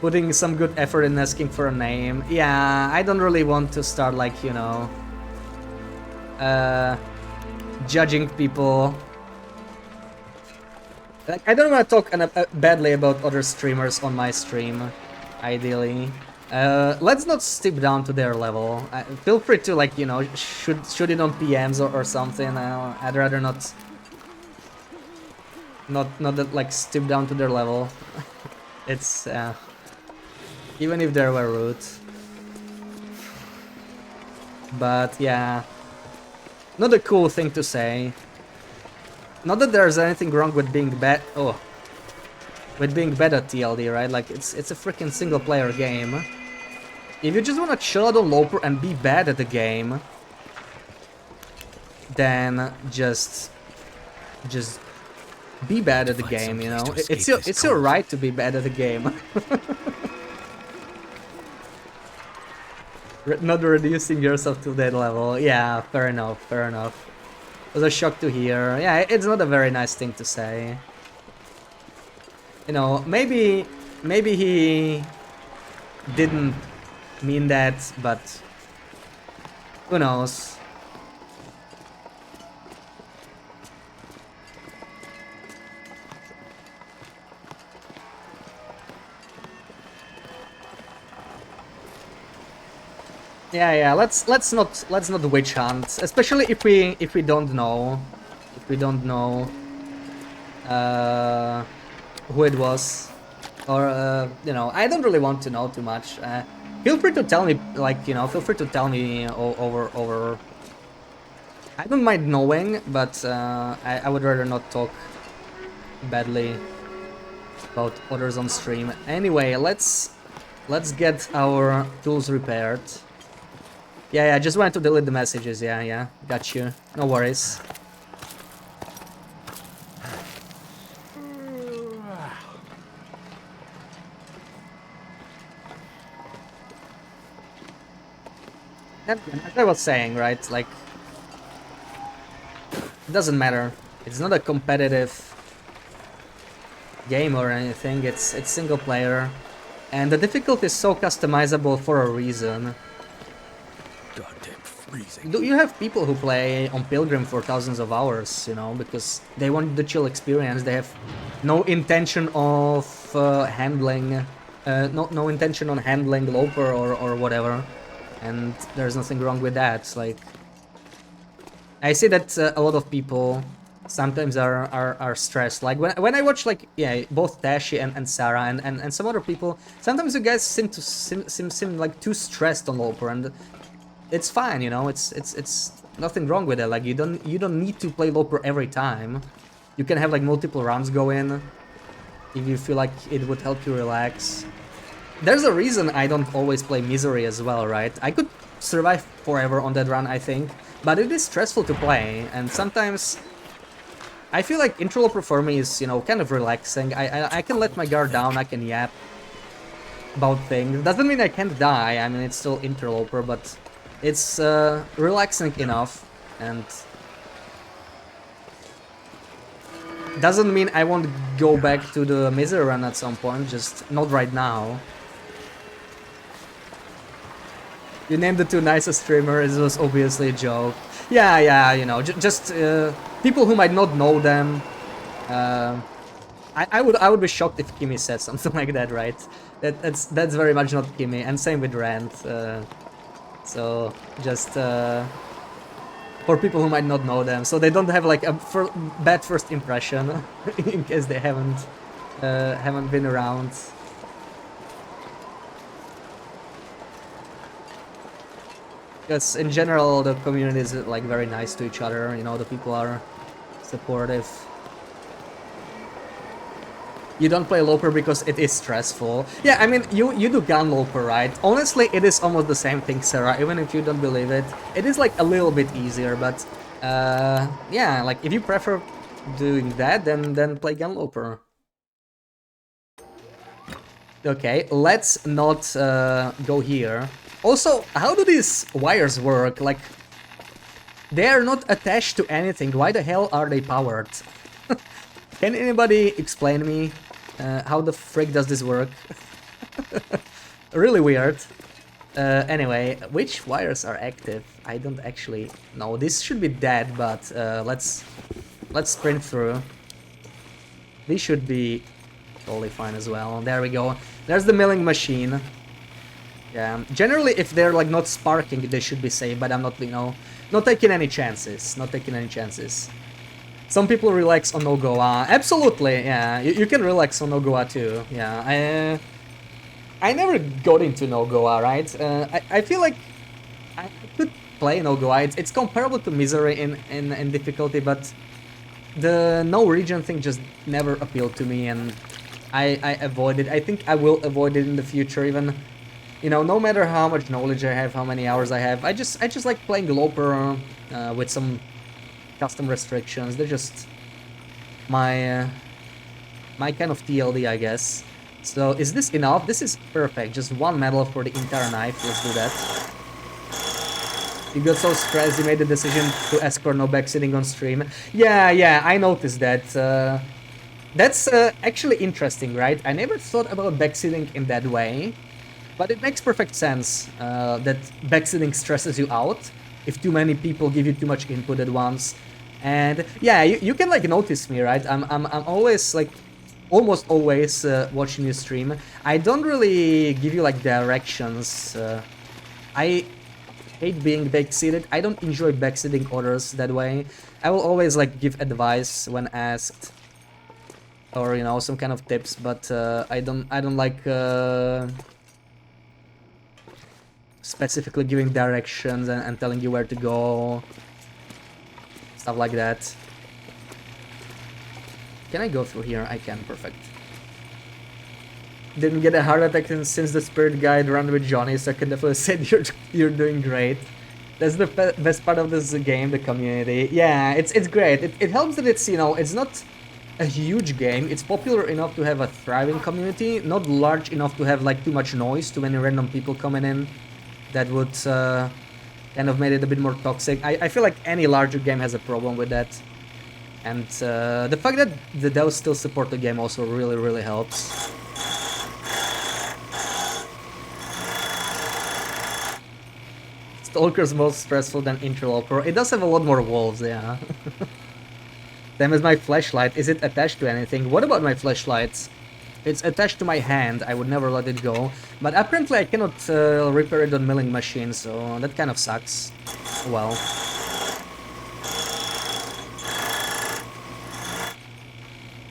Putting some good effort in asking for a name. Yeah, I don't really want to start like, you know, judging people. Like, I don't want to talk badly about other streamers on my stream, ideally. Let's not stoop down to their level. Feel free to, like, you know, shoot it on PMs or something. I'd rather not that, like, stoop down to their level. It's, even if they were rude. But, yeah. Not a cool thing to say. Not that there's anything wrong with being bad. Oh, with being bad at TLD, right? Like it's a freaking single-player game. If you just want to chill out on Loper and be bad at the game, then just be bad at the game. You know, it's your right to be bad at the game. Not reducing yourself to that level. Yeah, fair enough. Fair enough. It was a shock to hear. Yeah, it's not a very nice thing to say. You know, maybe he didn't mean that, but who knows? Yeah, let's not witch hunt, especially if we don't know, who it was, or you know, I don't really want to know too much. Feel free to tell me, like, you know, feel free to tell me over. I don't mind knowing, but I would rather not talk badly about others on stream. Anyway, let's get our tools repaired. Yeah, I just wanted to delete the messages. Yeah, got you. No worries. As I was saying, right, like, It doesn't matter. It's not a competitive game or anything. It's single player, and the difficulty is so customizable for a reason. Goddamn freezing. Do you have people who play on Pilgrim for thousands of hours, you know, because they want the chill experience. They have no intention of handling, no intention on handling Loper or whatever, and there's nothing wrong with that. Like, I see that a lot of people sometimes are stressed. Like when I watch, like, yeah, both Tashi and Sarah and some other people, sometimes you guys seem like too stressed on Loper, and it's fine, you know. It's nothing wrong with it. Like, you don't need to play Loper every time. You can have like multiple rounds go in if you feel like it would help you relax. There's a reason I don't always play Misery as well, right? I could survive forever on that run, I think, but it is stressful to play, and sometimes I feel like Interloper for me is, you know, kind of relaxing. I can let my guard down, I can yap about things. Doesn't mean I can't die, I mean, it's still Interloper, but it's relaxing enough, and doesn't mean I won't go back to the Misery run at some point, just not right now. You named the two nicest streamers, it was obviously a joke. Yeah, you know, just people who might not know them. I would be shocked if Kimmy said something like that, right? That's very much not Kimmy, and same with Rand. So just for people who might not know them, so they don't have like a bad first impression in case they haven't been around. Because in general, the community is like very nice to each other. You know, the people are supportive. You don't play Loper because it is stressful. Yeah, I mean, you do gun Loper, right? Honestly, it is almost the same thing, Sarah. Even if you don't believe it, it is like a little bit easier. But yeah, like if you prefer doing that, then play gun Loper. Okay, let's not go here. Also, how do these wires work? Like, they are not attached to anything. Why the hell are they powered? Can anybody explain me how the frick does this work? Really weird. Anyway, which wires are active? I don't actually know. This should be dead, but let's sprint through. These should be totally fine as well. There we go. There's the milling machine. Yeah, generally if they're like not sparking, they should be safe, but I'm not, you know, not taking any chances. Not taking any chances. Some people relax on Nogoa. Absolutely, yeah. You can relax on Nogoa too. Yeah, I never got into Nogoa, right? I feel like I could play Nogoa. It's comparable to Misery in difficulty, but the no region thing just never appealed to me, and I avoid it. I think I will avoid it in the future, even. You know, no matter how much knowledge I have, how many hours I have, I just like playing Loper with some custom restrictions. They're just my my kind of TLD, I guess. So is this enough? This is perfect. Just one medal for the entire knife. Let's do that. You got so stressed you made the decision to ask for no backseating on stream. Yeah, I noticed that. That's actually interesting, right? I never thought about backseating in that way. But it makes perfect sense that backseating stresses you out if too many people give you too much input at once. And yeah, you can like notice me, right? I'm always like, almost always watching you stream. I don't really give you like directions. I hate being backseated. I don't enjoy backseating others that way. I will always like give advice when asked, or you know, some kind of tips. But I don't like. Specifically giving directions and telling you where to go, stuff like that. Can I go through here? I can, perfect. Didn't get a heart attack since the spirit guide ran with Johnny, so I can definitely say you're doing great. That's the best part of this game, the community. Yeah, it's great. It helps that it's, you know, it's not a huge game. It's popular enough to have a thriving community, not large enough to have like too much noise, too many random people coming in. That would kind of made it a bit more toxic. I feel like any larger game has a problem with that. And the fact that the devs still support the game also really helps. Stalker's more stressful than Interloper. It does have a lot more wolves, yeah. Same as my flashlight. Is it attached to anything? What about my flashlight? It's attached to my hand. I would never let it go. But apparently I cannot repair it on milling machine, so that kind of sucks. Well.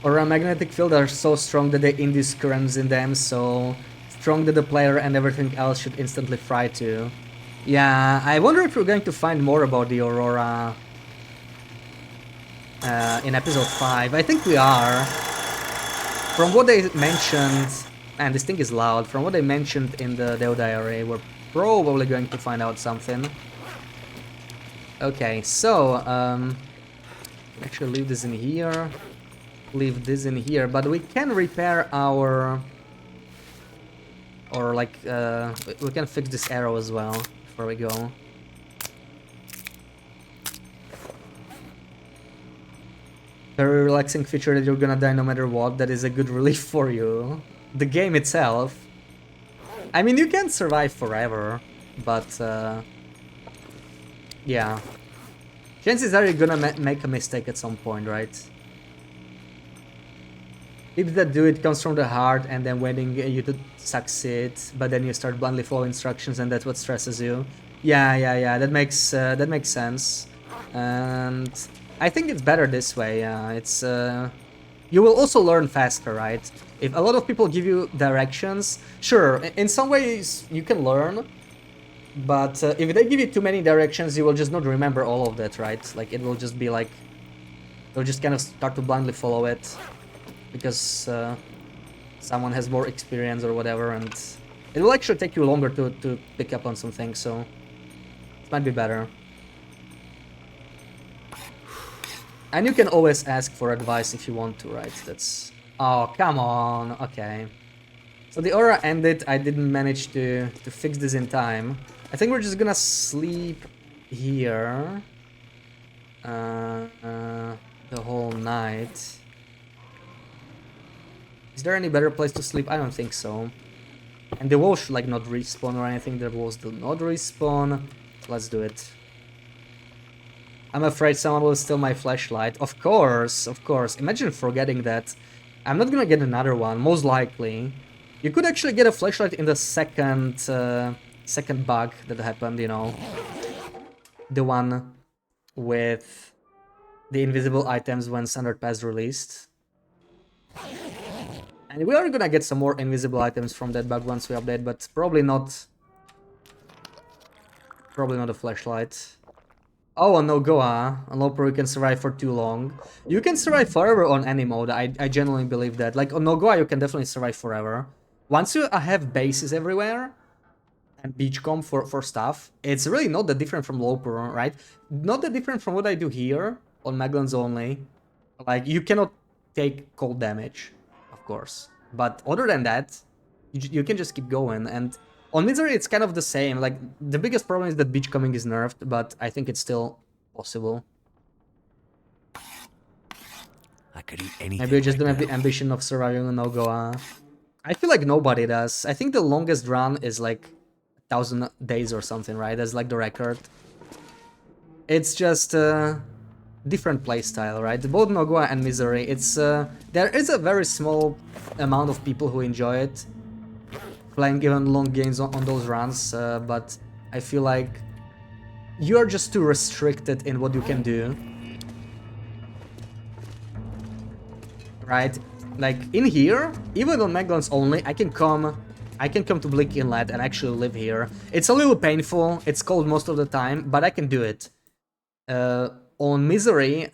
Or a magnetic field are so strong that they induce currents in them, so strong that the player and everything else should instantly fry too. Yeah, I wonder if we're going to find more about the Aurora in episode 5. I think we are. From what they mentioned, and this thing is loud, from what they mentioned in the Deo Diary, we're probably going to find out something. Okay, so, actually leave this in here, leave this in here, but we can repair our, or like, we can fix this arrow as well, before we go. Very relaxing feature that you're gonna die no matter what, that is a good relief for you. The game itself, I mean, you can survive forever, but yeah. Chances are you're gonna make a mistake at some point, right? Tips that do it comes from the heart and then waiting you to succeed, but then you start blindly following instructions and that's what stresses you. Yeah, that makes sense. And I think it's better this way. It's you will also learn faster, right? If a lot of people give you directions, sure, in some ways you can learn, but if they give you too many directions, you will just not remember all of that, right? Like it will just be like you'll just kind of start to blindly follow it because someone has more experience or whatever, and it will actually take you longer to pick up on some things, so it might be better. And you can always ask for advice if you want to, right? That's... Oh, come on. Okay. So the aura ended. I didn't manage to fix this in time. I think we're just gonna sleep here the whole night. Is there any better place to sleep? I don't think so. And the walls should like not respawn or anything. The walls do not respawn. Let's do it. I'm afraid someone will steal my flashlight. Of course, of course. Imagine forgetting that. I'm not gonna get another one, most likely. You could actually get a flashlight in the second bug that happened, you know. The one with the invisible items when Standard Pass released. And we are gonna get some more invisible items from that bug once we update, but probably not... Probably not a flashlight. Oh, on Nogoa, on Loper you can survive for too long. You can survive forever on any mode, I genuinely believe that. Like, on Nogoa you can definitely survive forever. Once you have bases everywhere, and beachcomb for stuff, it's really not that different from Loper, right? Not that different from what I do here, on Maglans only. Like, you cannot take cold damage, of course. But other than that, you can just keep going, and... On Misery, it's kind of the same. Like, the biggest problem is that beachcombing is nerfed, but I think it's still possible. I could eat anything. Maybe you just right don't have now. the ambition of surviving on Nogoa. I feel like nobody does. I think the longest run is like 1,000 days or something, right? That's like the record. It's just a different playstyle, right? Both Nogoa and Misery. It's there is a very small amount of people who enjoy it. Playing even long games on those runs, but I feel like you are just too restricted in what you can do. Right? Like, in here, even on Megalons only, I can come to Bleak Inlet and actually live here. It's a little painful, it's cold most of the time, but I can do it. On Misery,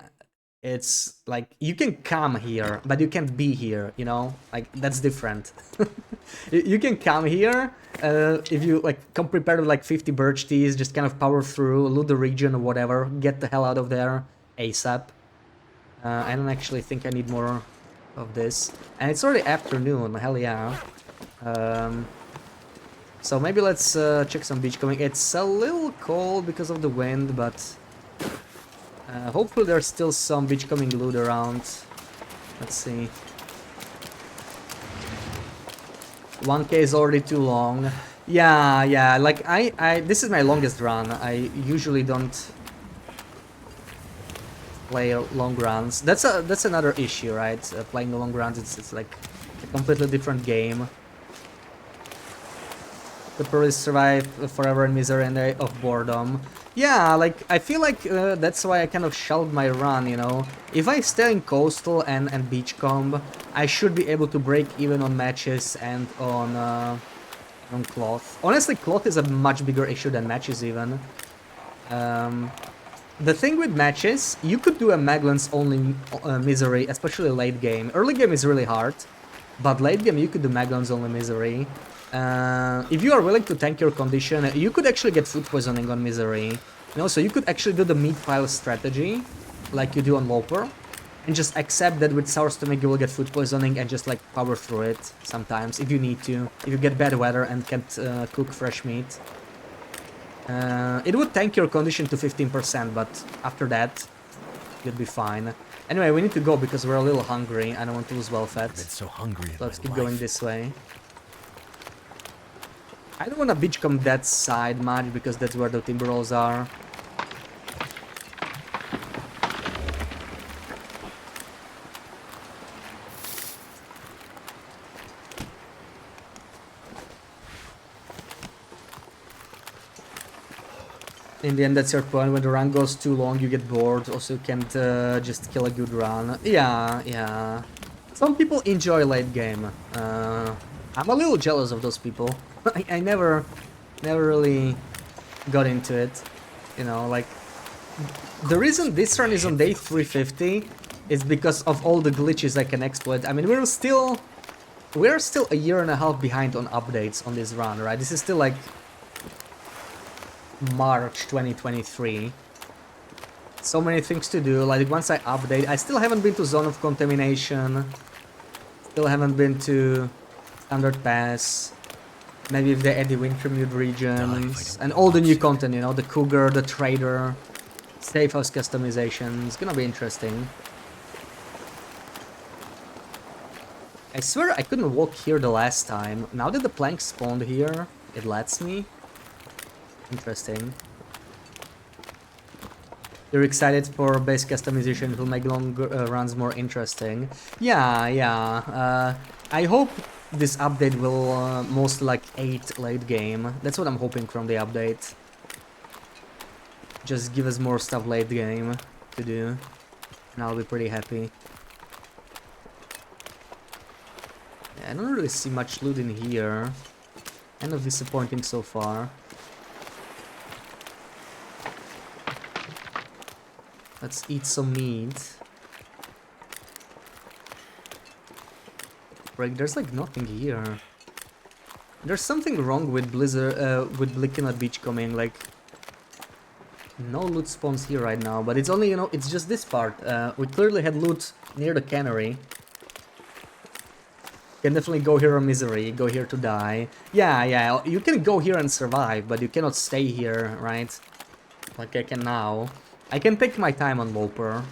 it's like, you can come here, but you can't be here, you know? Like, that's different. You can come here, if you like come prepared with like 50 birch teas, just kind of power through, loot the region or whatever, get the hell out of there ASAP. I don't actually think I need more of this. And it's already afternoon, hell yeah. So maybe let's check some beachcombing. It's a little cold because of the wind, but Hopefully there's still some beachcombing loot around. Let's see. 1K is already too long. Yeah, like this is my longest run. I usually don't play long runs. That's another issue, right? Playing the long runs, it's like a completely different game. Could probably survive forever in misery and of boredom. Yeah, like I feel like that's why I kind of shelved my run, you know. If I stay in coastal and beachcomb, I should be able to break even on matches and on cloth. Honestly, cloth is a much bigger issue than matches even. The thing with matches, you could do a Maglans only misery, especially late game. Early game is really hard, but late game you could do Maglans only misery. If you are willing to tank your condition, you could actually get food poisoning on misery. You know, so you could actually do the meat pile strategy, like you do on Loper, and just accept that with sour stomach you will get food poisoning and just like power through it sometimes if you need to. If you get bad weather and can't cook fresh meat. It would tank your condition to 15%, but after that, you'd be fine. Anyway, we need to go because we're a little hungry. I don't want to lose well fat. I've been so hungry in So let's my keep life. going this way. I don't want to beachcomb that side much because that's where the timber rolls are. In the end, that's your point. When the run goes too long, you get bored. Also, you can't just kill a good run. Yeah. Some people enjoy late game. I'm a little jealous of those people. I never really got into it. You know, like the reason this run is on day 350 is because of all the glitches I can exploit. I mean, we're still a year and a half behind on updates on this run, right? This is still like March 2023. So many things to do. Like once I update, I still haven't been to Zone of Contamination. Still haven't been to Standard Pass. Maybe if they add the Wintermute regions and all the new content, you know, the Cougar, the Trader, Safe House customization. It's gonna be interesting. I swear I couldn't walk here the last time. Now that the plank spawned here, it lets me. Interesting. You're excited for base customization? It will make long runs more interesting. Yeah. I hope this update will mostly like aid late game. That's what I'm hoping from the update. Just give us more stuff late game to do, and I'll be pretty happy. Yeah, I don't really see much loot in here. Kind of disappointing so far. Let's eat some meat. Right, there's like nothing here. There's something wrong with Blizzard, with Blicking at Beachcombing, like no loot spawns here right now, but it's only, you know, it's just this part. We clearly had loot near the cannery. Can definitely go here on misery, go here to die. Yeah, you can go here and survive, but you cannot stay here, right? Like I can now. I can take my time on Loper.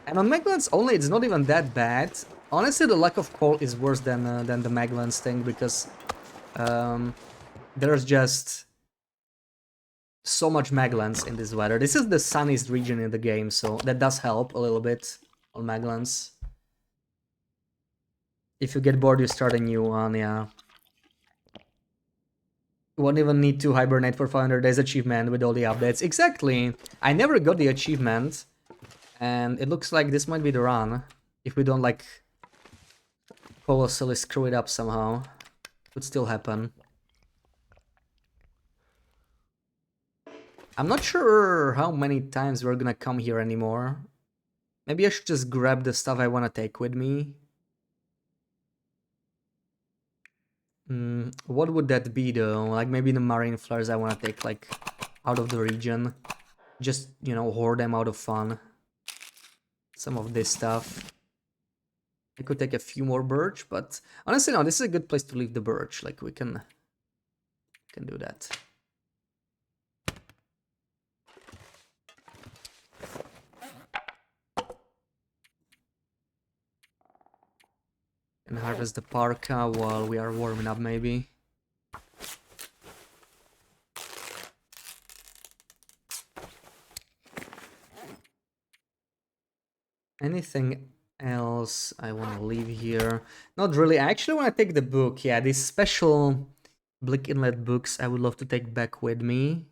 And on Maglans only, it's not even that bad. Honestly, the lack of coal is worse than the Maglans thing, because there's just so much Maglans in this weather. This is the sunniest region in the game, so that does help a little bit on Maglans. If you get bored, you start a new one, yeah. You won't even need to hibernate for 500 days achievement with all the updates. Exactly! I never got the achievement, and it looks like this might be the run. If we don't, like, colossally screw it up somehow. Could still happen. I'm not sure how many times we're gonna come here anymore. Maybe I should just grab the stuff I want to take with me. What would that be though? Like maybe the marine flares I want to take like out of the region. Just, you know, hoard them out of fun. Some of this stuff. I could take a few more birch, but honestly no, this is a good place to leave the birch. Like we can do that. And harvest the parka while we are warming up, maybe. Anything else I want to leave here? Not really. I actually want to take the book. Yeah, these special Blick Inlet books I would love to take back with me.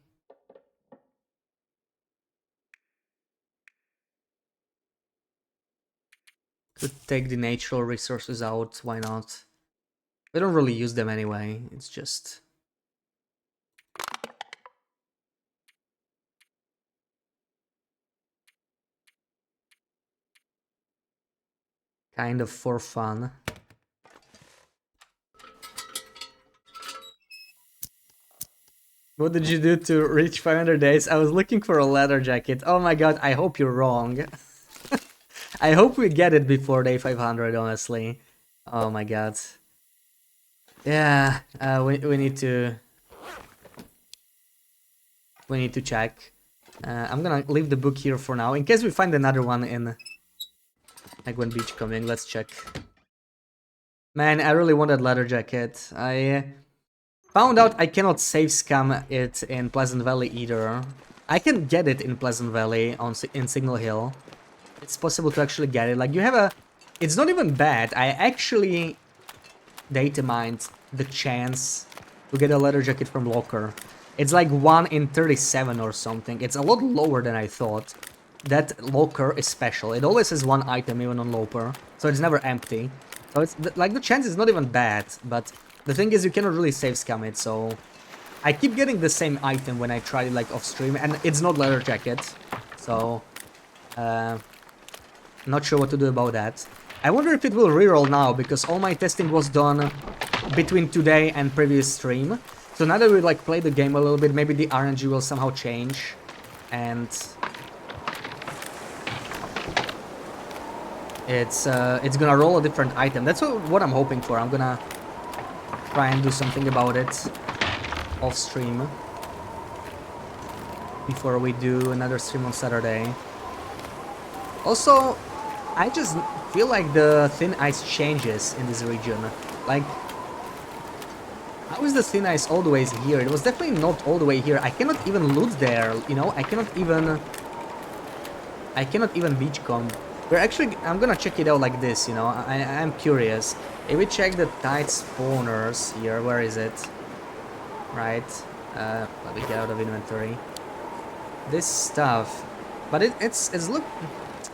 Could take the natural resources out, why not? We don't really use them anyway, it's just... kind of for fun. What did you do to reach 500 days? I was looking for a leather jacket. Oh my god, I hope you're wrong. I hope we get it before day 500, honestly. Oh my god. Yeah, we need to... We need to check. I'm gonna leave the book here for now, in case we find another one in... like when beach coming, let's check. Man, I really want that leather jacket. I found out I cannot save scam it in Pleasant Valley either. I can get it in Pleasant Valley in Signal Hill. It's possible to actually get it. Like, you have a... It's not even bad. I actually data mined the chance to get a leather jacket from Locker. It's like 1 in 37 or something. It's a lot lower than I thought. That Locker is special. It always has one item, even on Loper. So it's never empty. So it's like the chance is not even bad, but the thing is you cannot really save scam it, so I keep getting the same item when I try it like off stream, and it's not leather jacket, so not sure what to do about that. I wonder if it will reroll now, because all my testing was done between today and previous stream. So now that we like play the game a little bit, maybe the RNG will somehow change, and it's gonna roll a different item. That's what I'm hoping for. I'm gonna try and do something about it off stream before we do another stream on Saturday. Also, I just feel like the thin ice changes in this region. Like, how is the thin ice all the way here? It was definitely not all the way here. I cannot even loot there, you know? I cannot even beachcomb. We're actually... I'm gonna check it out like this, you know? I'm curious. If we check the tide spawners here, where is it? Right. Let me get out of inventory. This stuff. But it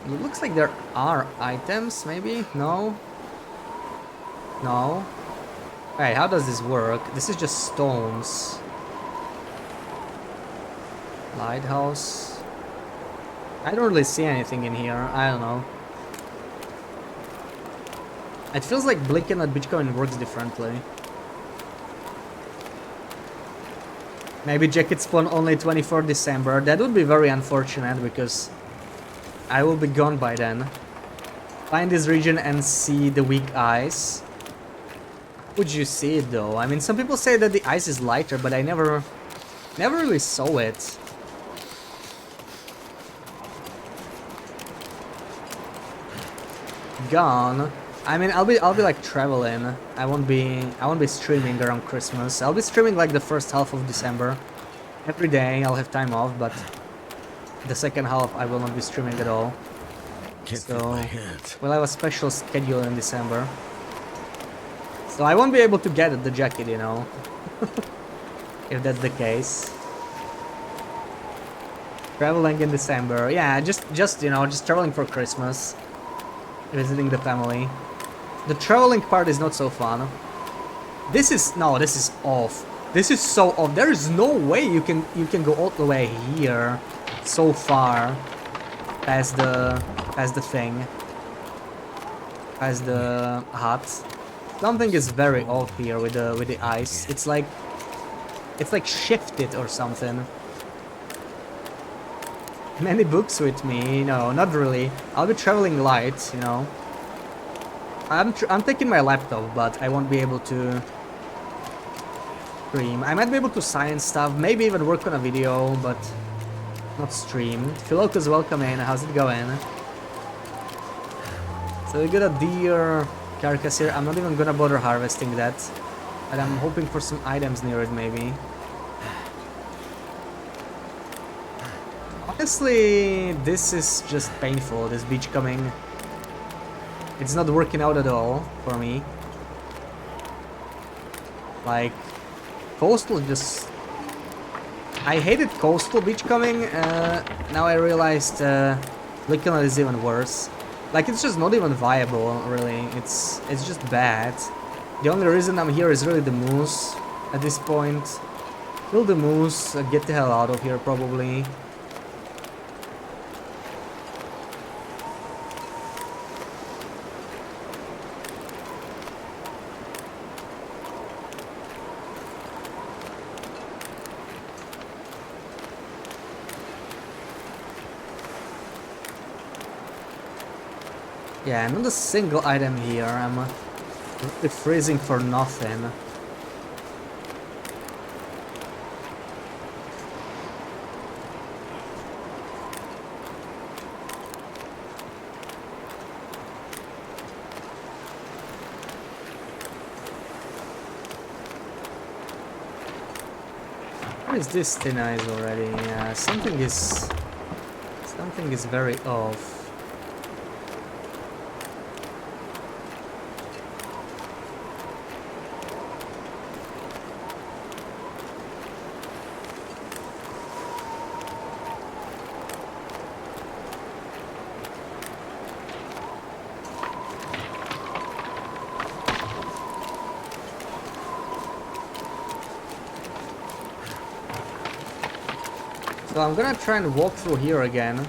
looks like there are items, maybe? No? No? Hey, how does this work? This is just stones. Lighthouse. I don't really see anything in here. I don't know. It feels like Blinken at Bitcoin works differently. Maybe jacket spawn only 24 December. That would be very unfortunate because I will be gone by then. Find this region and see the weak ice. Would you see it though? I mean, some people say that the ice is lighter, but I never really saw it. Gone. I mean, I'll be like traveling. I won't be streaming around Christmas. I'll be streaming like the first half of December. Every day I'll have time off, but the second half I will not be streaming at all. So we'll have a special schedule in December. So I won't be able to get the jacket, you know. If that's the case. Traveling in December. Yeah, just you know, just traveling for Christmas. Visiting the family. The traveling part is not so fun. This is off. This is so off. There is no way you can go all the way here, so far, past the thing, past the hut. Something is very off here with the ice. It's like shifted or something. Many books with me? No, not really. I'll be traveling light, you know. I'm taking my laptop, but I won't be able to stream. I might be able to sign stuff, maybe even work on a video, but not stream. Philoka's welcome in. How's it going? So we got a deer carcass here. I'm not even gonna bother harvesting that. And I'm hoping for some items near it, maybe. Honestly, this is just painful, this beach coming. It's not working out at all for me. Like, coastal just... I hated coastal beach coming, now I realized Liquid is even worse. Like, it's just not even viable, really. It's just bad. The only reason I'm here is really the moose at this point. Kill the moose, get the hell out of here, probably. Yeah, not a single item here. I'm really freezing for nothing. What is this thin ice already? Yeah, something is very off. So I'm gonna try and walk through here again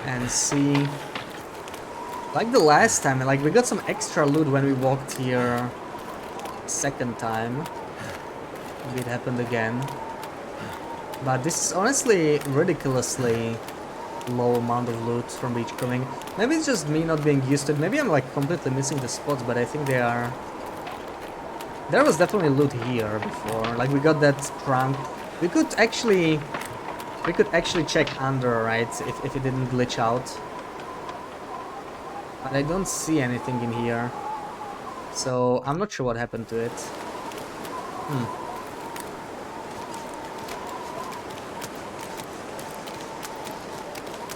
and see, like the last time, like we got some extra loot when we walked here second time. Maybe it happened again. But this is honestly ridiculously low amount of loot from Beachcombing. Maybe it's just me not being used to it. Maybe I'm like completely missing the spots, but I think they are... There was definitely loot here before. Like we got that trunk. We could actually check under, right, if it didn't glitch out. But I don't see anything in here. So I'm not sure what happened to it.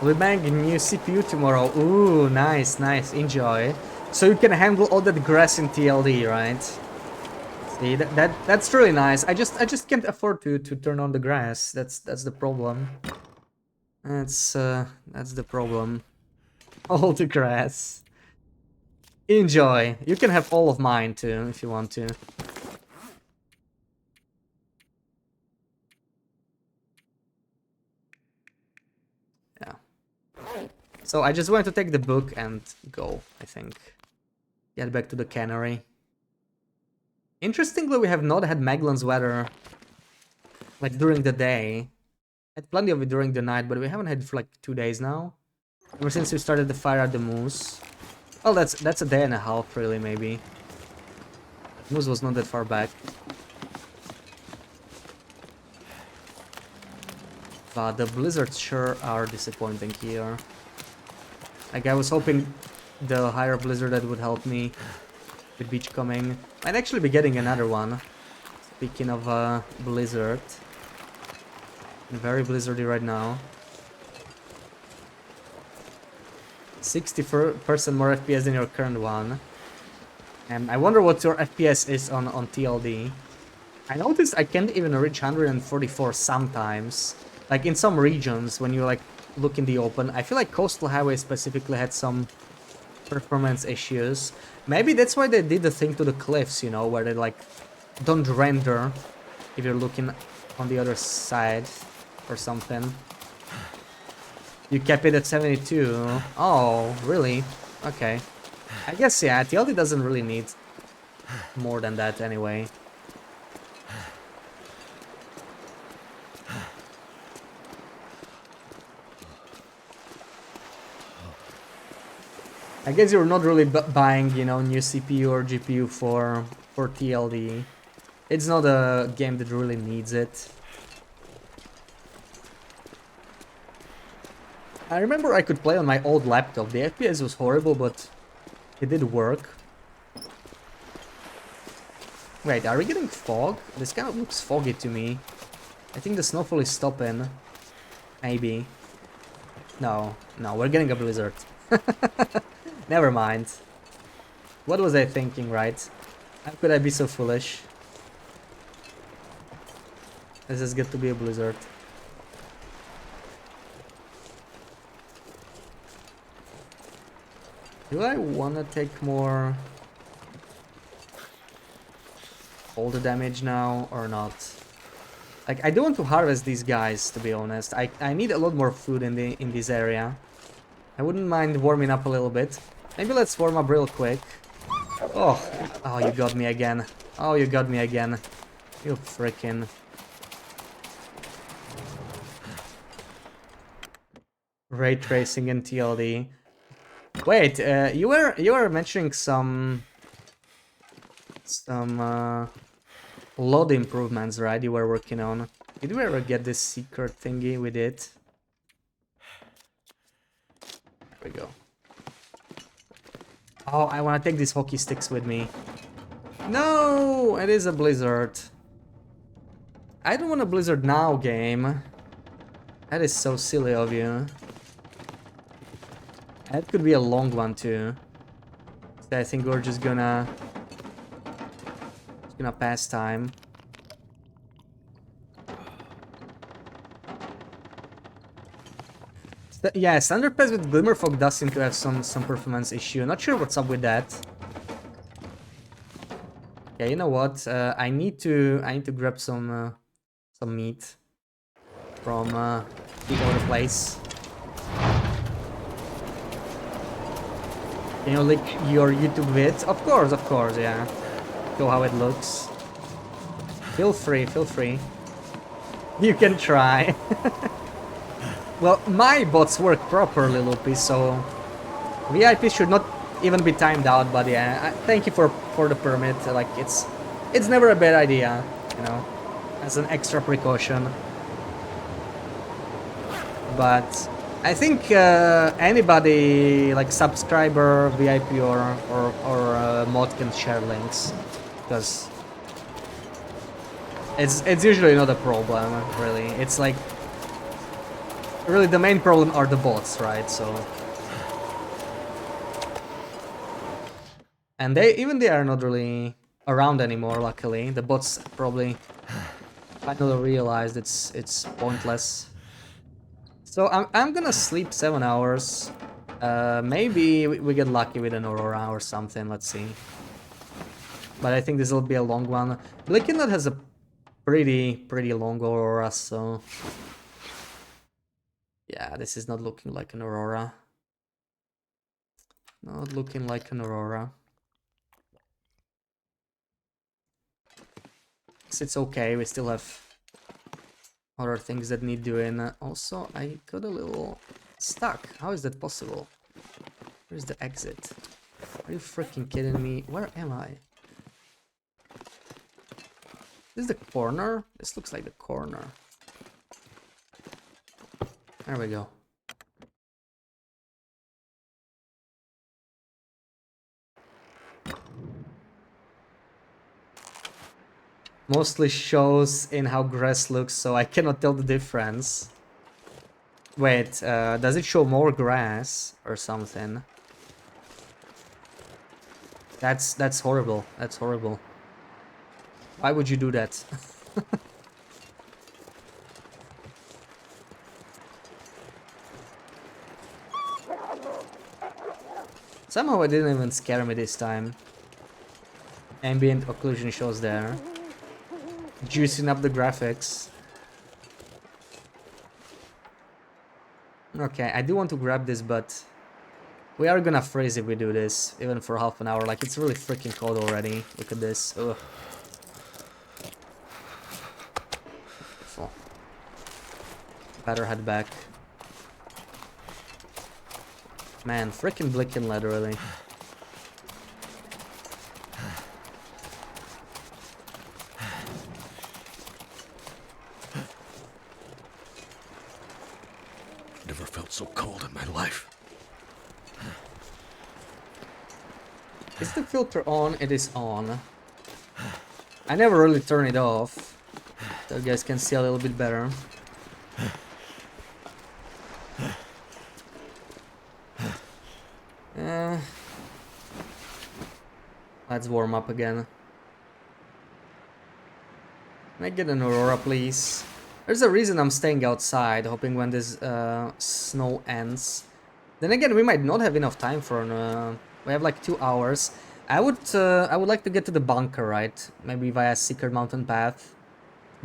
We'll be buying a new CPU tomorrow. Ooh, nice, nice, enjoy. So you can handle all that grass in TLD, right? See, that's really nice. I just can't afford to turn on the grass. That's the problem. That's the problem. All the grass. Enjoy. You can have all of mine too if you want to. Yeah. So I just wanted to take the book and go, I think. Get back to the cannery. Interestingly, we have not had Magellan's weather like during the day. Had plenty of it during the night, but we haven't had it for like 2 days now. Ever since we started the fire at the moose. Well, that's a day and a half, really, maybe. Moose was not that far back. But the blizzards sure are disappointing here. Like, I was hoping the higher blizzard that would help me with beach coming. Might actually be getting another one. Speaking of blizzard. Very blizzardy right now. 60% more FPS than your current one. And I wonder what your FPS is on TLD. I noticed I can't even reach 144 sometimes. Like in some regions when you like look in the open. I feel like Coastal Highway specifically had some performance issues. Maybe that's why they did the thing to the cliffs, you know, where they like don't render if you're looking on the other side or something. You kept it at 72. Oh, really? Okay. I guess, yeah, TLD doesn't really need more than that anyway. I guess you're not really buying, you know, new CPU or GPU for TLD. It's not a game that really needs it. I remember I could play on my old laptop. The FPS was horrible, but it did work. Wait, are we getting fog? This kind of looks foggy to me. I think the snowfall is stopping. Maybe. No, no, we're getting a blizzard. Never mind. What was I thinking, right? How could I be so foolish? This is good to be a blizzard. Do I wanna take more all the damage now or not? Like, I don't want to harvest these guys, to be honest. I need a lot more food in this area. I wouldn't mind warming up a little bit. Maybe let's warm up real quick. Oh, oh, you got me again. Oh, you got me again. You frickin'. Ray tracing and TLD. Wait, you were mentioning some load improvements, right? You were working on. Did we ever get this secret thingy with it? There we go. Oh, I want to take these hockey sticks with me. No, it is a blizzard. I don't want a blizzard now, game. That is so silly of you. That could be a long one too. So I think we're just gonna pass time. Yeah, standard pass with Glimmerfog does seem to have some performance issue. Not sure what's up with that. Yeah, you know what? I need to grab some meat from the other place. Can you link your YouTube vids? Of course, yeah. Show how it looks. Feel free, feel free. You can try. Well, my bots work properly, Loopy, so VIP should not even be timed out. But yeah, thank you for the permit. Like it's never a bad idea, you know, as an extra precaution. But I think anybody like subscriber, VIP or mod can share links, because it's usually not a problem, really. It's like really the main problem are the bots, right? So, and they are not really around anymore. Luckily, the bots probably finally realized it's pointless. So I'm gonna sleep 7 hours. Maybe we get lucky with an aurora or something. Let's see. But I think this will be a long one. Blickenut has a pretty long aurora, so yeah, this is not looking like an aurora. Not looking like an aurora. It's okay. We still have other things that need doing. Also, I got a little stuck. How is that possible? Where's the exit? Are you freaking kidding me? Where am I? This is the corner? This looks like the corner. There we go. Mostly shows in how grass looks, so I cannot tell the difference. Wait, does it show more grass or something? That's horrible. That's horrible. Why would you do that? Somehow it didn't even scare me this time. Ambient occlusion shows there. Juicing up the graphics. Okay, I do want to grab this, but we are gonna freeze if we do this, even for half an hour. Like, it's really freaking cold already. Look at this. Ugh. Beautiful. Better head back. Man, freaking Blicken lead, really. Never felt so cold in my life. Is the filter on? It is on. I never really turn it off, so you guys can see a little bit better. Uh, let's warm up again. Can I get an Aurora, please? There's a reason I'm staying outside, hoping when this snow ends. Then again, we might not have enough time for an... we have like 2 hours. I would like to get to the bunker, right? Maybe via secret mountain path.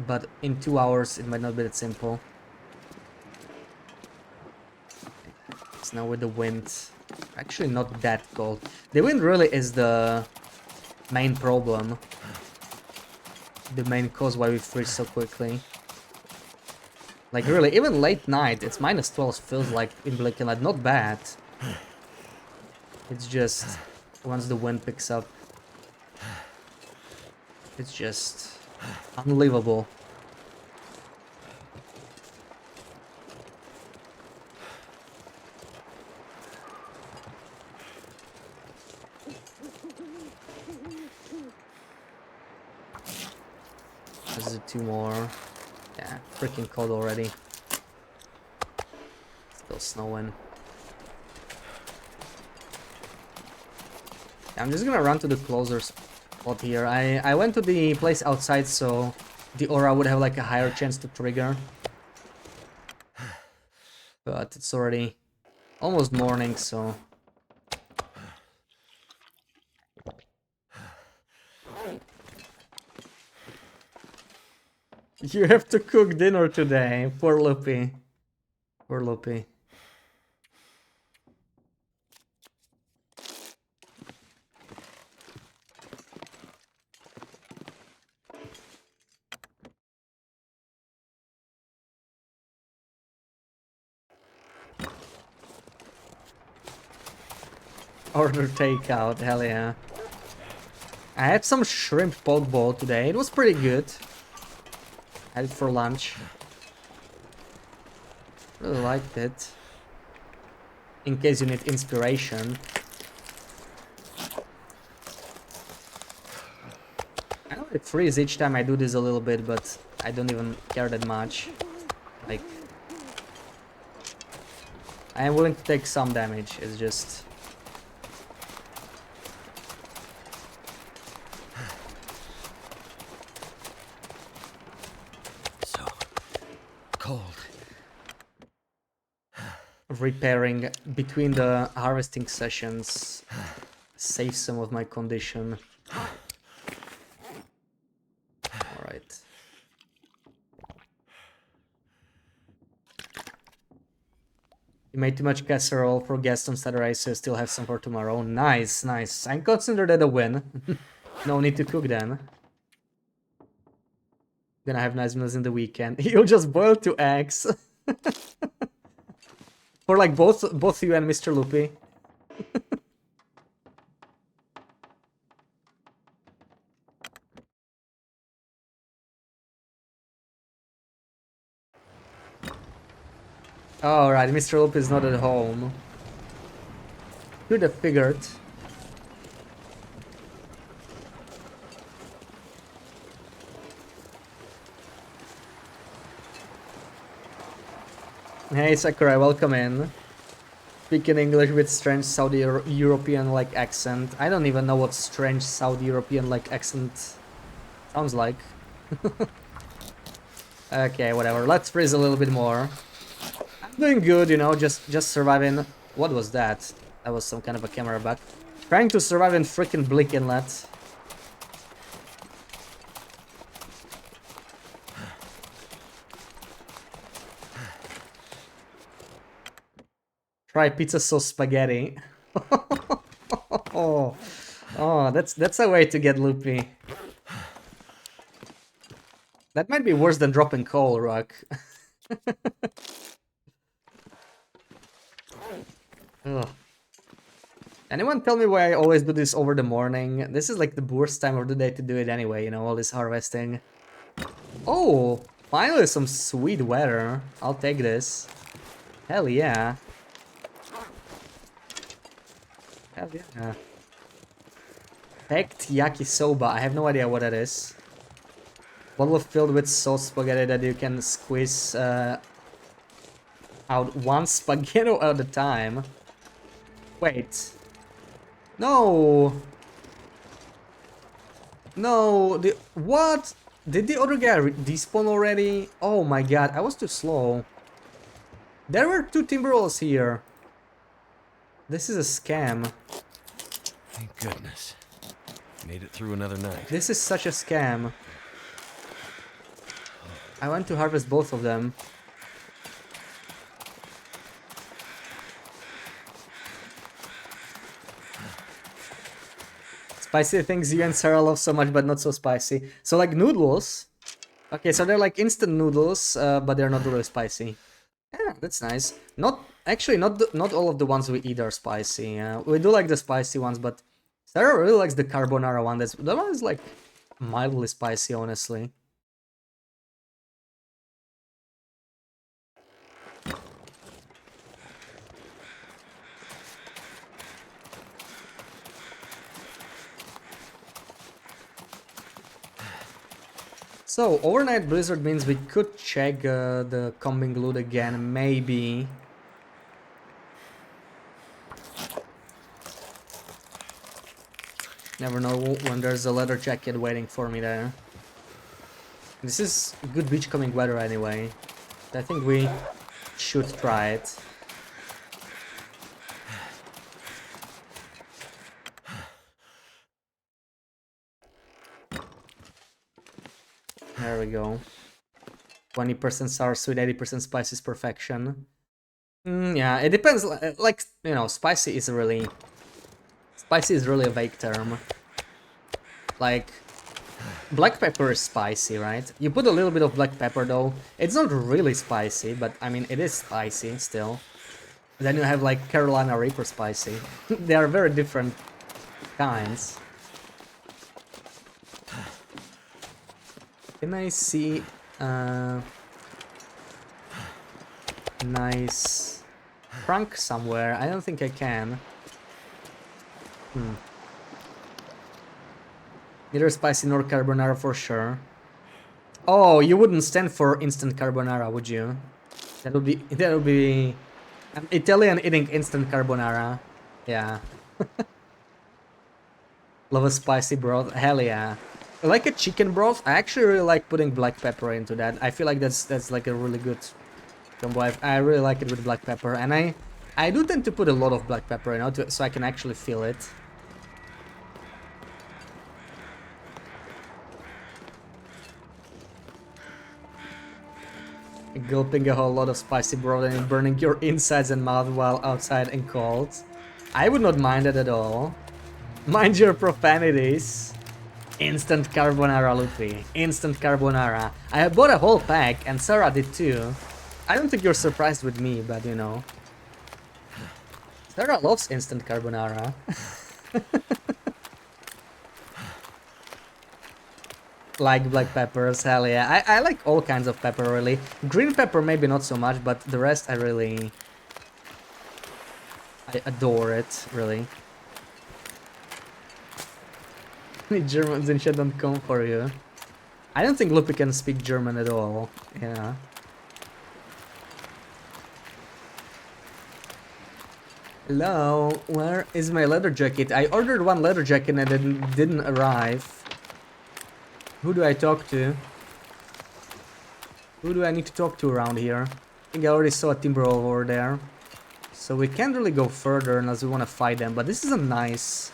But in 2 hours, it might not be that simple. It's now with the wind. Actually, not that cold. The wind really is the main problem. The main cause why we freeze so quickly. Like really, even late night, it's -12 feels like in Black and Light, not bad. It's just once the wind picks up, it's just unlivable. This is 2 more. Yeah, freaking cold already. Still snowing. I'm just gonna run to the closer spot here. I went to the place outside so the aura would have like a higher chance to trigger. But it's already almost morning, so... You have to cook dinner today. Poor Loopy. Poor Loopy. Order takeout, hell yeah. I had some shrimp poke bowl today. It was pretty good. Had it for lunch. Really liked it. In case you need inspiration. I know it freezes each time I do this a little bit, but I don't even care that much. Like... I am willing to take some damage, it's just... So cold. Repairing between the harvesting sessions saves some of my condition. Alright. You made too much casserole for guests on Saturday, so still have some for tomorrow. Nice, nice. I consider that a win. No need to cook then. Gonna have nice meals in the weekend. You'll just boil 2 eggs. For like both you and Mr. Loopy. Alright, Mr. Loopy is not at home. Could have figured. Hey Sakurai, welcome in. Speaking English with strange Saudi European-like accent. I don't even know what strange Saudi European-like accent sounds like. Okay, whatever. Let's freeze a little bit more. I'm doing good, you know, just surviving. What was that? That was some kind of a camera bug. Trying to survive in freaking Bleak Inlet. Try pizza sauce spaghetti. Oh, that's a way to get loopy. That might be worse than dropping coal, Rock. Ugh. Anyone tell me why I always do this over the morning? This is like the worst time of the day to do it anyway, you know, all this harvesting. Oh, finally some sweet weather. I'll take this. Hell yeah. Hell yeah. Packed yakisoba. I have no idea what that is. Bottle filled with sauce spaghetti that you can squeeze out one spaghetti at a time. Wait. No! No, what? Did the other guy despawn already? Oh my god, I was too slow. There were 2 timberwolves here. This is a scam. Thank goodness. Made it through another night. This is such a scam. I want to harvest both of them. Spicy things you and Sarah love so much, but not so spicy. So like noodles. Okay, so they're like instant noodles, but they're not really spicy. Yeah, that's nice. Not actually not all of the ones we eat are spicy. We do like the spicy ones, but Sarah really likes the carbonara one. That one is like mildly spicy, honestly. So, overnight blizzard means we could check the combing loot again, maybe. Never know when there's a leather jacket waiting for me there. This is good beachcombing weather anyway. I think we should try it. There we go. 20% sour sweet, 80% spicy is perfection. Yeah, it depends. Like, you know, spicy is really a vague term. Like, black pepper is spicy, right? You put a little bit of black pepper though. It's not really spicy, but I mean, it is spicy still. Then you have like Carolina Reaper spicy. They are very different kinds. Can I see nice trunk somewhere? I don't think I can. Neither spicy nor carbonara for sure. Oh, you wouldn't stand for instant carbonara, would you? That would be an Italian eating instant carbonara. Yeah. Love a spicy broth. Hell yeah. Like a chicken broth, I actually really like putting black pepper into that. I feel like that's like a really good combo. I really like it with black pepper, and I do tend to put a lot of black pepper in it so I can actually feel it. Gulping a whole lot of spicy broth and burning your insides and mouth while outside and cold. I would not mind that at all. Mind your profanities. Instant carbonara, Luffy. Instant carbonara. I bought a whole pack, and Sarah did too. I don't think you're surprised with me, but you know. Sarah loves instant carbonara. Like black peppers, hell yeah. I like all kinds of pepper, really. Green pepper maybe not so much, but the rest I adore it, really. Germans in chat don't come for you. I don't think Luppy can speak German at all. Yeah. Hello, where is my leather jacket? I ordered one leather jacket and it didn't arrive. Who do I talk to? Who do I need to talk to around here? I think I already saw a timber over there. So we can't really go further unless we want to fight them, but this is a nice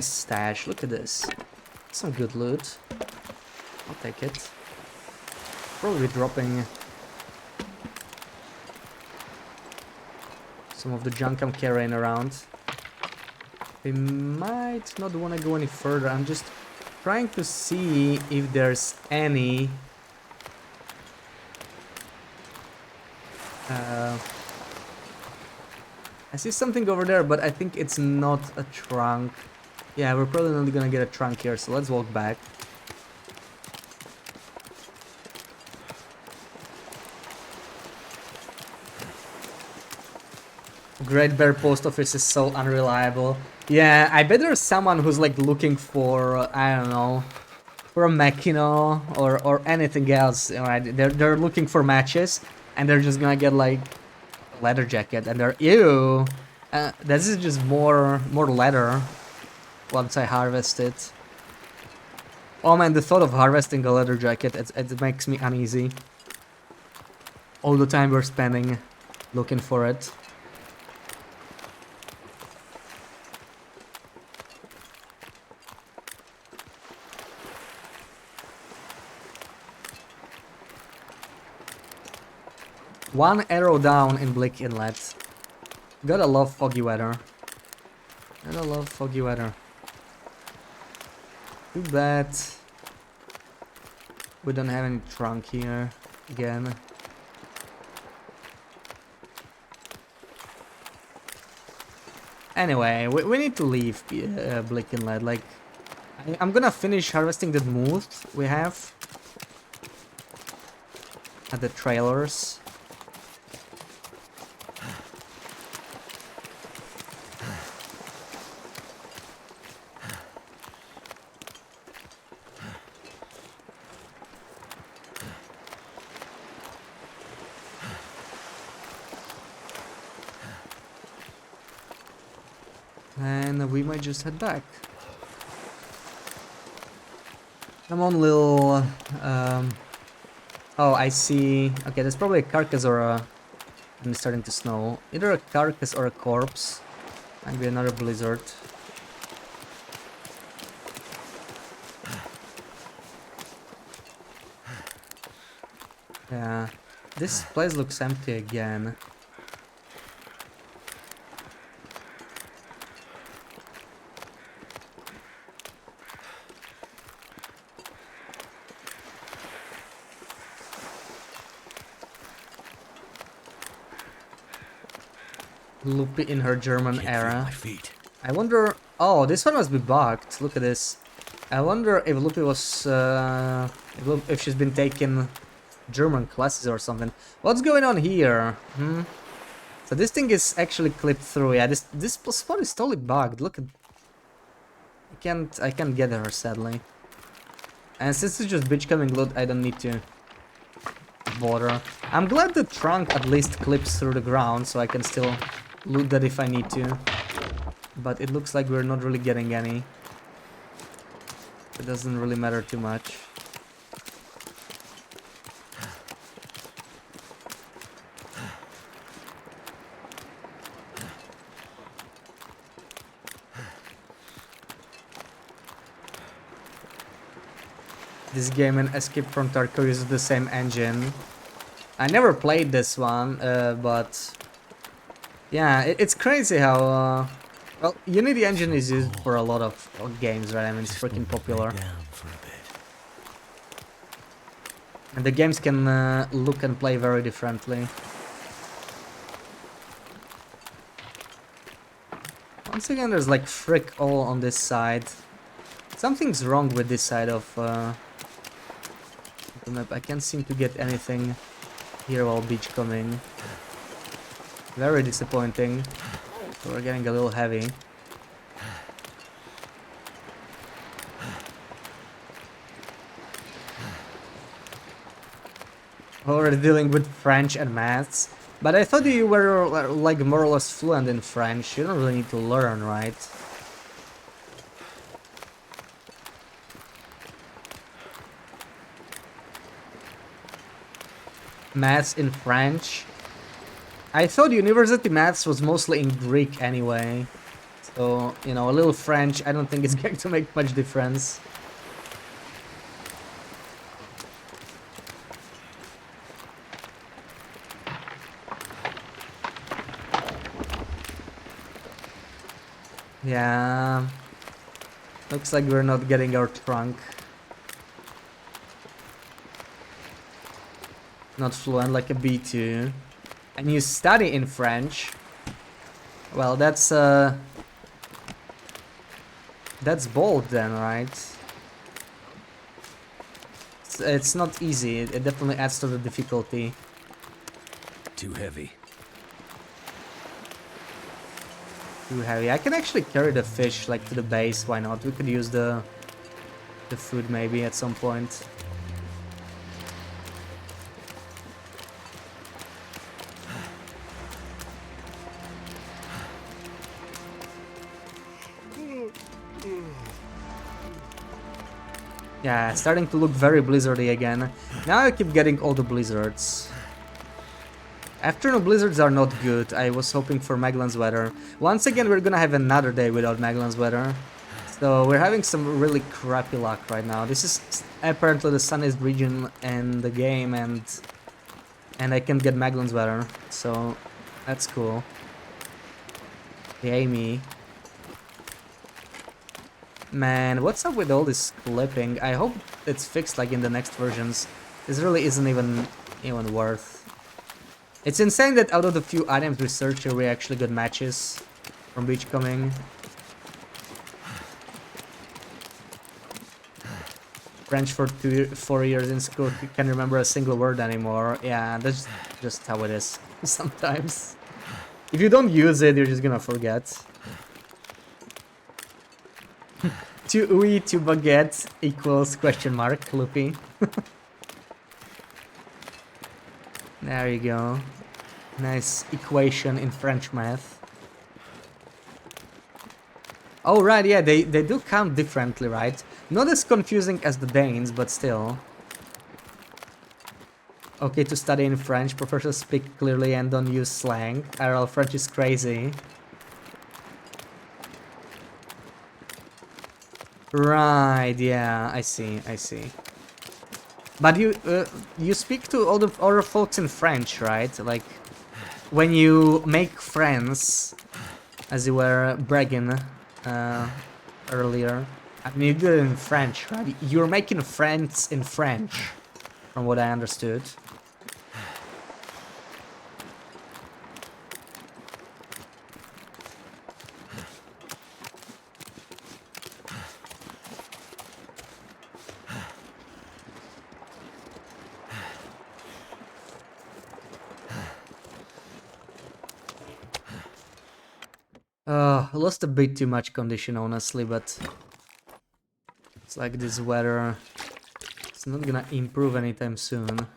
stash. Look at this. Some good loot. I'll take it. Probably dropping some of the junk I'm carrying around. We might not want to go any further. I'm just trying to see if there's any I see something over there, but I think it's not a trunk. Yeah, we're probably not gonna get a trunk here, so let's walk back. Great Bear Post Office is so unreliable. Yeah, I bet there's someone who's like looking for, I don't know, for a mech, you know, or anything else. Right? They're looking for matches, and they're just gonna get like a leather jacket, and they're ew. This is just more leather. Once I harvest it. Oh man, the thought of harvesting a leather jacket, it makes me uneasy. All the time we're spending looking for it. One arrow down in Blick Inlet. Gotta love foggy weather. Gotta love foggy weather. Too bad we don't have any trunk here again. Anyway, we need to leave Blick Inlet. Like, I'm gonna finish harvesting the mood we have at the trailers. And we might just head back. Come on, little... Oh, I see. Okay, there's probably a carcass or a... And it's starting to snow. Either a carcass or a corpse. Might be another blizzard. Yeah. This place looks empty again. Loopy in her German Can't feel era. my feet. I wonder... Oh, this one must be bugged. Look at this. I wonder if Loopy was... if she's been taking German classes or something. What's going on here? So this thing is actually clipped through. Yeah, this spot is totally bugged. Look at... I can't get her, sadly. And since it's just bitch coming loot, I don't need to bother. I'm glad the trunk at least clips through the ground, so I can still loot that if I need to. But it looks like we're not really getting any. It doesn't really matter too much. This game and Escape from Tarkov uses the same engine. I never played this one, but yeah, it's crazy how well, Unity engine is used for a lot of games, right? I mean, it's freaking popular, Down for a bit. and the games can look and play very differently. Once again, there's like frick all on this side. Something's wrong with this side of the map. I can't seem to get anything here while beach coming. Very disappointing. So we're getting a little heavy. Already dealing with French and maths. But I thought you were like more or less fluent in French. You don't really need to learn, right? Maths in French. I thought university maths was mostly in Greek anyway. So, you know, a little French, I don't think it's going to make much difference. Yeah. Looks like we're not getting our trunk. Not fluent like a B2. And you study in French. Well, that's bold then, right? It's not easy. It definitely adds to the difficulty. Too heavy. Too heavy. I can actually carry the fish like to the base. Why not? We could use the the food maybe at some point. Yeah, it's starting to look very blizzardy again. Now I keep getting all the blizzards. Afternoon blizzards are not good. I was hoping for Magellan's weather. Once again, we're gonna have another day without Magellan's weather. So we're having some really crappy luck right now. This is apparently the sunniest region in the game, and I can get Magellan's weather. So that's cool. Yay me. Man, what's up with all this clipping? I hope it's fixed like in the next versions. This really isn't even worth. It's insane that out of the few items we searched here, we actually got matches from Beachcombing. French for 4 years in school, can't remember a single word anymore. Yeah, that's just how it is sometimes. If you don't use it, you're just gonna forget. To oui, to baguette equals question mark, Loopy. There you go. Nice equation in French math. Oh right, yeah, they do count differently, right? Not as confusing as the Danes, but still. Okay, to study in French, professors speak clearly and don't use slang. RL French is crazy. Right, yeah, I see. But you speak to other folks in French, right? Like, when you make friends, as you were bragging earlier. I mean, you do it in French, right? You're making friends in French, from what I understood. I lost a bit too much condition, honestly, but it's like this weather, it's not gonna improve anytime soon.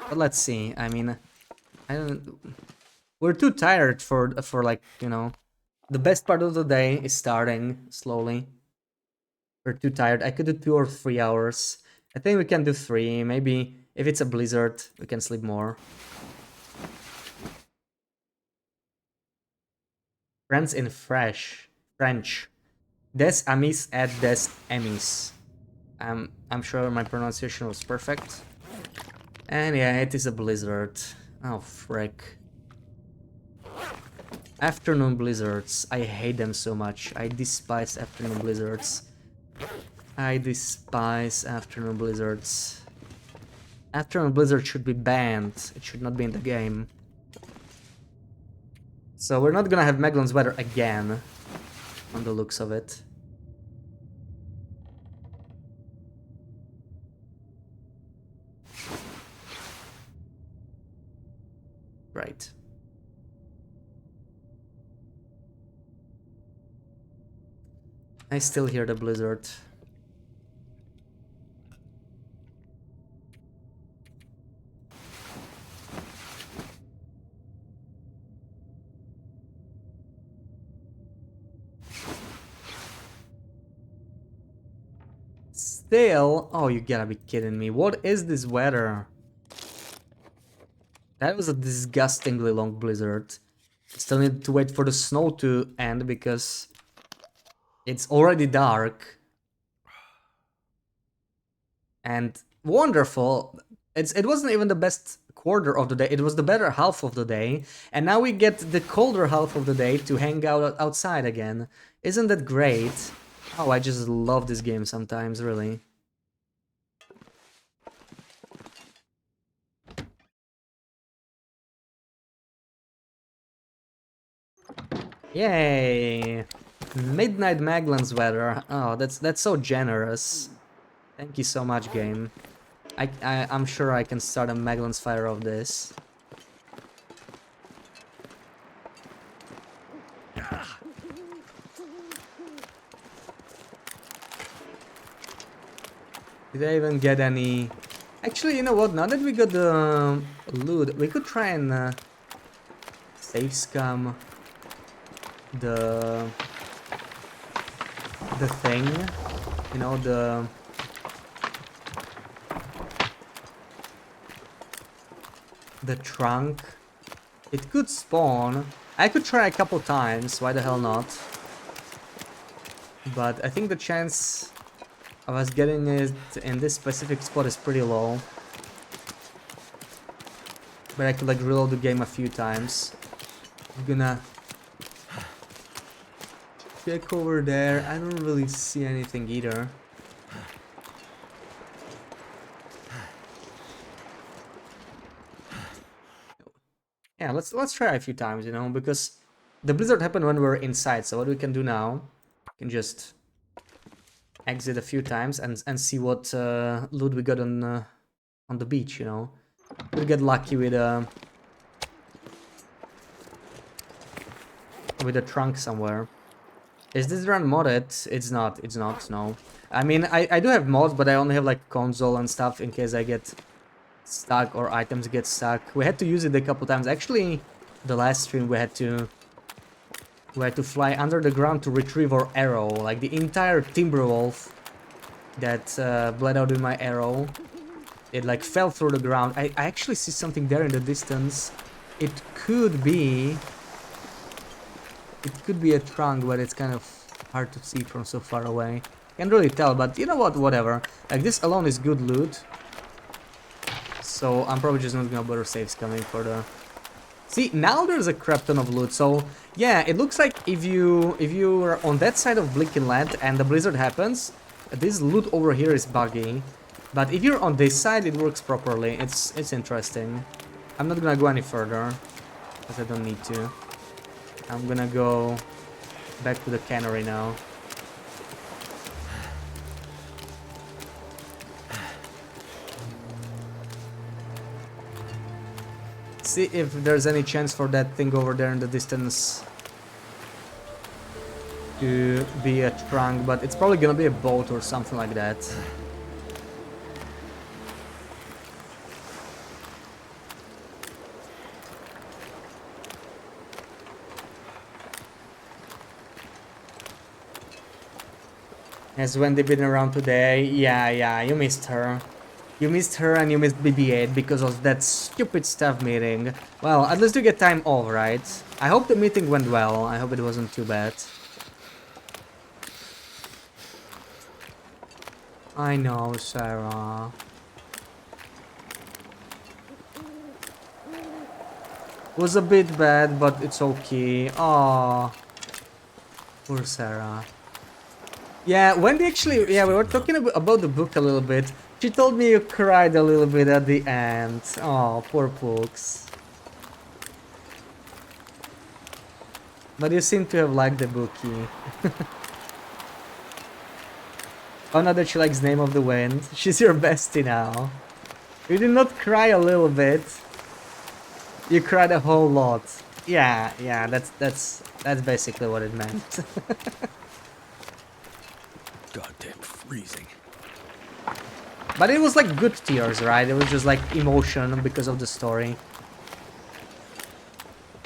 But let's see. I mean, I don't. We're too tired for like, you know, the best part of the day is starting slowly. We're too tired. I could do 2 or 3 hours. I think we can do 3. Maybe if it's a blizzard, we can sleep more. Friends in French. Des amis et des amis. I'm sure my pronunciation was perfect. And yeah, it is a blizzard. Oh, frick. Afternoon blizzards. I hate them so much. I despise afternoon blizzards. I despise afternoon blizzards. Afternoon blizzard should be banned. It should not be in the game. So we're not gonna have Magellan's weather again, on the looks of it. Right. I still hear the blizzard. Still? Oh, you gotta be kidding me. What is this weather? That was a disgustingly long blizzard. Still need to wait for the snow to end because it's already dark. And wonderful. It wasn't even the best quarter of the day, it was the better half of the day. And now we get the colder half of the day to hang out outside again. Isn't that great? Oh, I just love this game sometimes, really. Yay! Midnight Magellan's weather. Oh, that's so generous. Thank you so much, game. I'm sure I can start a Magellan's fire of this. Did I even get any? Actually, you know what? Now that we got the loot, we could try and save scum the thing. You know, the trunk. It could spawn. I could try a couple times. Why the hell not? But I think the chance of us getting it in this specific spot is pretty low. But I could like reload the game a few times. I'm gonna check over there. I don't really see anything either. Yeah, let's try a few times, you know, because the blizzard happened when we were inside. So what we can do now, we can just exit a few times and see what loot we got on the beach, you know. We'll get lucky with a trunk somewhere. Is this run modded? It's not, no. I mean, I do have mods, but I only have like console and stuff in case I get stuck or items get stuck. We had to use it a couple times. Actually, the last stream we had to fly under the ground to retrieve our arrow. Like the entire timber wolf that bled out with my arrow. It like fell through the ground. I actually see something there in the distance. It could be a trunk, but it's kind of hard to see from so far away. Can't really tell, but you know what, whatever. Like this alone is good loot. So I'm probably just not gonna bother saves coming for the... See, now there's a crap ton of loot, so yeah, it looks like if you are on that side of Blinking Land and the blizzard happens, this loot over here is buggy. But if you're on this side, it works properly. It's interesting. I'm not gonna go any further, because I don't need to. I'm gonna go back to the cannery now. See if there's any chance for that thing over there in the distance to be a trunk, but it's probably gonna be a boat or something like that. Has Wendy been around today? Yeah, you missed her. You missed her and you missed BB-8 because of that stupid staff meeting. Well, at least you get time off, right? I hope the meeting went well. I hope it wasn't too bad. I know, Sarah. Was a bit bad, but it's okay. Aww. Poor Sarah. Yeah, Wendy actually, yeah, we were talking about the book a little bit. She told me you cried a little bit at the end. Oh, poor Pooks. But you seem to have liked the bookie. Oh, now that she likes Name of the Wind. She's your bestie now. You did not cry a little bit. You cried a whole lot. Yeah, that's basically what it meant. Goddamn freezing. But it was like good tears, right? It was just like emotion because of the story.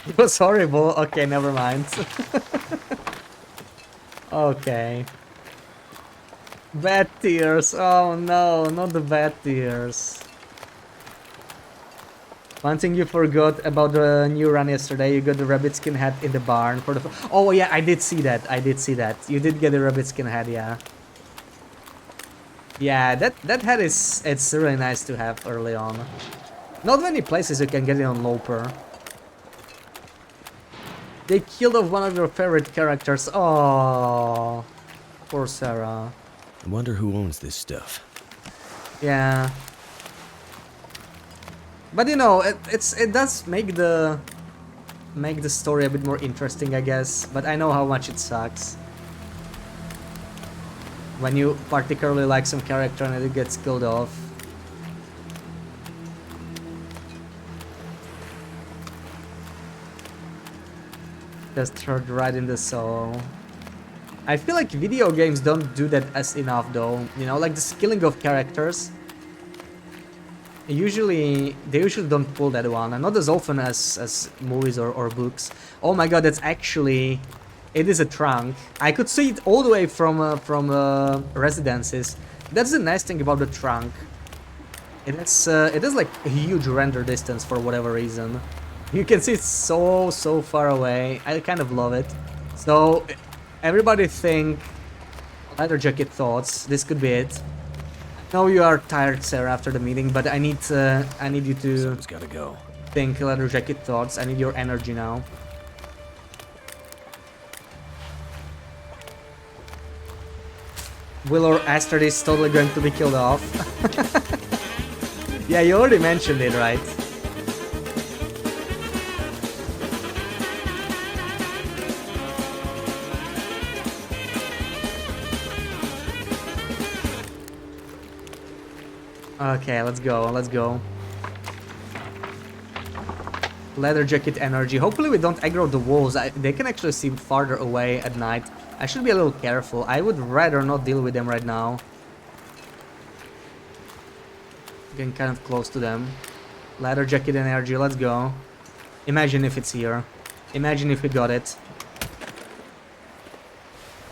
It was horrible. Okay, never mind. Okay. Bad tears. Oh no, not the bad tears. One thing you forgot about the new run yesterday, you got the rabbit skin hat in the barn for the... Oh yeah, I did see that. You did get the rabbit skin hat, yeah. Yeah, that hat is... It's really nice to have early on. Not many places you can get it on Loper. They killed off one of your favorite characters. Oh, poor Sarah. I wonder who owns this stuff. Yeah. But you know, it does make the story a bit more interesting, I guess. But I know how much it sucks when you particularly like some character and it gets killed off. Just hurt right in the soul. I feel like video games don't do that as enough though, you know, like the skilling of characters. They usually don't pull that one, and not as often as movies or books. Oh my god, that's actually, it is a trunk. I could see it all the way from residences. That's the nice thing about the trunk. It is like a huge render distance for whatever reason. You can see it so far away. I kind of love it. So everybody think leather jacket thoughts. This could be it. No, you are tired, Sarah, after the meeting, but I need you to Someone's gotta go. think leather jacket thoughts. I need your energy now. Will or Astrid is totally going to be killed off. Yeah, you already mentioned it, right? Okay, let's go, let's go. Leather jacket energy. Hopefully we don't aggro the walls. They can actually see farther away at night. I should be a little careful. I would rather not deal with them right now. Getting kind of close to them. Leather jacket energy, let's go. Imagine if it's here. Imagine if we got it.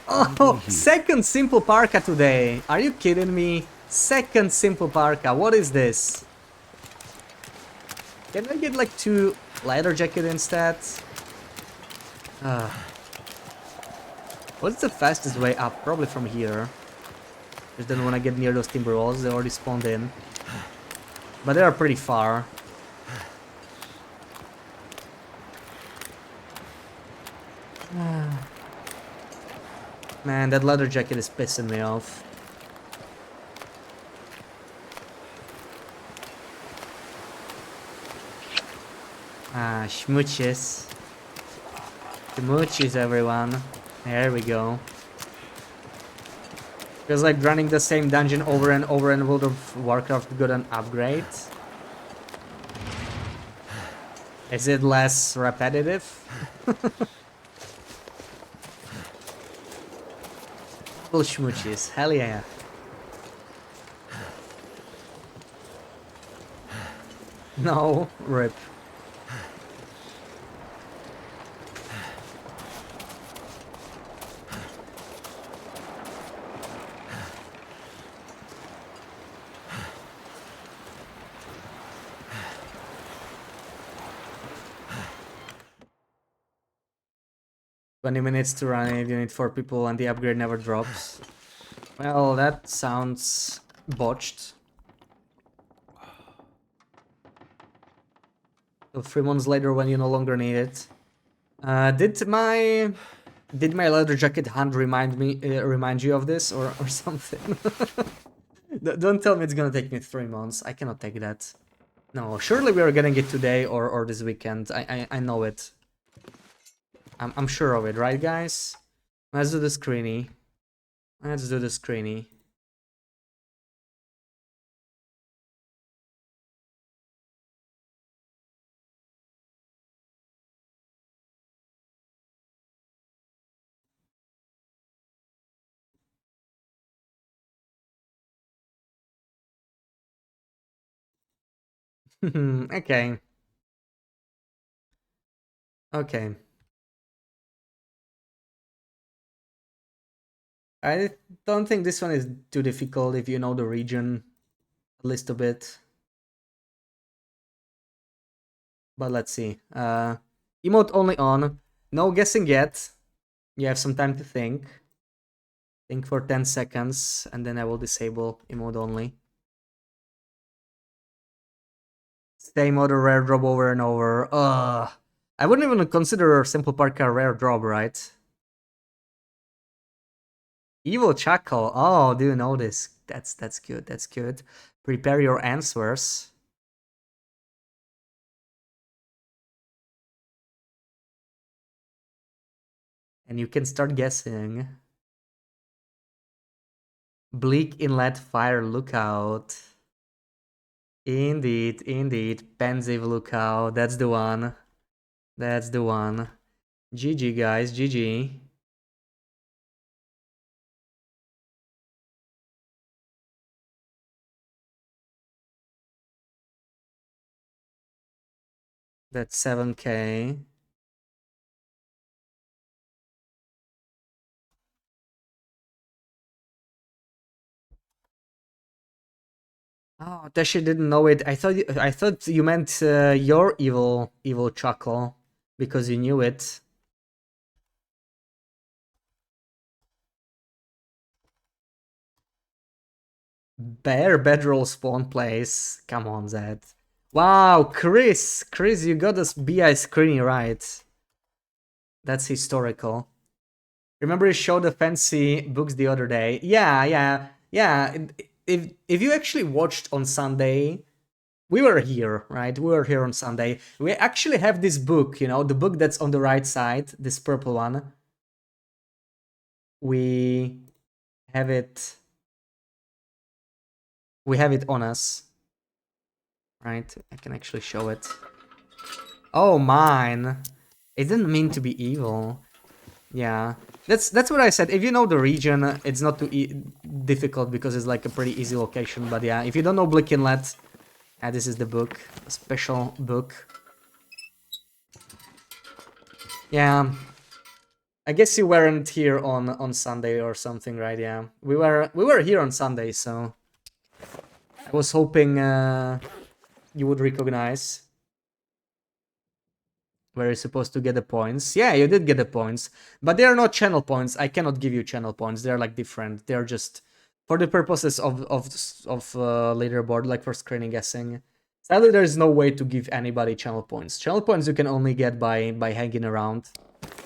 Oh, second simple parka today. Are you kidding me? Second simple parka. What is this? Can I get like 2 leather jacket instead? What's the fastest way up? Probably from here. Just don't want to get near those timber walls. They already spawned in. But they are pretty far. Man, that leather jacket is pissing me off. Ah, schmooches. Schmooches, everyone. There we go. Feels like running the same dungeon over and over in World of Warcraft got an upgrade. Is it less repetitive? Little schmooches, hell yeah. No, rip. $20 minutes to run it, you need 4 people and the upgrade never drops. Well, that sounds botched. So 3 months later when you no longer need it. Did my leather jacket hunt remind you of this or something? Don't tell me it's gonna take me 3 months. I cannot take that. No, surely we are getting it today or this weekend. I know it. I'm sure of it, right, guys? Let's do the screeny. Let's do the screeny. Okay. Okay. I don't think this one is too difficult if you know the region at least a bit. But let's see. Emote only on. No guessing yet. You have some time to think. Think for 10 seconds and then I will disable emote only. Same other rare drop over and over. I wouldn't even consider Simple Park a rare drop, right? Evil Chuckle. Oh, do you know this? That's good. That's good. Prepare your answers. And you can start guessing. Bleak Inlet Fire Lookout. Indeed, indeed. Pensive Lookout. That's the one. That's the one. GG, guys. GG. That's 7k. Oh, Tashi didn't know it. I thought you meant your evil chuckle because you knew it. Bear bedroll spawn place. Come on, Zed. Wow, Chris, you got this BI screen right. That's historical. Remember you showed the fancy books the other day? Yeah. If you actually watched on Sunday, we were here, right? We were here on Sunday. We actually have this book, you know, the book that's on the right side, this purple one. We have it. We have it on us, right? I can actually show it. Oh, mine. It didn't mean to be evil. Yeah, that's what I said. If you know the region, it's not too difficult because it's like a pretty easy location. But yeah, if you don't know Blick Inlet, this is the book, a special book. Yeah, I guess you weren't here on Sunday or something, right? Yeah, we were here on Sunday, so I was hoping you would recognize where you're supposed to get the points. Yeah, you did get the points, but they are not channel points. I cannot give you channel points. They're like different. They're just for the purposes of leaderboard, like for screening guessing. Sadly, there is no way to give anybody channel points. Channel points you can only get by hanging around,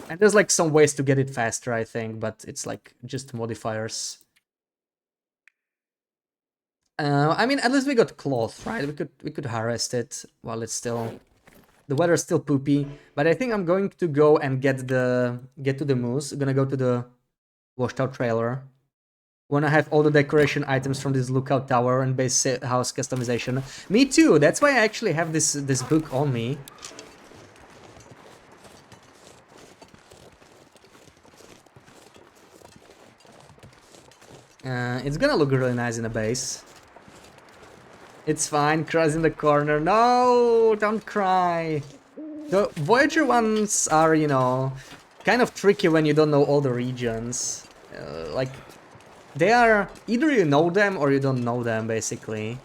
and there's like some ways to get it faster, I think, but it's like just modifiers. I mean, at least we got cloth, right? We could harvest it while it's still. The weather's still poopy, but I think I'm going to go and get to the moose. I'm gonna go to the washed out trailer. Wanna have all the decoration items from this lookout tower and base house customization. Me too. That's why I actually have this book on me. It's gonna look really nice in a base. It's fine. Cries in the corner. No, don't cry. The Voyager ones are, you know, kind of tricky when you don't know all the regions. Like, they are... either you know them or you don't know them, basically.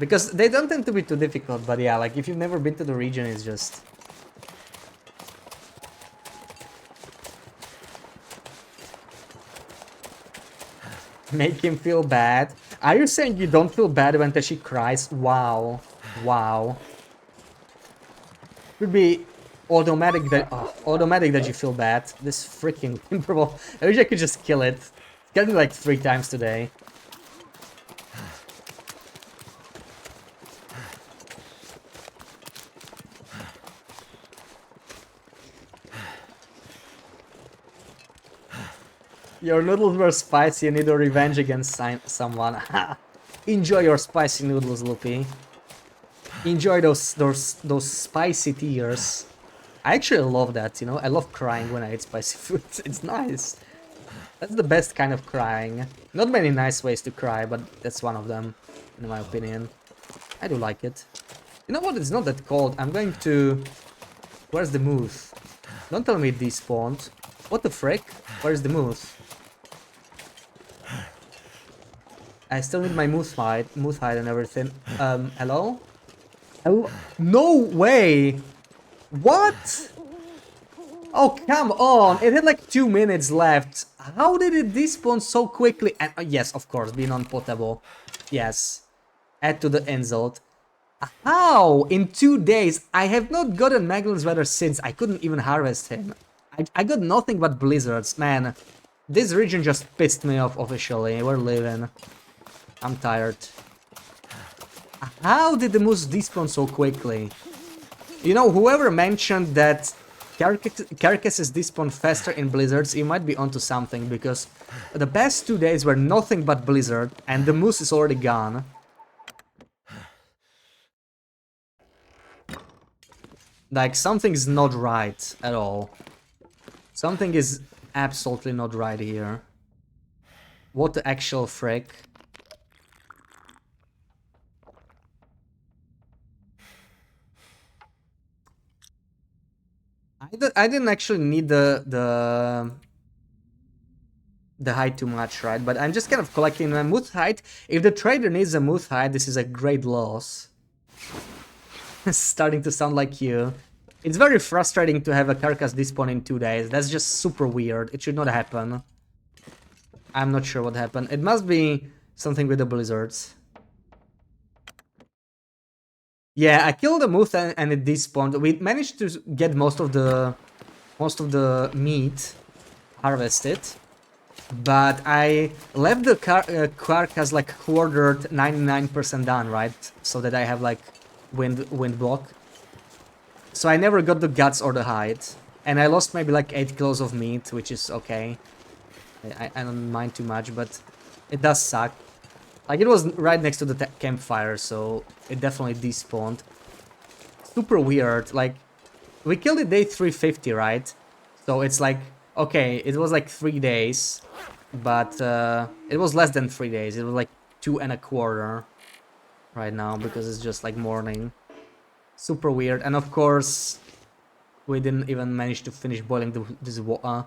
Because they don't tend to be too difficult, but yeah, like, if you've never been to the region, it's just... make him feel bad. Are you saying you don't feel bad when Teshi cries? Wow. Wow. Would be automatic that you feel bad. This freaking Timberwolf. I wish I could just kill it. It's got me like 3 times today. Your noodles were spicy, you need a revenge against someone. Enjoy your spicy noodles, Loopy. Enjoy those spicy tears. I actually love that, you know? I love crying when I eat spicy food. It's nice. That's the best kind of crying. Not many nice ways to cry, but that's one of them, in my opinion. I do like it. You know what? It's not that cold. I'm going to... Where's the moose? Don't tell me it despawned. What the frick? Where's the moose? I still need my moose hide and everything. Hello? Oh, no way! What? Oh, come on! It had like 2 minutes left. How did it despawn so quickly? And yes, of course, being unpotable. Yes. Add to the insult. How? In 2 days? I have not gotten Magellan's weather since. I couldn't even harvest him. I got nothing but blizzards. Man, this region just pissed me off officially. We're living. I'm tired. How did the moose despawn so quickly? You know, whoever mentioned that carcasses despawn faster in blizzards, you might be onto something, because the past 2 days were nothing but blizzard, and the moose is already gone. Like, something's not right at all. Something is absolutely not right here. What the actual frick? I didn't actually need the hide too much, right? But I'm just kind of collecting my moose hide. If the trader needs a moose hide, this is a great loss. Starting to sound like you. It's very frustrating to have a carcass despawn in 2 days. That's just super weird. It should not happen. I'm not sure what happened. It must be something with the blizzards. Yeah, I killed the moose and it despawned. We managed to get most of the meat harvested. But I left the carcass like quartered 99% done, right? So that I have like wind block. So I never got the guts or the hide. And I lost maybe like 8 kilos of meat, which is okay. I don't mind too much, but it does suck. Like it was right next to the campfire, so it definitely despawned. Super weird. Like we killed it day 350, right? So it's like, okay, it was like 3 days. But it was less than 3 days. It was like 2.25 right now because it's just like morning. Super weird. And of course, we didn't even manage to finish boiling this water.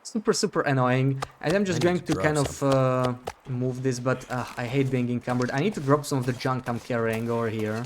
Super annoying. And I'm just going to kind of move this, but I hate being encumbered. I need to drop some of the junk I'm carrying over here.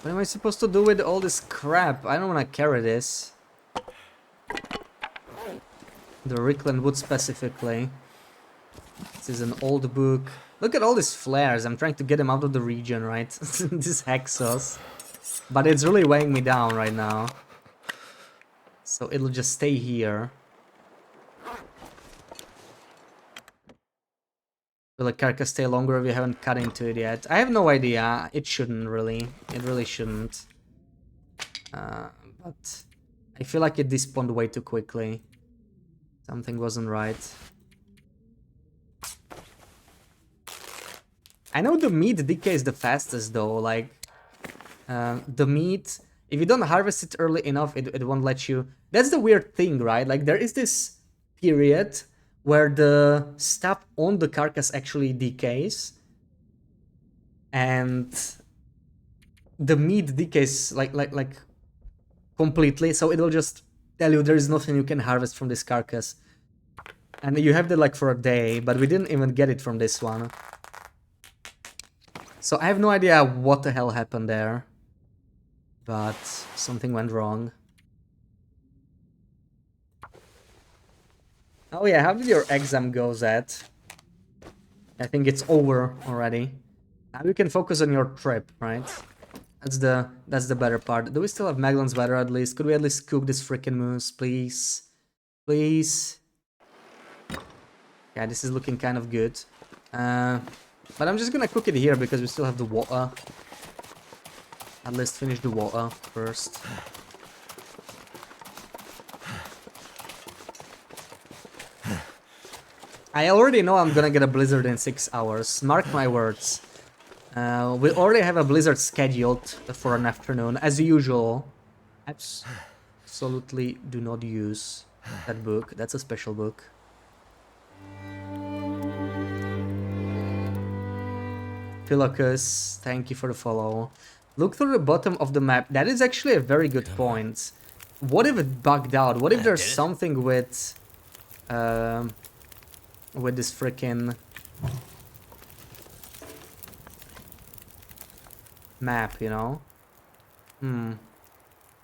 What am I supposed to do with all this crap? I don't want to carry this. The Rickland wood specifically. This is an old book. Look at all these flares. I'm trying to get them out of the region, right? This Hexos. But it's really weighing me down right now. So it'll just stay here. Will the carcass stay longer if you haven't cut into it yet? I have no idea. It shouldn't really. It really shouldn't. But I feel like it despawned way too quickly. Something wasn't right. I know the meat decays the fastest though. Like the meat, if you don't harvest it early enough, it won't let you. That's the weird thing, right? Like there is this period where the stuff on the carcass actually decays and the meat decays like completely, so it will just tell you there is nothing you can harvest from this carcass, and you have that like for a day, but we didn't even get it from this one, so I have no idea what the hell happened there, but something went wrong. Oh yeah, how did your exam go, Zed? I think it's over already. Now you can focus on your trip, right? That's the better part. Do we still have Maglon's weather at least? Could we at least cook this freaking moose, please? Please? Yeah, this is looking kind of good. But I'm just gonna cook it here because we still have the water. At least finish the water first. I already know I'm gonna get a blizzard in 6 hours. Mark my words. We already have a blizzard scheduled for an afternoon, as usual. Absolutely do not use that book. That's a special book. Philocus, thank you for the follow. Look through the bottom of the map. That is actually a very good point. What if it bugged out? What if there's something with this freaking map, you know?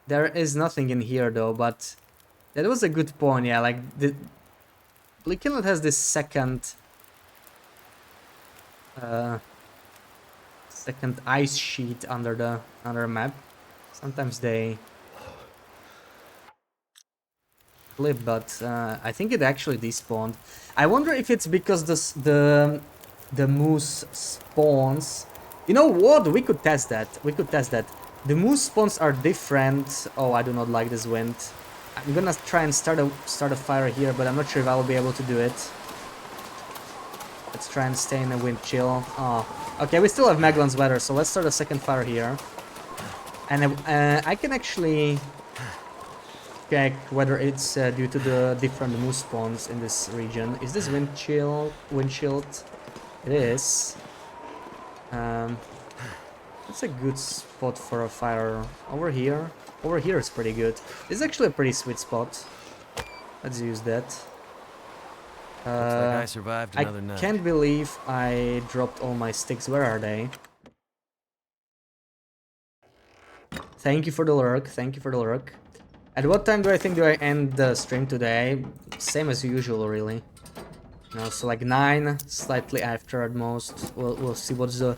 There is nothing in here though, but that was a good point, yeah, like the Bleakinlet has this second ice sheet under the map. Sometimes they flip, but I think it actually despawned. I wonder if it's because the moose spawns. You know what? We could test that. The moose spawns are different. Oh, I do not like this wind. I'm gonna try and start a fire here, but I'm not sure if I'll be able to do it. Let's try and stay in a wind chill. Oh, okay, we still have Magellan's weather, so let's start a second fire here. And I can actually check whether it's due to the different moose spawns in this region. Is this wind shield? It is. It's a good spot for a fire. Over here. Over here is pretty good. This is actually a pretty sweet spot. Let's use that. Looks like I survived another I night. can't believe I dropped all my sticks. Where are they? Thank you for the lurk. Thank you for the lurk. At what time do I end the stream today? Same as usual, really. You know, so like 9, slightly after at most. We'll see what's the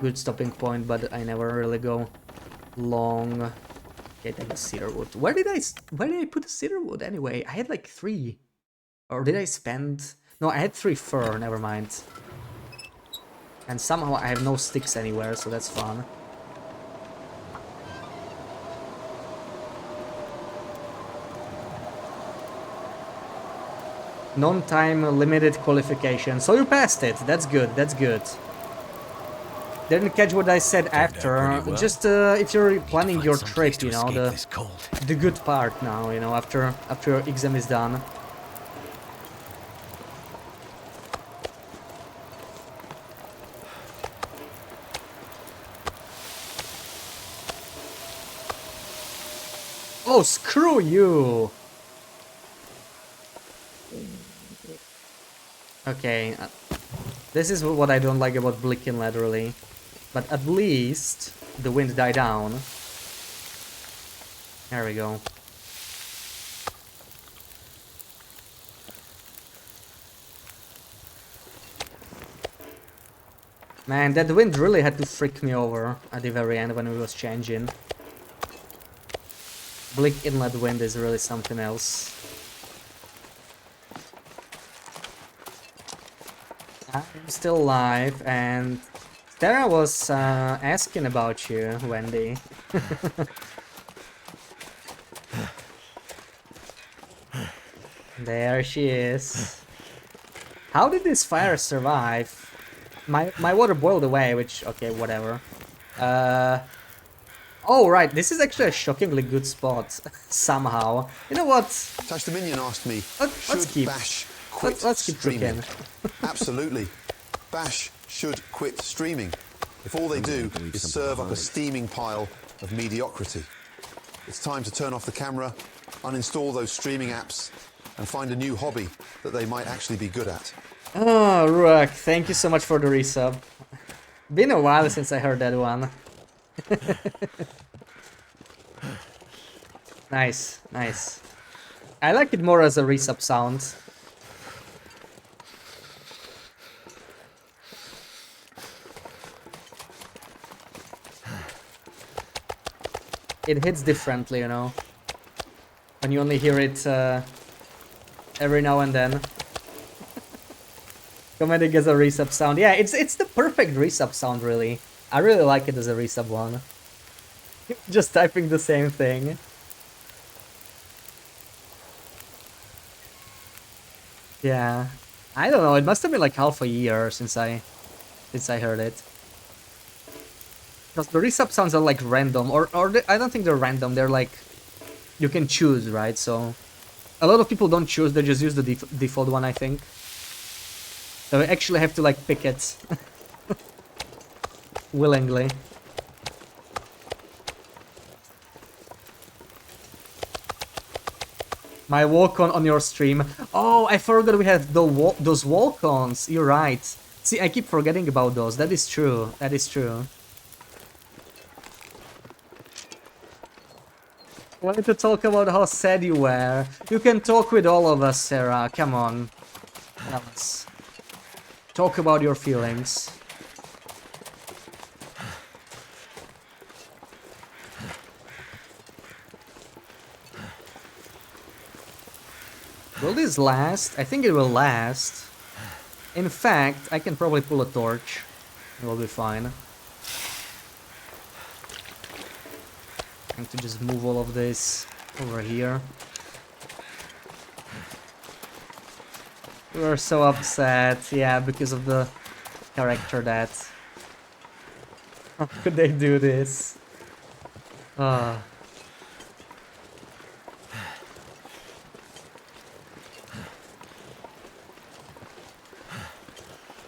good stopping point, but I never really go long. Okay, then the cedar wood. Where did I put the cedar wood anyway? I had like 3. Or did I spend? No, I had 3 fur, never mind. And somehow I have no sticks anywhere, so that's fun. Non-time limited qualification. So you passed it. That's good. That's good. Didn't catch what I said after. Well. Just if you're planning your Someplace trip, to you know, escape this cold. the good part now, you know, after your exam is done. Oh, screw you! Okay, this is what I don't like about Blicken laterally. But at least the wind died down. There we go. Man, that wind really had to freak me over at the very end when it was changing. Blick inlet wind is really something else. I'm still alive, and Tara was asking about you, Wendy. There she is. How did this fire survive? My water boiled away, which, okay, whatever. Oh, right, this is actually a shockingly good spot, somehow. You know what? Touch the Minion asked me, Let's keep Bash quit let's keep streaming? cooking. Absolutely. Bash should quit streaming. If all they do is serve up a steaming pile of mediocrity. It's time to turn off the camera, uninstall those streaming apps, and find a new hobby that they might actually be good at. Oh, Ruak, thank you so much for the resub. Been a while since I heard that one. Nice, nice. I like it more as a resub sound. It hits differently, you know, when you only hear it every now and then. Commenting as a resub sound. Yeah, it's the perfect resub sound, really. I really like it as a resub one. Just typing the same thing. Yeah. I don't know, it must have been like half a year since I heard it. Because the resub sounds are like random, or I don't think they're random, they're like, you can choose, right? So, a lot of people don't choose, they just use the default one, I think. So we actually have to like pick it willingly. My walk-on on your stream. Oh, I forgot we had those walk-ons. You're right. See, I keep forgetting about those. That is true. That is true. Wanted to talk about how sad you were. You can talk with all of us, Sarah. Come on. Let's talk about your feelings. Will this last? I think it will last. In fact, I can probably pull a torch. It will be fine. Trying to just move all of this over here. We were so upset, yeah, because of the character that... How could they do this? Ah.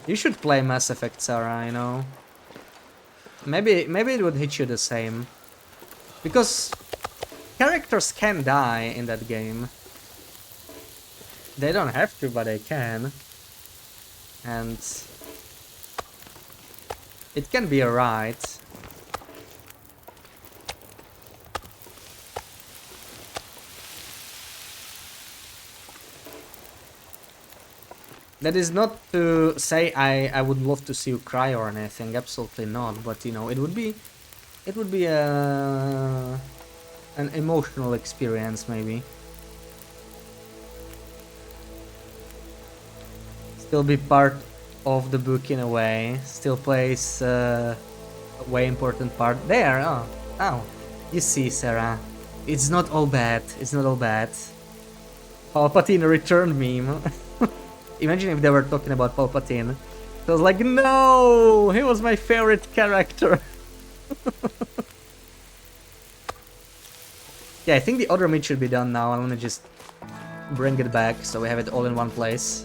You should play Mass Effect, Sarah, you know? Maybe it would hit you the same. Because characters can die in that game. They don't have to, but they can. And it can be a ride. That is not to say I would love to see you cry or anything, absolutely not. But you know, it would be an emotional experience maybe. Still be part of the book in a way. Still plays a way important part there. Oh, you see, Sarah, it's not all bad. It's not all bad. Palpatine returned meme. Imagine if they were talking about Palpatine. I was like, no, he was my favorite character. Yeah, I think the other meat should be done now. I'm gonna just bring it back so we have it all in one place.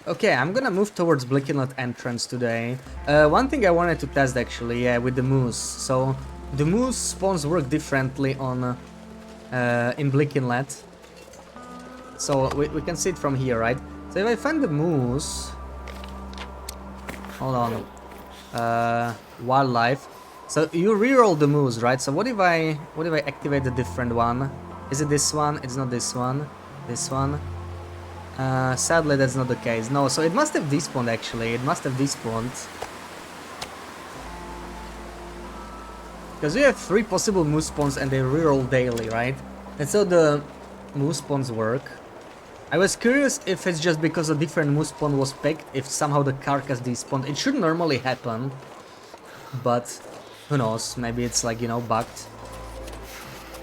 Okay, I'm gonna move towards Blick Inlet entrance today. One thing I wanted to test actually, yeah, with the moose. So the moose spawns work differently on in Blick Inlet. So we can see it from here, right? So if I find the moose, hold on, wildlife. So you reroll the moose, right? So what if I activate the different one? Is it this one? It's not this one. This one. Sadly, that's not the case. No, so it must have despawned actually. It must have despawned. Because we have 3 possible moose spawns and they reroll daily, right? And so the moose spawns work. I was curious if it's just because a different moose spawn was picked, if somehow the carcass despawned. It should normally happen. But who knows? Maybe it's like, you know, bugged.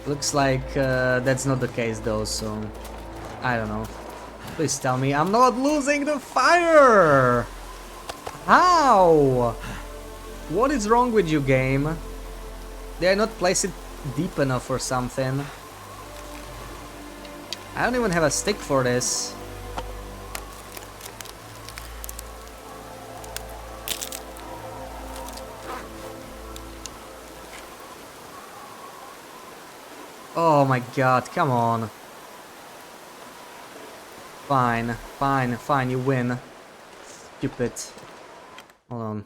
Looks like that's not the case though, so I don't know. Please tell me I'm not losing the fire! How? What is wrong with you, game? Did I not place it deep enough or something? I don't even have a stick for this. Oh my god, come on. Fine, fine, fine, you win. Stupid. Hold on.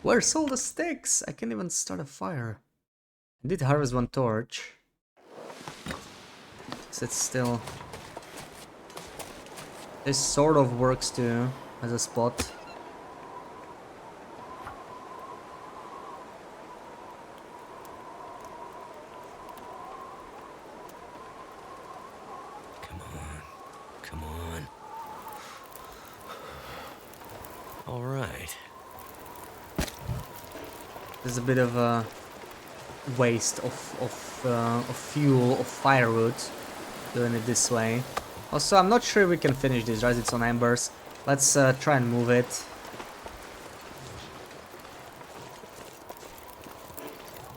Where's all the sticks? I can't even start a fire. I did harvest 1 torch. So it's still... This sort of works too, as a spot. There's a bit of a waste of fuel, of firewood, doing it this way. Also, I'm not sure we can finish this, right? It's on embers. Let's try and move it.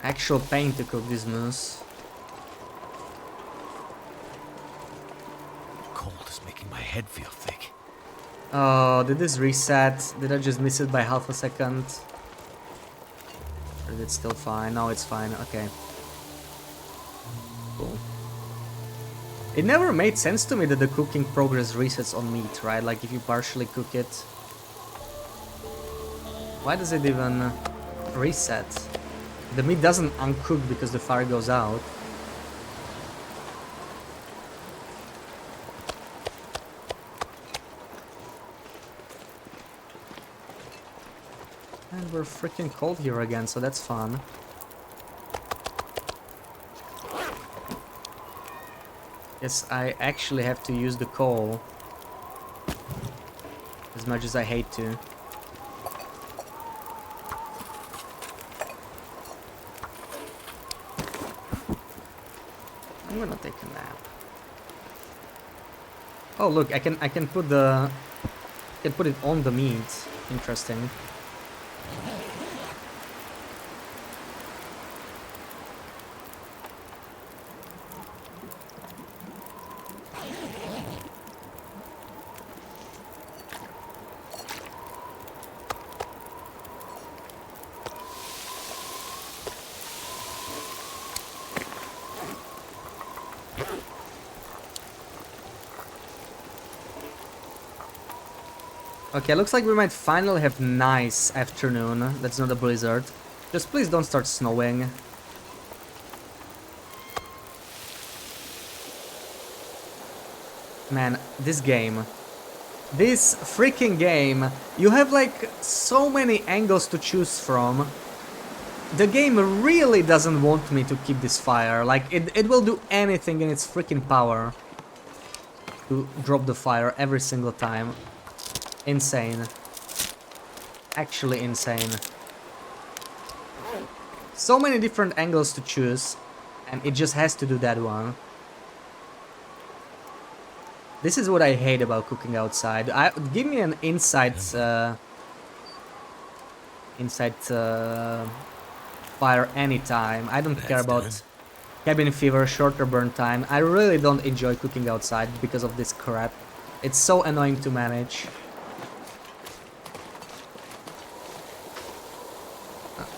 Actual pain to cook this moose. Cold is making my head feel thick. Oh, did this reset? Did I just miss it by half a second? Or is it still fine? No, it's fine. Okay. Cool. It never made sense to me that the cooking progress resets on meat, right? Like if you partially cook it. Why does it even reset? The meat doesn't uncook because the fire goes out. And we're freaking cold here again, so that's fun. Yes, I actually have to use the coal. As much as I hate to. I'm gonna take a nap. Oh look, I can put it on the meat. Interesting. Okay, looks like we might finally have nice afternoon. That's not a blizzard. Just please don't start snowing. Man, this game. This freaking game. You have like so many angles to choose from. The game really doesn't want me to keep this fire. Like, it will do anything in its freaking power to drop the fire every single time. Insane. Actually insane. So many different angles to choose, and it just has to do that one. This is what I hate about cooking outside. Give me an inside fire anytime. I don't care about cabin fever, shorter burn time. I really don't enjoy cooking outside because of this crap. It's so annoying to manage.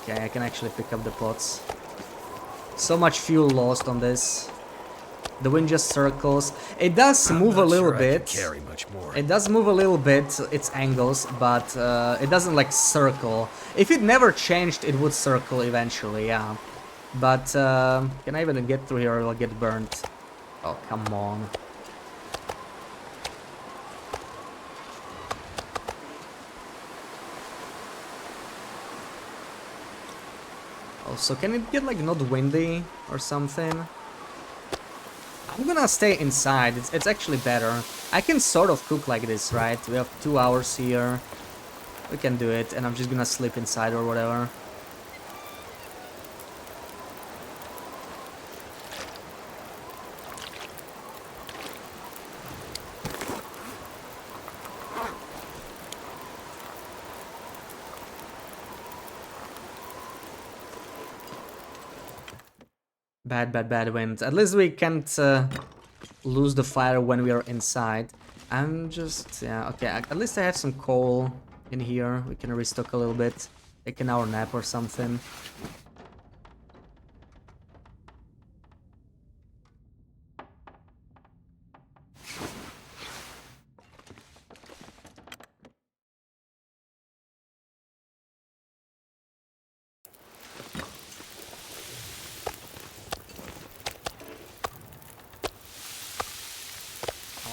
Okay, I can actually pick up the pots. So much fuel lost on this. The wind just circles. It does move a little bit. It does move a little bit, its angles, but it doesn't like circle. If it never changed, it would circle eventually, yeah. But can I even get through here or I'll get burnt? Oh, come on. Also, can it get like not windy or something? I'm gonna stay inside. It's actually better. I can sort of cook like this, right? We have 2 hours here. We can do it, and I'm just gonna sleep inside or whatever. Bad wind. At least we can't lose the fire when we are inside. I'm just... yeah, okay, at least I have some coal in here. We can restock a little bit. Take an hour nap or something.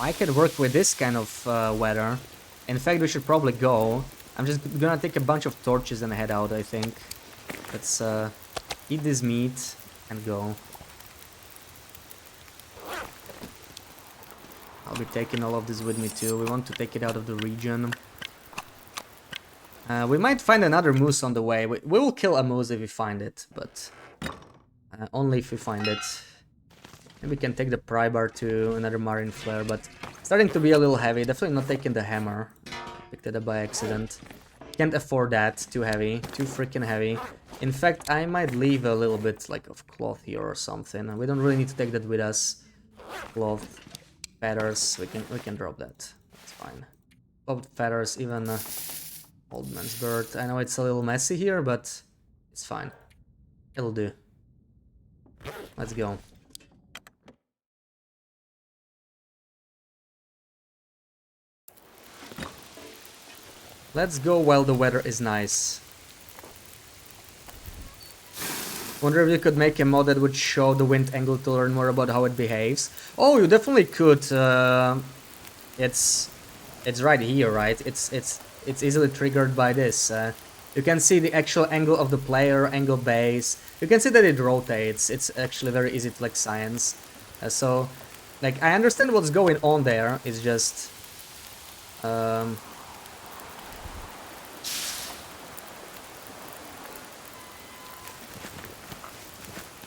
I can work with this kind of weather. In fact, we should probably go. I'm just gonna take a bunch of torches and head out, I think. Let's eat this meat and go. I'll be taking all of this with me too. We want to take it out of the region. We might find another moose on the way. We will kill a moose if we find it, but only if we find it. Maybe we can take the pry bar to another marine flare, but starting to be a little heavy. Definitely not taking the hammer. Picked it up by accident. Can't afford that. Too heavy. Too freaking heavy. In fact, I might leave a little bit like of cloth here or something. We don't really need to take that with us. Cloth, feathers. We can drop that. That's fine. Cloth, feathers, even old man's bird. I know it's a little messy here, but it's fine. It'll do. Let's go. Let's go while the weather is nice. Wonder if you could make a mod that would show the wind angle to learn more about how it behaves. Oh, you definitely could. It's right here, right? It's easily triggered by this. You can see the actual angle of the player, angle base. You can see that it rotates. It's actually very easy to like science. So, like, I understand what's going on there. It's just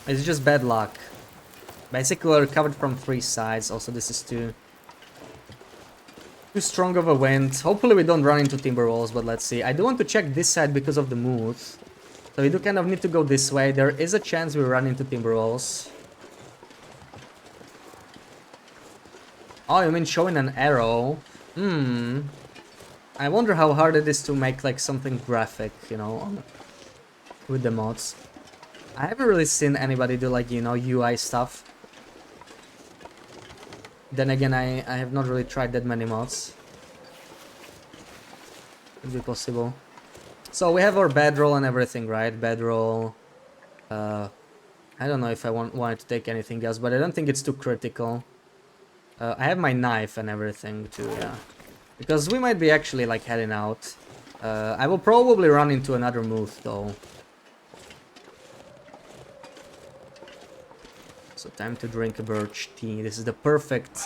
it's just bad luck. Basically, we're covered from 3 sides. Also, this is too strong of a wind. Hopefully we don't run into timber walls, but let's see. I do want to check this side because of the moose. So we do kind of need to go this way. There is a chance we run into timber walls. Oh, you mean showing an arrow? I wonder how hard it is to make like something graphic, you know, with the mods. I haven't really seen anybody do like, you know, UI stuff. Then again, I have not really tried that many mods. Could be possible. So we have our bedroll and everything, right? Bedroll. I don't know if I wanted to take anything else, but I don't think it's too critical. I have my knife and everything too, yeah. Because we might be actually like heading out. I will probably run into another move though. So time to drink a birch tea. This is the perfect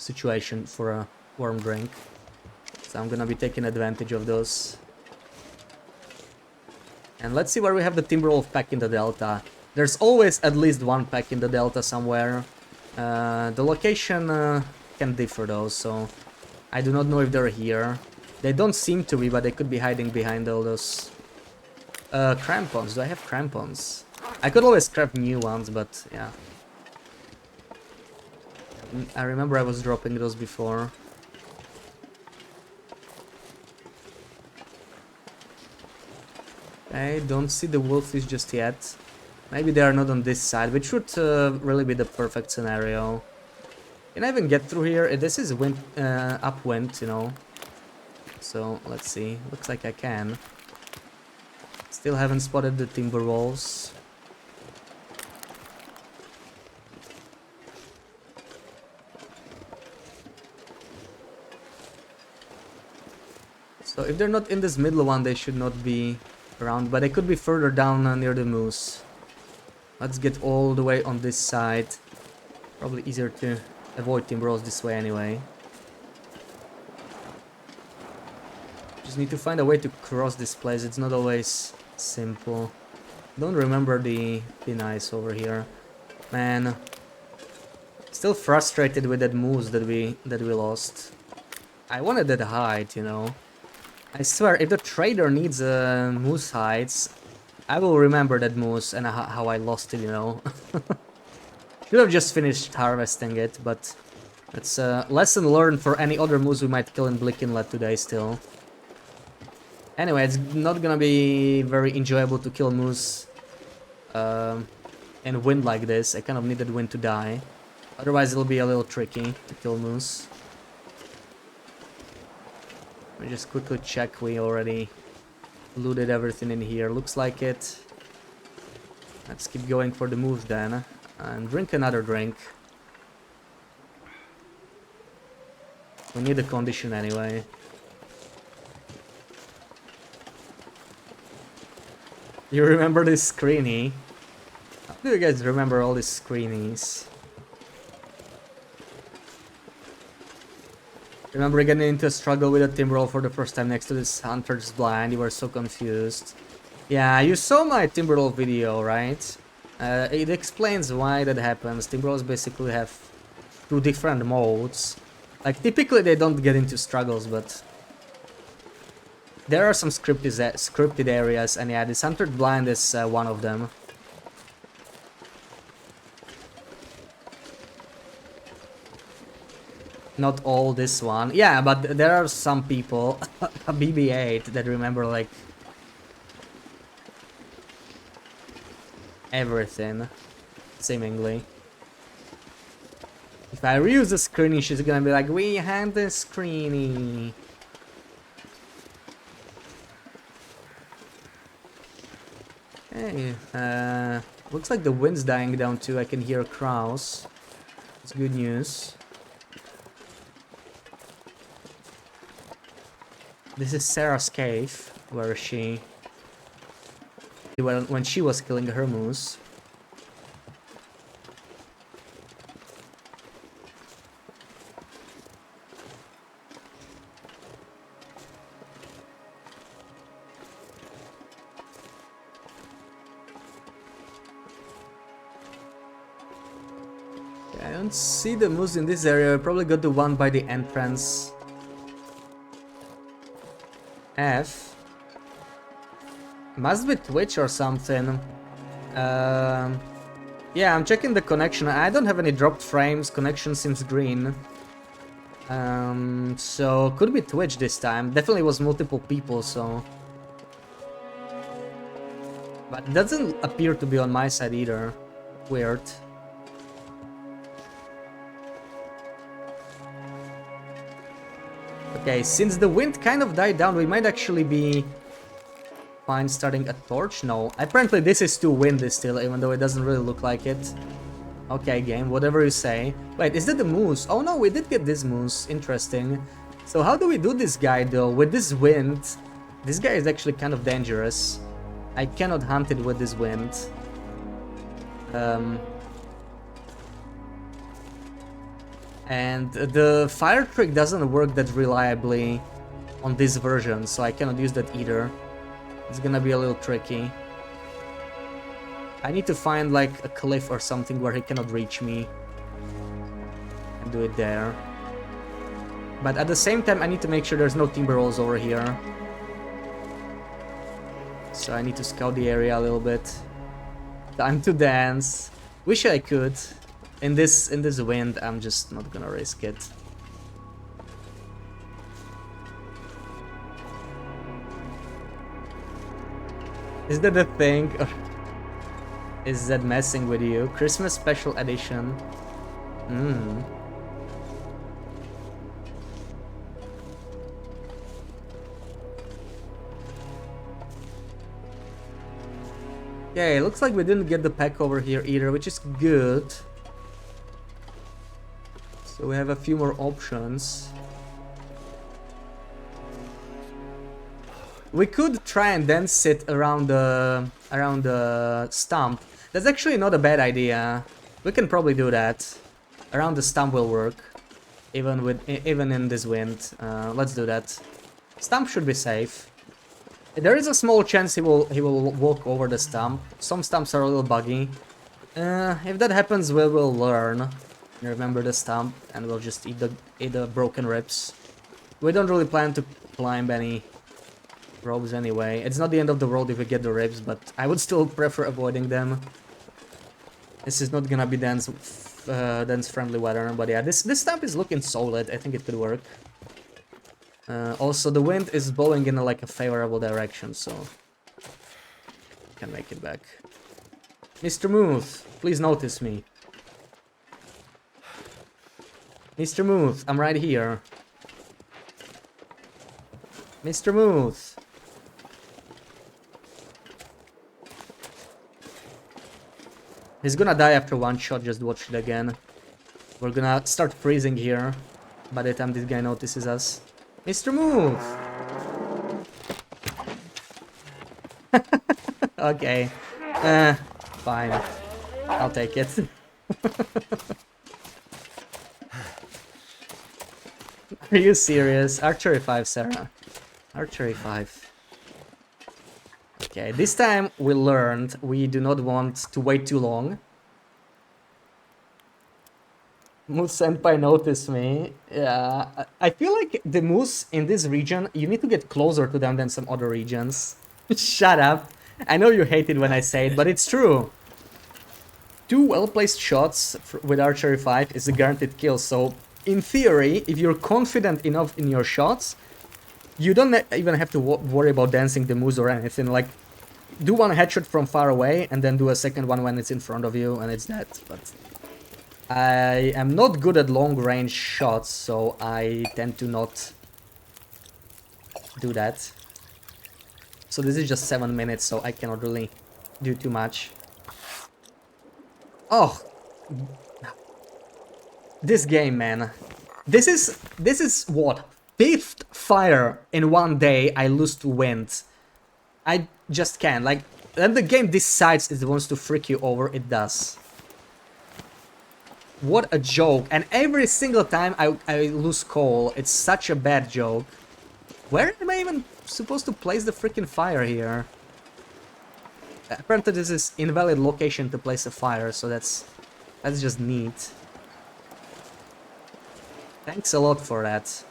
situation for a warm drink. So I'm gonna be taking advantage of those. And let's see where we have the Timberwolf pack in the Delta. There's always at least one pack in the Delta somewhere. The location can differ though, so I do not know if they're here. They don't seem to be, but they could be hiding behind all those crampons. Do I have crampons? I could always craft new ones, but yeah. I remember I was dropping those before. I don't see the wolfies just yet. Maybe they are not on this side, which would really be the perfect scenario. Can I even get through here? This is wind, upwind, you know. So let's see. Looks like I can. Still haven't spotted the timber walls. So if they're not in this middle one, they should not be around, but they could be further down near the moose. Let's get all the way on this side. Probably easier to avoid timber walls this way anyway. Just need to find a way to cross this place. It's not always simple. Don't remember the ice over here. Man, still frustrated with that moose that we lost. I wanted that hide, you know. I swear, if the trader needs moose hides, I will remember that moose and how I lost it, you know. Should have just finished harvesting it, but it's a lesson learned for any other moose we might kill in Blick Inlet today still. Anyway, it's not gonna be very enjoyable to kill moose in wind like this. I kind of needed wind to die. Otherwise, it'll be a little tricky to kill moose. Let me just quickly check. We already looted everything in here. Looks like it. Let's keep going for the moose then. And drink another drink. We need the condition anyway. You remember this screeny? How do you guys remember all these screenies? Remember getting into a struggle with a timberwolf for the first time next to this hunter's blind? You were so confused. Yeah, you saw my timberwolf video, right? It explains why that happens. Timberwolves basically have 2 different modes. Like, typically they don't get into struggles, but there are some scripted areas, and yeah, this hunter's blind is one of them. Not all this one. Yeah, but there are some people, BB-8, that remember, like, everything, seemingly. If I reuse the screeny, she's gonna be like, we had the screeny. Okay, looks like the wind's dying down too. I can hear crows. It's good news. This is Sarah's cave, where she... when she was killing her moose. I don't see the moose in this area. I probably got the one by the entrance. F. Must be Twitch or something. Yeah, I'm checking the connection. I don't have any dropped frames. Connection seems green. So could be Twitch this time. Definitely was multiple people, so... But it doesn't appear to be on my side either. Weird. Okay, since the wind kind of died down, we might actually be fine starting a torch. No, apparently this is too windy still, even though it doesn't really look like it. Okay, game, whatever you say. Wait, is that the moose? Oh no, we did get this moose. Interesting. So how do we do this guy though? With this wind, this guy is actually kind of dangerous. I cannot hunt it with this wind. And the fire trick doesn't work that reliably on this version, so I cannot use that either. It's gonna be a little tricky. I need to find like a cliff or something where he cannot reach me and do it there. But at the same time, I need to make sure there's no timber rolls over here. So I need to scout the area a little bit. Time to dance. Wish I could. In this wind, I'm just not gonna risk it. Is that a thing? Or is that messing with you? Christmas special edition. Okay, looks like we didn't get the pack over here either, which is good. So we have a few more options. We could try and then sit around the stump. That's actually not a bad idea. We can probably do that. Around the stump will work, even in this wind. Let's do that. Stump should be safe. There is a small chance he will walk over the stump. Some stumps are a little buggy. If that happens, we will learn. Remember the stump, and we'll just eat the broken ribs. We don't really plan to climb any ropes anyway. It's not the end of the world if we get the ribs, but I would still prefer avoiding them. This is not gonna be dance friendly weather, but yeah, this stump is looking solid. I think it could work. Also, the wind is blowing in like a favorable direction, so can make it back. Mr. Muth, please notice me. Mr. Muth, I'm right here. Mr. Muth. He's gonna die after one shot, just watch it again. We're gonna start freezing here by the time this guy notices us. Mr. Muth! Okay. Fine. I'll take it. Are you serious? Archery 5, Sarah. Archery 5. Okay, this time we learned we do not want to wait too long. Moose Senpai noticed me. Yeah, I feel like the moose in this region, you need to get closer to them than some other regions. Shut up. I know you hate it when I say it, but it's true. 2 well-placed shots with Archery 5 is a guaranteed kill, so in theory, if you're confident enough in your shots, you don't even have to worry about dancing the moose or anything. Like, do one headshot from far away and then do a second one when it's in front of you and it's dead. But I am not good at long-range shots, so I tend to not do that. So this is just 7 minutes, so I cannot really do too much. Oh, this game, man. This is what? 5th fire in one day I lose to wind. I just can't. Like, when the game decides it wants to freak you over, it does. What a joke. And every single time I lose coal, it's such a bad joke. Where am I even supposed to place the freaking fire here? Apparently this is invalid location to place a fire, so that's just neat. Thanks a lot for that.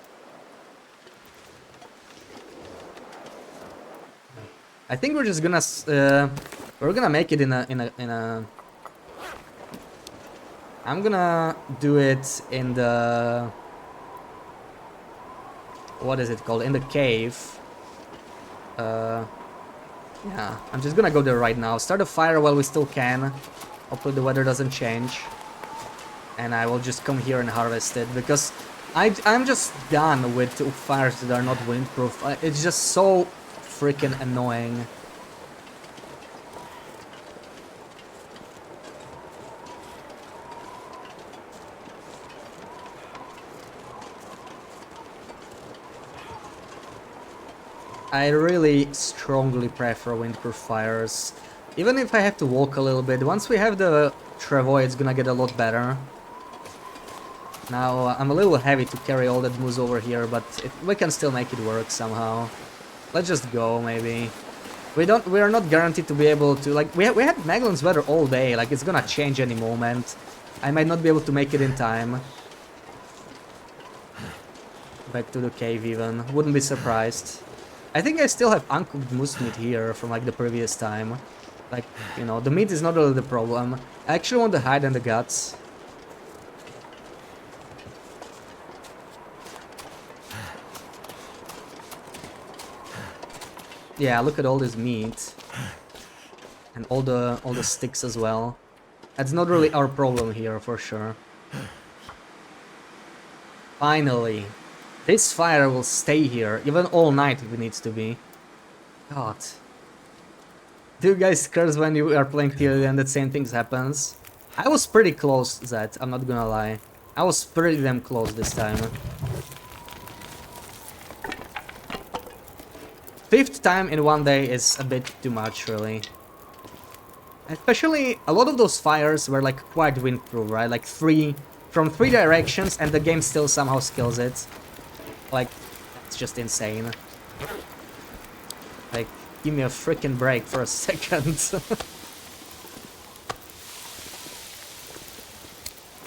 I think we're just gonna make it in a. I'm gonna do it in the. What is it called? In the cave. Yeah, I'm just gonna go there right now. Start a fire while we still can. Hopefully the weather doesn't change. And I will just come here and harvest it, because I'm just done with fires that are not windproof. It's just so freaking annoying. I really strongly prefer windproof fires. Even if I have to walk a little bit, once we have the travois, it's gonna get a lot better. Now, I'm a little heavy to carry all that moose over here, but we can still make it work somehow. Let's just go, maybe. We are not guaranteed to be able to, like, we had Magellan's weather all day, like, it's gonna change any moment. I might not be able to make it in time. Back to the cave even, wouldn't be surprised. I think I still have uncooked moose meat here from, like, the previous time. Like, you know, the meat is not really the problem. I actually want the hide and the guts. Yeah, look at all this meat. And all the sticks as well. That's not really our problem here, for sure. Finally. This fire will stay here, even all night if it needs to be. God. Do you guys curse when you are playing TLD and the same things happens? I was pretty close, Zed, I'm not gonna lie. I was pretty damn close this time. 5th time in one day is a bit too much, really. Especially, a lot of those fires were like quite windproof, right? Like from 3 directions, and the game still somehow skills it. Like, that's just insane. Like, give me a freaking break for a second.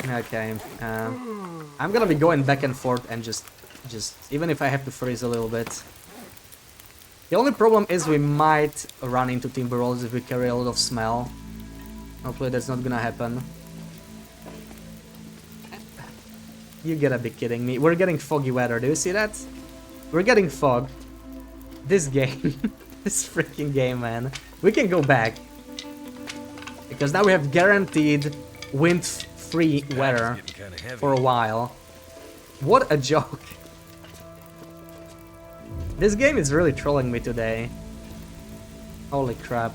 Okay, I'm gonna be going back and forth and just even if I have to freeze a little bit. The only problem is we might run into timber rolls if we carry a lot of smell. Hopefully that's not gonna happen. You gotta be kidding me. We're getting foggy weather, do you see that? We're getting fog. This game. This freaking game, man. We can go back. Because now we have guaranteed wind-free weather for a while. What a joke. This game is really trolling me today. Holy crap.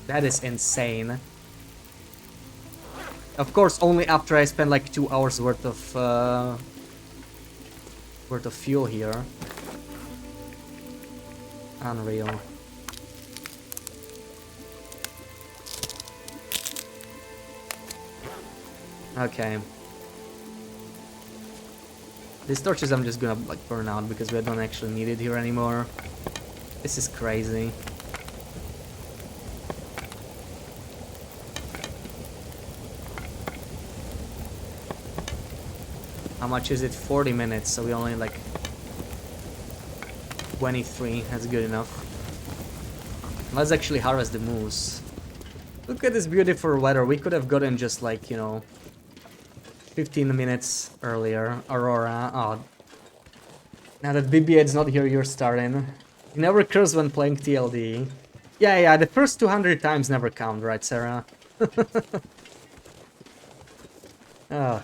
That is insane. Of course, only after I spend like 2 hours worth of fuel here. Unreal. Okay. These torches I'm just gonna like burn out because we don't actually need it here anymore. This is crazy. How much is it? 40 minutes, so we only like 23, that's good enough. Let's actually harvest the moose. Look at this beautiful weather, we could have gotten just like, you know, 15 minutes earlier. Aurora, oh. Now that BB8's not here, you're starting. You never curse when playing TLD. Yeah, the first 200 times never count, right, Sarah? Oh.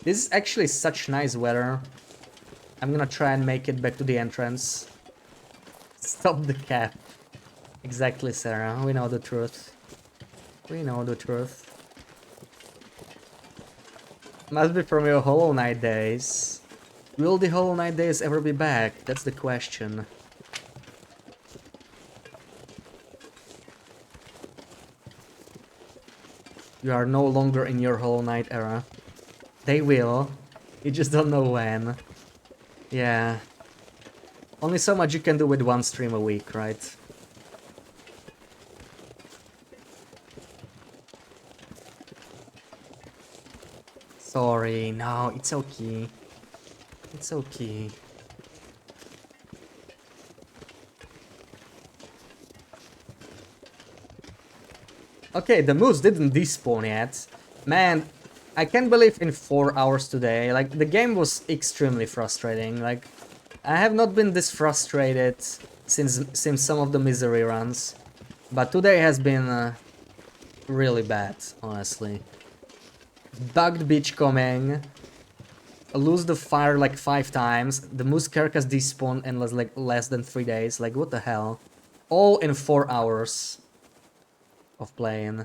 This is actually such nice weather. I'm gonna try and make it back to the entrance. Stop the cap. Exactly, Sarah. We know the truth. We know the truth. Must be from your Hollow Knight days. Will the Hollow Knight days ever be back? That's the question. You are no longer in your Hollow Knight era. They will. You just don't know when. Yeah. Only so much you can do with one stream a week, right? Sorry, no, it's okay. It's okay. Okay, the moose didn't despawn yet. Man, I can't believe in 4 hours today. Like, the game was extremely frustrating. Like, I have not been this frustrated since some of the misery runs. But today has been really bad, honestly. Bugged beach coming. Lose the fire like 5 times. The moose carcass despawned in like less than 3 days. Like, what the hell? All in 4 hours of playing.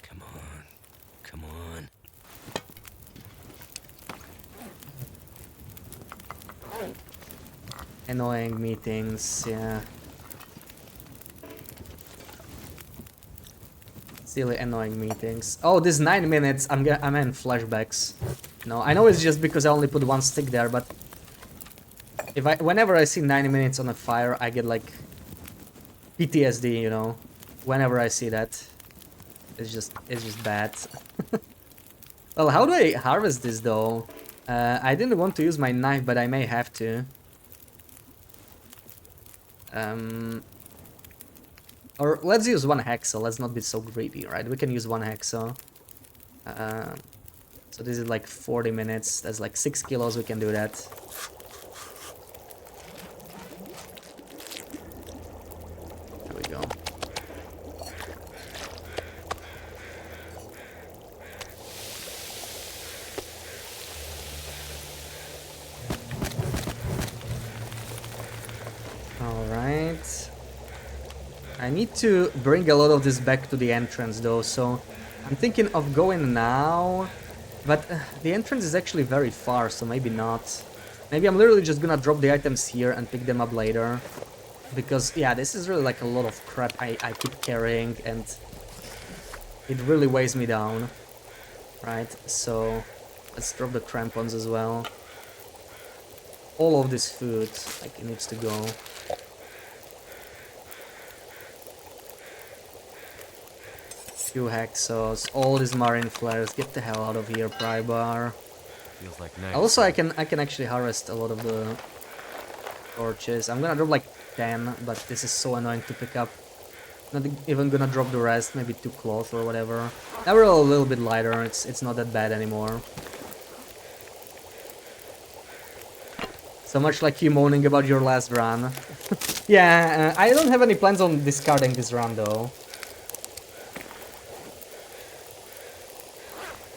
Come on. Come on. Annoying meetings, yeah. Silly annoying meetings. Oh, this 9 minutes, I'm in flashbacks. No, I know it's just because I only put one stick there, but whenever I see 9 minutes on a fire, I get like PTSD, you know. Whenever I see that, it's just bad. Well, how do I harvest this though? I didn't want to use my knife, but I may have to. Or let's use one hacksaw. Let's not be so greedy, right? We can use one hacksaw. So this is like 40 minutes. That's like 6 kilos. We can do that. There we go. All right. I need to bring a lot of this back to the entrance though, so I'm thinking of going now, but the entrance is actually very far, so maybe not. Maybe I'm literally just gonna drop the items here and pick them up later, because yeah, this is really like a lot of crap I keep carrying and it really weighs me down, right? So let's drop the crampons as well. All of this food, like, it needs to go. Few hacksaws, all these marine flares. Get the hell out of here, pry bar. Feels like night. Also, I can actually harvest a lot of the torches. I'm gonna drop like 10, but this is so annoying to pick up. Not even gonna drop the rest. Maybe 2 cloth or whatever. Now we're a little bit lighter. It's not that bad anymore. So much like you moaning about your last run. Yeah, I don't have any plans on discarding this run though.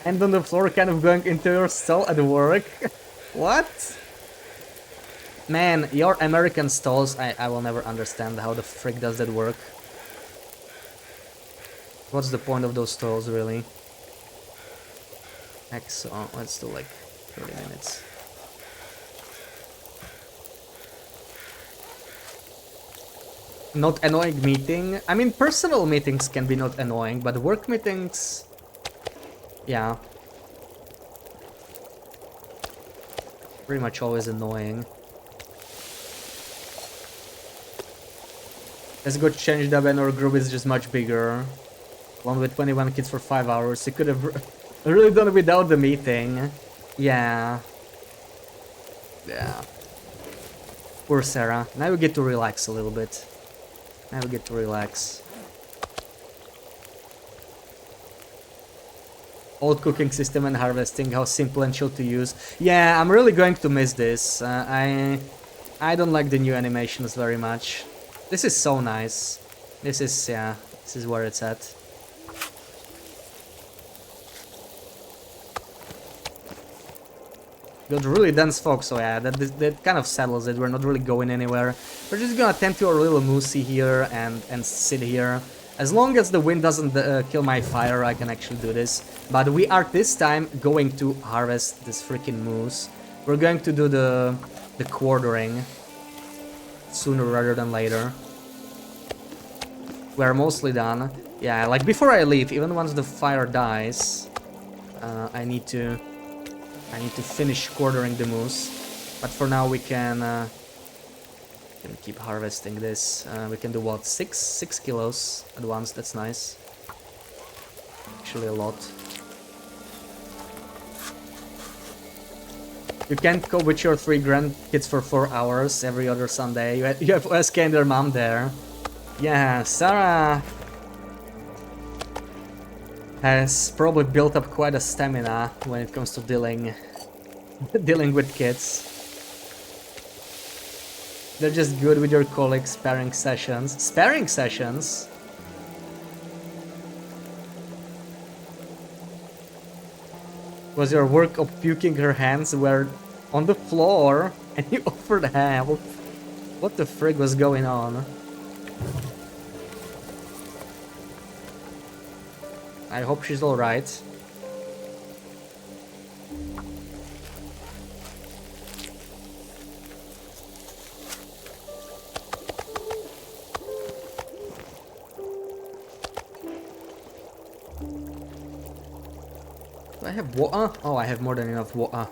And on the floor, kind of going into your stall at work. What? Man, your American stalls, I will never understand how the frick does that work. What's the point of those stalls, really? So let's do like 30 minutes. Not annoying meeting. I mean, personal meetings can be not annoying, but work meetings... Yeah. Pretty much always annoying. Let's go change the banner group is just much bigger. One with 21 kids for 5 hours. You could have really done it without the meeting. Yeah. Yeah. Poor Sarah. Now we get to relax a little bit. Now we get to relax. Old cooking system and harvesting, how simple and chill to use. Yeah, I'm really going to miss this. I don't like the new animations very much. This is so nice. This is, yeah, this is where it's at. got really dense fog, so yeah, that kind of settles it. We're not really going anywhere. We're just gonna tend to our little moosey here and sit here. As long as the wind doesn't kill my fire, I can actually do this. But we are this time going to harvest this freaking moose. We're going to do the quartering sooner rather than later. We're mostly done. Yeah, like before I leave, even once the fire dies, I need to finish quartering the moose. But for now we can keep harvesting this. We can do what, 6 kilos at once. That's nice. Actually a lot. You can't go with your 3 grandkids for 4 hours every other Sunday. You have OSK and their mom there. Yeah, Sarah has probably built up quite a stamina when it comes to dealing with kids. They're just good with your colleagues' sparring sessions. Sparring sessions? Was your work of puking her hands were on the floor and you offered help? What the frig was going on? I hope she's alright. Do I have water? Oh, I have more than enough water.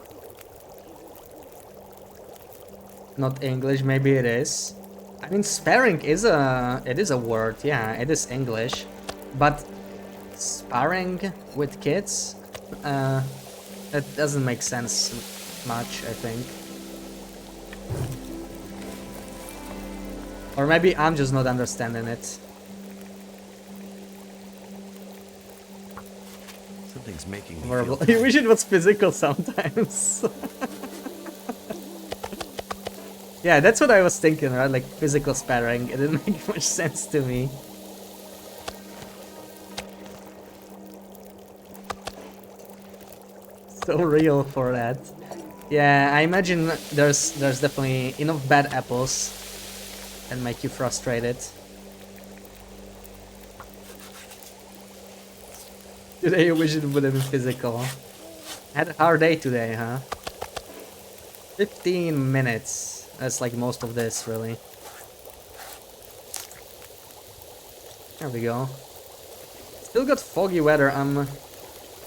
Not English, maybe it is. I mean, sparring is a word, yeah, it is English. But sparring with kids? That doesn't make sense much, I think. Or maybe I'm just not understanding it. Something's making me Horrible. feel I wish it was physical sometimes. Yeah, that's what I was thinking, right? Like physical sparring. It didn't make much sense to me. So real for that. Yeah, I imagine there's definitely enough bad apples that make you frustrated. Today I wish it would have been physical. Had a hard day today, huh? 15 minutes. That's like most of this, really. There we go. Still got foggy weather. I'm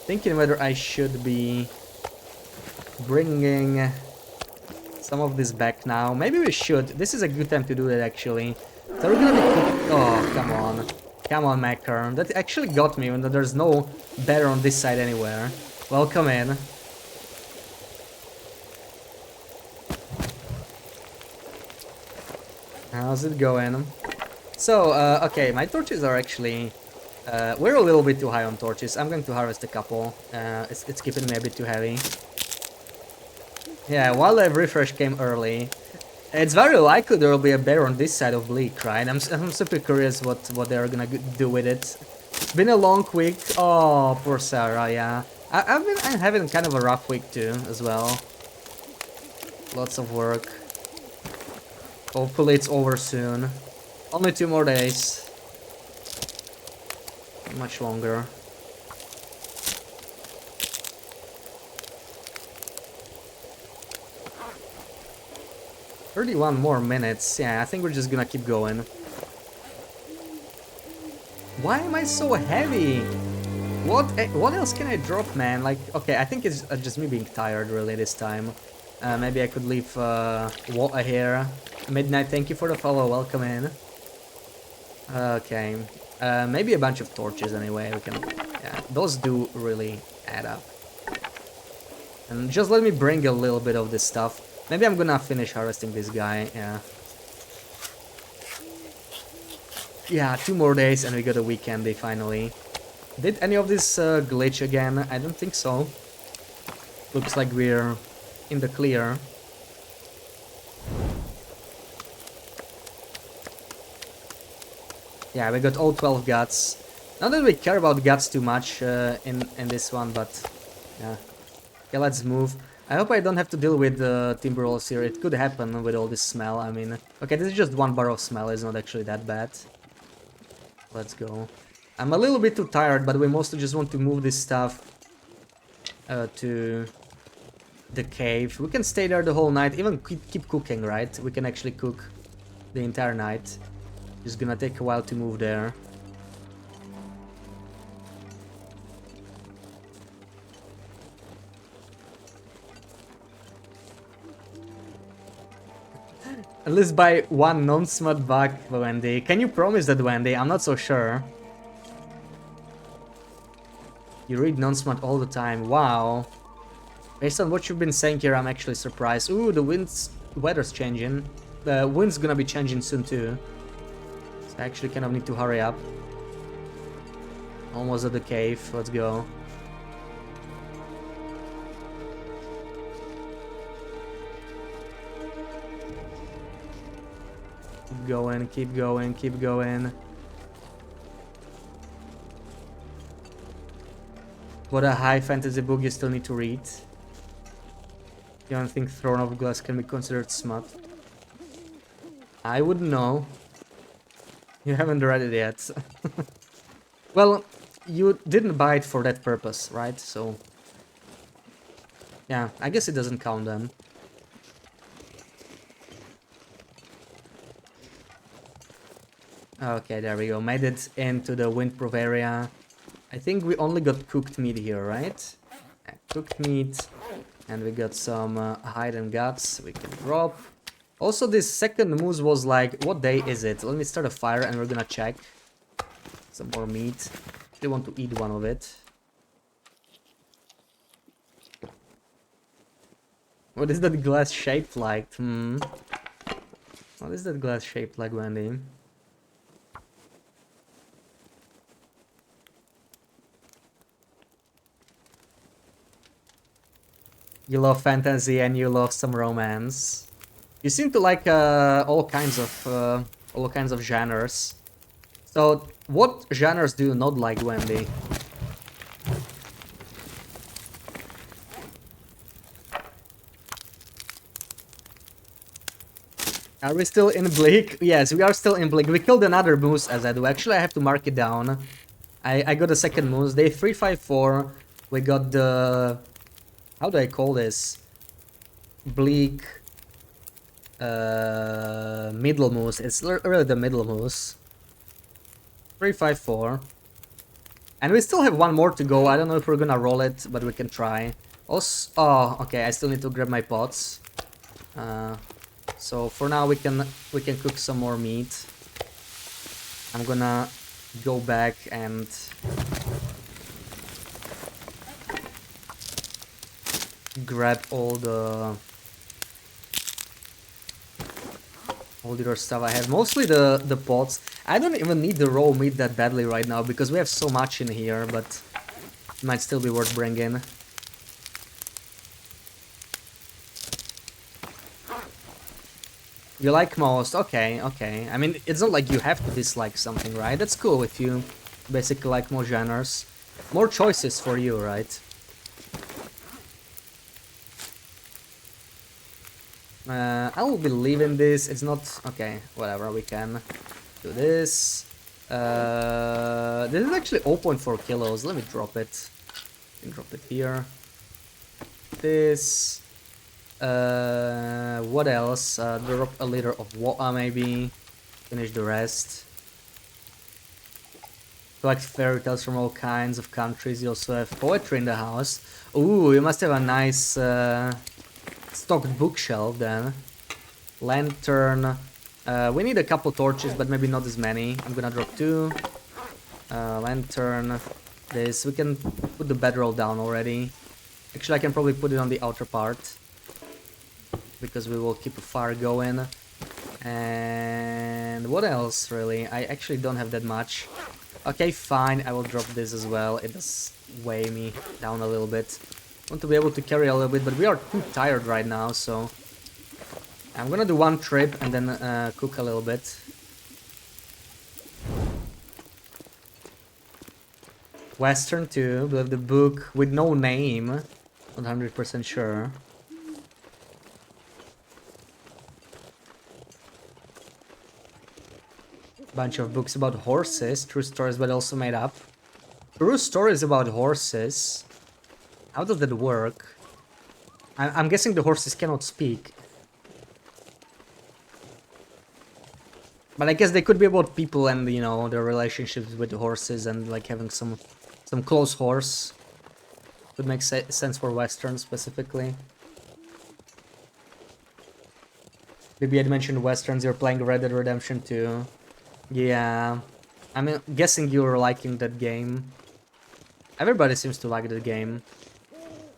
thinking whether I should be bringing some of this back now. Maybe we should. This is a good time to do that, actually. So we're gonna be... Oh, come on. Come on, Macker. That actually got me, when there's no better on this side anywhere. Welcome in. How's it going? So, okay, my torches are actually... we're a little bit too high on torches. I'm going to harvest a couple. It's keeping me a bit too heavy. Yeah, wildlife refresh came early. It's very likely there will be a bear on this side of Bleak, right? I'm super curious what they're gonna do with it. It's been a long week. Oh, poor Sarah, yeah. I'm having kind of a rough week too, as well. Lots of work. Hopefully it's over soon. Only 2 more days. Not much longer. "31 more minutes." Yeah, I think we're just gonna keep going. Why am I so heavy? What else can I drop, man? Like, okay, I think it's just me being tired, really, this time. Maybe I could leave water here. Midnight, thank you for the follow. Welcome in. Okay. Maybe a bunch of torches, anyway. We can... Yeah, those do really add up. And just let me bring a little bit of this stuff. Maybe I'm gonna finish harvesting this guy, yeah. Yeah, 2 more days and we got a weekend day finally. Did any of this glitch again? I don't think so. Looks like we're in the clear. Yeah, we got all 12 guts. Not that we care about guts too much in this one, but yeah. Okay, let's move. I hope I don't have to deal with timber rolls here. It could happen with all this smell. I mean, okay, this is just 1 bar of smell. It's not actually that bad. Let's go. I'm a little bit too tired, but we mostly just want to move this stuff to the cave. We can stay there the whole night, even keep cooking, right? We can actually cook the entire night. It's gonna take a while to move there. At least buy 1 non-smut bug, Wendy. Can you promise that, Wendy? I'm not so sure. You read non-smut all the time. Wow. Based on what you've been saying here, I'm actually surprised. Ooh, the weather's changing. The wind's gonna be changing soon too. So I actually kind of need to hurry up. Almost at the cave. Let's go. Keep going, keep going, keep going. What a high fantasy book you still need to read. You don't think Throne of Glass can be considered smut? I wouldn't know. You haven't read it yet. Well, you didn't buy it for that purpose, right? So... yeah, I guess it doesn't count then. Okay, there we go. Made it into the windproof area. I think we only got cooked meat here, right? Yeah, cooked meat. And we got some hide and guts we can drop. Also, this second moose was like, what day is it? Let me start a fire and we're gonna check. Some more meat. They want to eat one of it. What is that glass shaped like? What is that glass shaped like, Wendy? You love fantasy and you love some romance. You seem to like all kinds of genres. So, what genres do you not like, Wendy? Are we still in Bleak? Yes, we are still in Bleak. We killed another moose as I do. Actually, I have to mark it down. I got a second moose. Day 354. We got the... how do I call this? Bleak... middle moose. It's really the middle moose. 354. And we still have one more to go. I don't know if we're gonna roll it, but we can try. Also, oh, okay, I still need to grab my pots. So for now we can cook some more meat. I'm gonna go back and grab all the other stuff I have. Mostly the pots. I don't even need the raw meat that badly right now because we have so much in here, but it might still be worth bringing. You like most? Okay, okay. I mean, it's not like you have to dislike something, right? That's cool if you basically like more genres. More choices for you, right? I will be leaving this. It's not... okay, whatever, we can do this. This is actually 0.4 kilos. Let me drop it. I can drop it here. This... what else? Drop a liter of water, maybe. Finish the rest. Collect fairy tales from all kinds of countries. You also have poetry in the house. Ooh, you must have a nice stocked bookshelf then. Lantern. We need a couple torches, but maybe not as many. I'm gonna drop 2. Lantern. This. We can put the bedroll down already. Actually, I can probably put it on the outer part, because we will keep a fire going. And what else, really? I actually don't have that much. Okay, fine, I will drop this as well. It does weigh me down a little bit. Want to be able to carry a little bit, but we are too tired right now, so... I'm gonna do 1 trip and then cook a little bit. Western 2, we have the book with no name. Not 100% sure. Bunch of books about horses, true stories but also made up. True stories about horses. How does that work? I'm guessing the horses cannot speak. But I guess they could be about people and, you know, their relationships with the horses and like having some close horse. Would make sense for Western specifically. Maybe I'd mentioned Westerns, you're playing Red Dead Redemption 2. Yeah. I'm guessing you're liking that game. Everybody seems to like the game.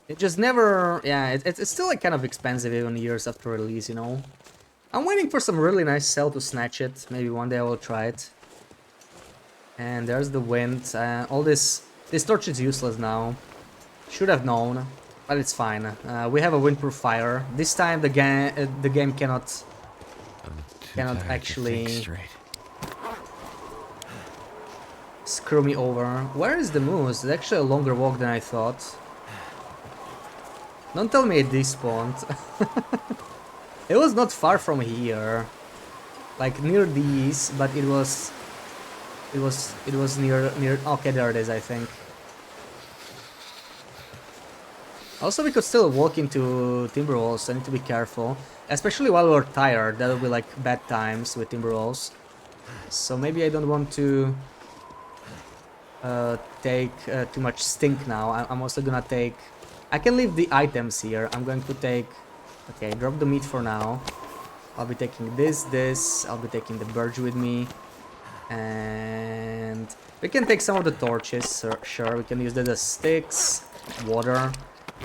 It just never... Yeah, it's still like kind of expensive even years after release, you know? I'm waiting for some really nice sale to snatch it. Maybe one day I will try it. And there's the wind. All this torch is useless now. Should have known, but it's fine. We have a windproof fire. This time the game cannot actually screw me over. Where is the moose? It's actually a longer walk than I thought. Don't tell me it despawned. It was not far from here, like near these, but it was near. Okay, there it is, I think. Also, we could still walk into timber walls, so I need to be careful, especially while we're tired. That'll be like bad times with timber walls. So maybe I don't want to take too much stink now. I'm also gonna take. I can leave the items here. I'm going to take. Okay, drop the meat for now. I'll be taking this. I'll be taking the birch with me. And we can take some of the torches, sure. We can use that as sticks, water.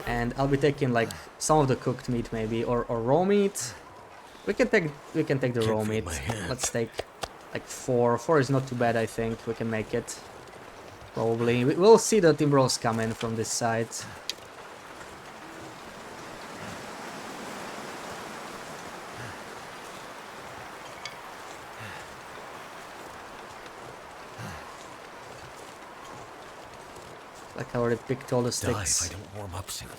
And I'll be taking like some of the cooked meat maybe, or raw meat. We can take the raw meat. Let's take like 4. 4 is not too bad, I think. We can make it. Probably. We'll see the timber rolls come in from this side. Like I already picked all the sticks. Die if I don't warm up soon.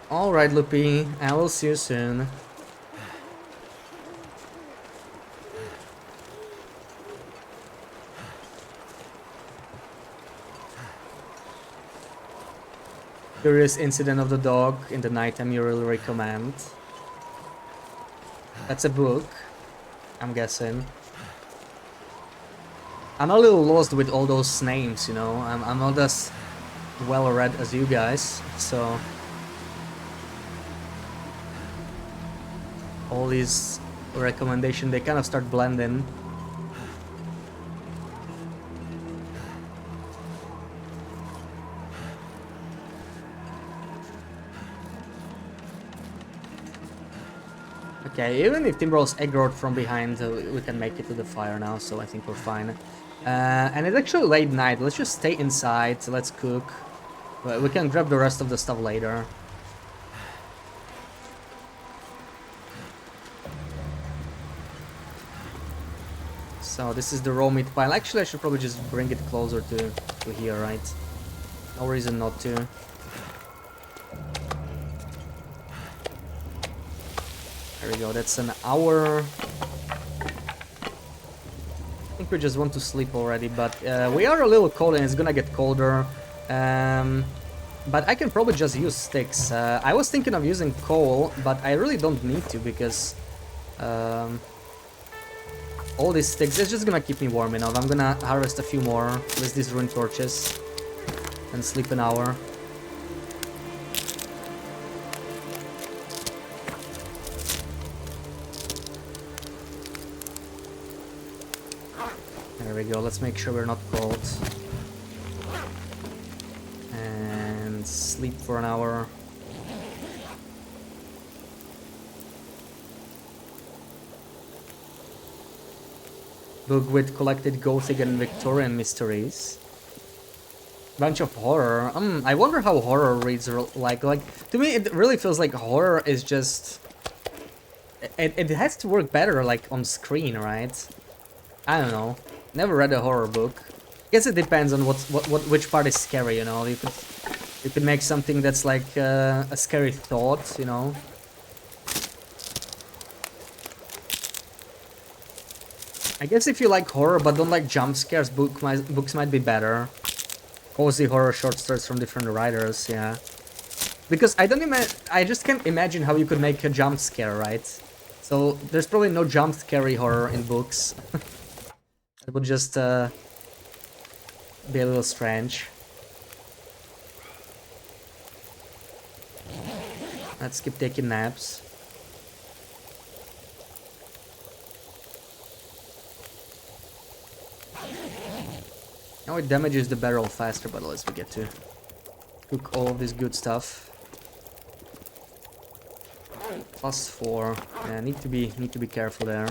Alright, Loopy. I will see you soon. Curious incident of the dog in the nighttime you really recommend. That's a book, I'm guessing. I'm a little lost with all those names, you know. I'm not as well read as you guys, so all these recommendations, they kind of start blending. Okay, even if timber rolls aggroed from behind, we can make it to the fire now, so I think we're fine. And it's actually late night. Let's just stay inside. Let's cook. We can grab the rest of the stuff later. So this is the raw meat pile. Actually, I should probably just bring it closer to here, right? No reason not to. There we go. That's an hour. I think we just want to sleep already, but we are a little cold and it's gonna get colder. But I can probably just use sticks. I was thinking of using coal, but I really don't need to because all these sticks, it's just gonna keep me warm enough. I'm gonna harvest a few more with these rune torches and sleep an hour. There we go, let's make sure we're not cold. And sleep for an hour. Book with collected Gothic and Victorian mysteries. Bunch of horror. I wonder how horror reads like. To me, it really feels like horror is just... It has to work better, like, on screen, right? I don't know. Never read a horror book. Guess it depends on which part is scary, you know. You could make something that's like a scary thought, you know. I guess if you like horror but don't like jump scares, books might be better. Cozy horror short stories from different writers, yeah. Because I just can't imagine how you could make a jump scare, right? So there's probably no jump scary horror in books. It would just be a little strange. Let's keep taking naps. Now it damages the barrel faster, but let's get to cook all of this good stuff. +4. Yeah, need to be careful there.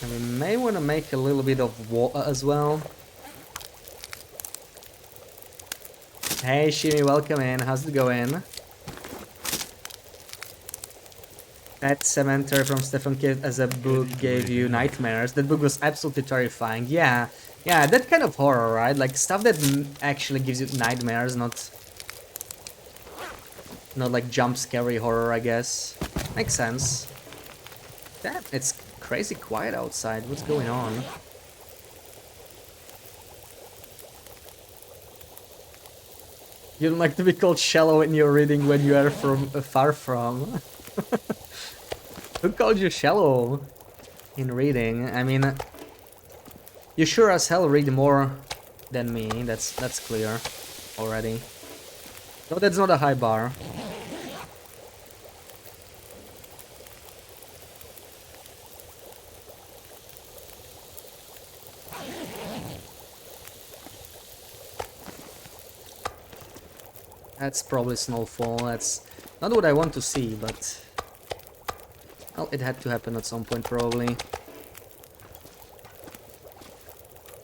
And we may want to make a little bit of water as well. Hey Shimi, welcome in. How's it going? Pet Cemetery from Stephen King as a book gave you nightmares. That book was absolutely terrifying. Yeah, that kind of horror, right? Like stuff that actually gives you nightmares, not like jump scary horror, I guess. Makes sense. Damn, it's crazy quiet outside. What's going on? You don't like to be called shallow in your reading when you are from far from. Who called you shallow in reading? I mean, you sure as hell read more than me. That's clear already. No, that's not a high bar. That's probably snowfall. That's not what I want to see, but well, it had to happen at some point probably.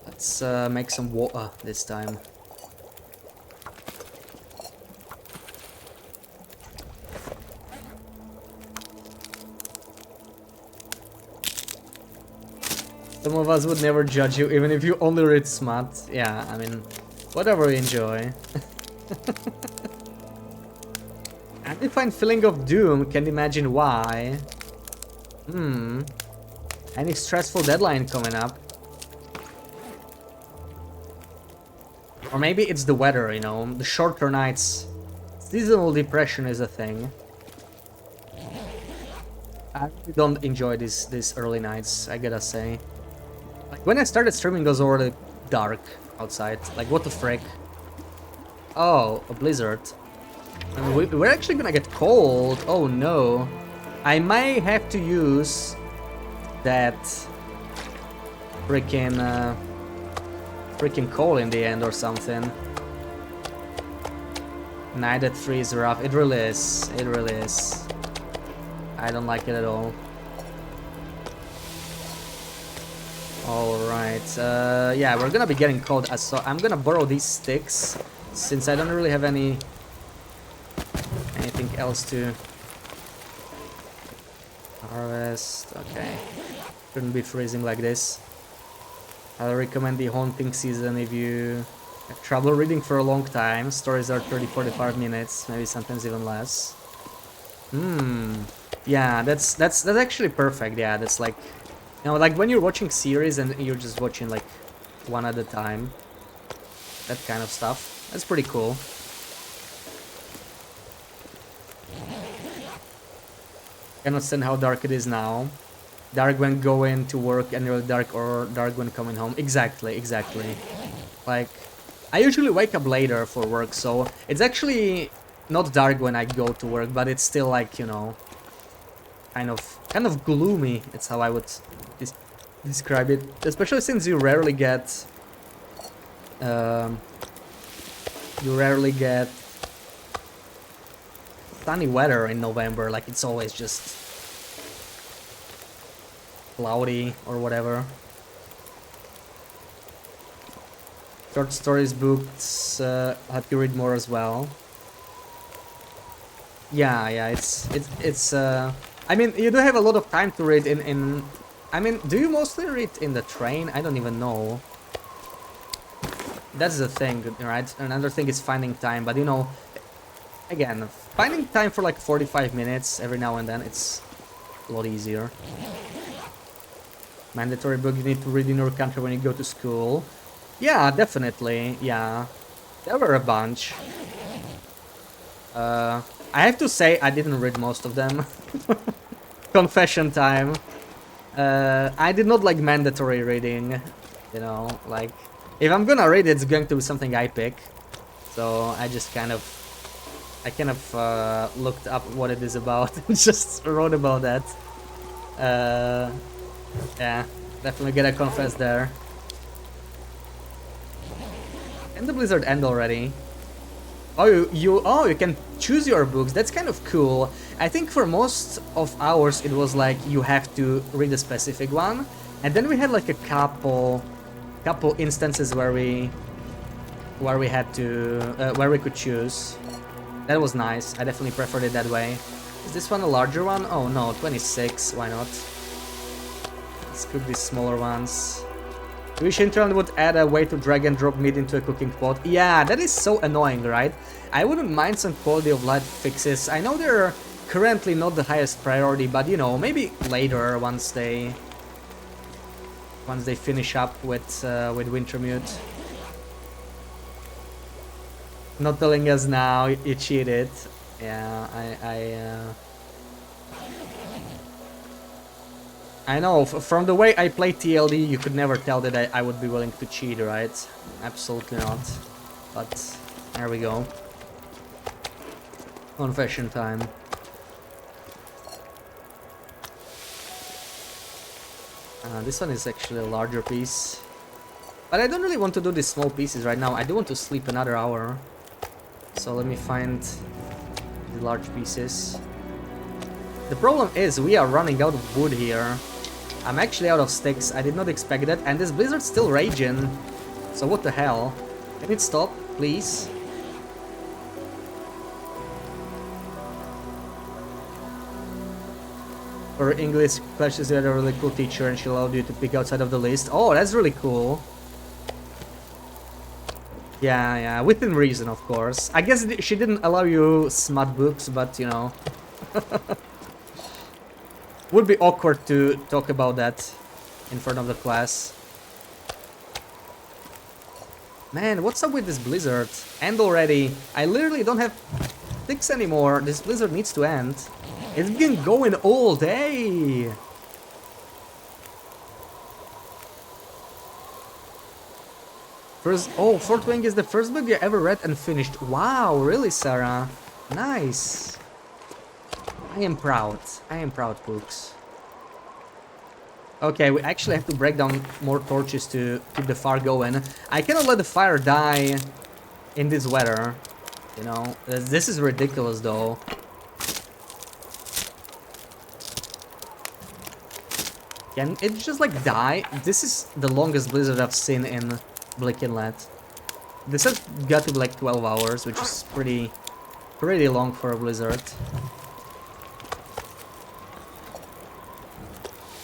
Let's make some water this time. Some of us would never judge you, even if you only read smut. Yeah, I mean, whatever you enjoy. Undefined feeling of doom, can't imagine why. Any stressful deadline coming up? Or maybe it's the weather, you know, the shorter nights. Seasonal depression is a thing. I really don't enjoy these early nights, I gotta say. Like when I started streaming, it was already dark outside. Like what the frick? Oh, a blizzard. I mean, we're actually gonna get cold. Oh no. I may have to use that freaking coal in the end or something. Night at 3 is rough. It really is. It really is. I don't like it at all. Alright. Yeah, we're gonna be getting cold. So I'm gonna borrow these sticks since I don't really have anything else to harvest. Okay, shouldn't be freezing like this. I'll recommend the Haunting season if you have trouble reading for a long time. Stories are 30-45 minutes, maybe sometimes even less. Yeah, that's actually perfect. Yeah, that's like, you know, like when you're watching series and you're just watching like one at a time. That kind of stuff. That's pretty cool. Cannot stand how dark it is now. Dark when going to work and really dark, or dark when coming home. Exactly. Like, I usually wake up later for work, so it's actually not dark when I go to work, but it's still like, you know, kind of gloomy. It's how I would describe it. Especially since you rarely get sunny weather in November. Like it's always just cloudy or whatever. Short stories books help you read more as well. Yeah, it's I mean, you do have a lot of time to read in I mean, do you mostly read in the train? I don't even know. that's the thing, right? Another thing is finding time, but you know, again, finding time for like 45 minutes every now and then, it's a lot easier. Mandatory book you need to read in your country when you go to school. Yeah, definitely, yeah. There were a bunch. I have to say I didn't read most of them. Confession time. I did not like mandatory reading, you know, like, if I'm gonna read it, it's going to be something I pick. So I just kind of looked up what it is about and just wrote about that. Yeah, definitely gotta confess there. And the Blizzard end already. Oh, you can choose your books. That's kind of cool. I think for most of ours it was like you have to read a specific one, and then we had like a couple instances where we had to where we could choose. That was nice. I definitely preferred it that way. Is this one a larger one? Oh no, 26. Why not? Let's cook these smaller ones. I wish Interloper would add a way to drag and drop meat into a cooking pot. Yeah, that is so annoying, right? I wouldn't mind some quality of life fixes. I know they're currently not the highest priority, but you know, maybe later once they finish up with Wintermute. Not telling us now, you cheated. Yeah, I know, from the way I play TLD, you could never tell that I would be willing to cheat, right? Absolutely not. But, there we go. Confession time. This one is actually a larger piece. But I don't really want to do these small pieces right now. I do want to sleep another hour. So let me find the large pieces. The problem is we are running out of wood here. I'm actually out of sticks. I did not expect that. And this blizzard's still raging. So what the hell? Can it stop, please? Her English classes had a really cool teacher and she allowed you to pick outside of the list. Oh, that's really cool. Yeah, within reason, of course. I guess she didn't allow you smut books, but you know. Would be awkward to talk about that in front of the class. Man, what's up with this blizzard? End already. I literally don't have sticks anymore. This blizzard needs to end. It's been going all day. Fort Wing is the first book you ever read and finished. Wow, really, Sarah? Nice. I am proud. I am proud, Pooks. Okay, we actually have to break down more torches to keep the fire going. I cannot let the fire die in this weather. You know, this is ridiculous, though. Can it just, like, die? This is the longest blizzard I've seen in Blick Inlet. This has got to be like 12 hours, which is pretty long for a blizzard.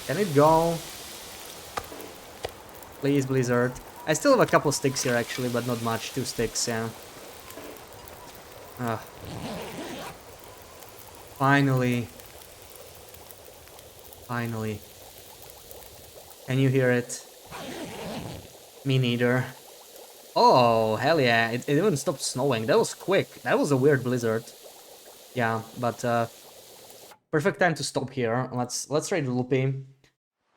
Can it go? Please, blizzard. I still have a couple sticks here, actually, but not much. 2 sticks, yeah. Ugh. Finally. Finally. Can you hear it? Me neither. Oh, hell yeah, it even stopped snowing. That was quick. That was a weird blizzard. Yeah, but perfect time to stop here. Let's raid Loopy.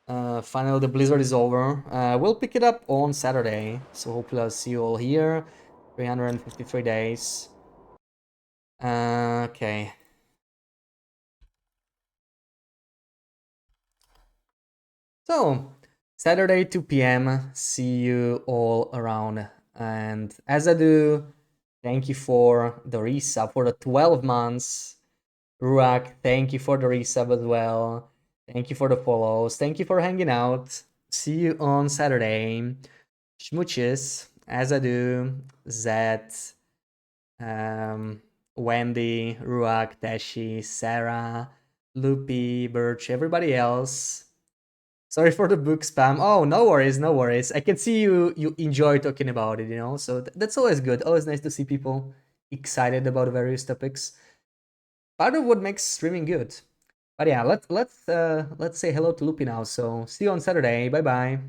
Finally the blizzard is over. We'll pick it up on Saturday. So hopefully I'll see you all here. 353 days. Okay. So, Saturday 2 p.m. See you all around. And as I do, thank you for the resub for the 12 months. Ruak, thank you for the resub as well. Thank you for the follows. Thank you for hanging out. See you on Saturday. Schmooches, as I do. Zed, Wendy, Ruak, Tashi, Sarah, Loopy, Birch, everybody else. Sorry for the book spam. Oh, no worries, no worries. I can see you enjoy talking about it, you know. So that's always good. Always nice to see people excited about various topics. Part of what makes streaming good. But yeah, let's say hello to Lupi now. So see you on Saturday. Bye bye.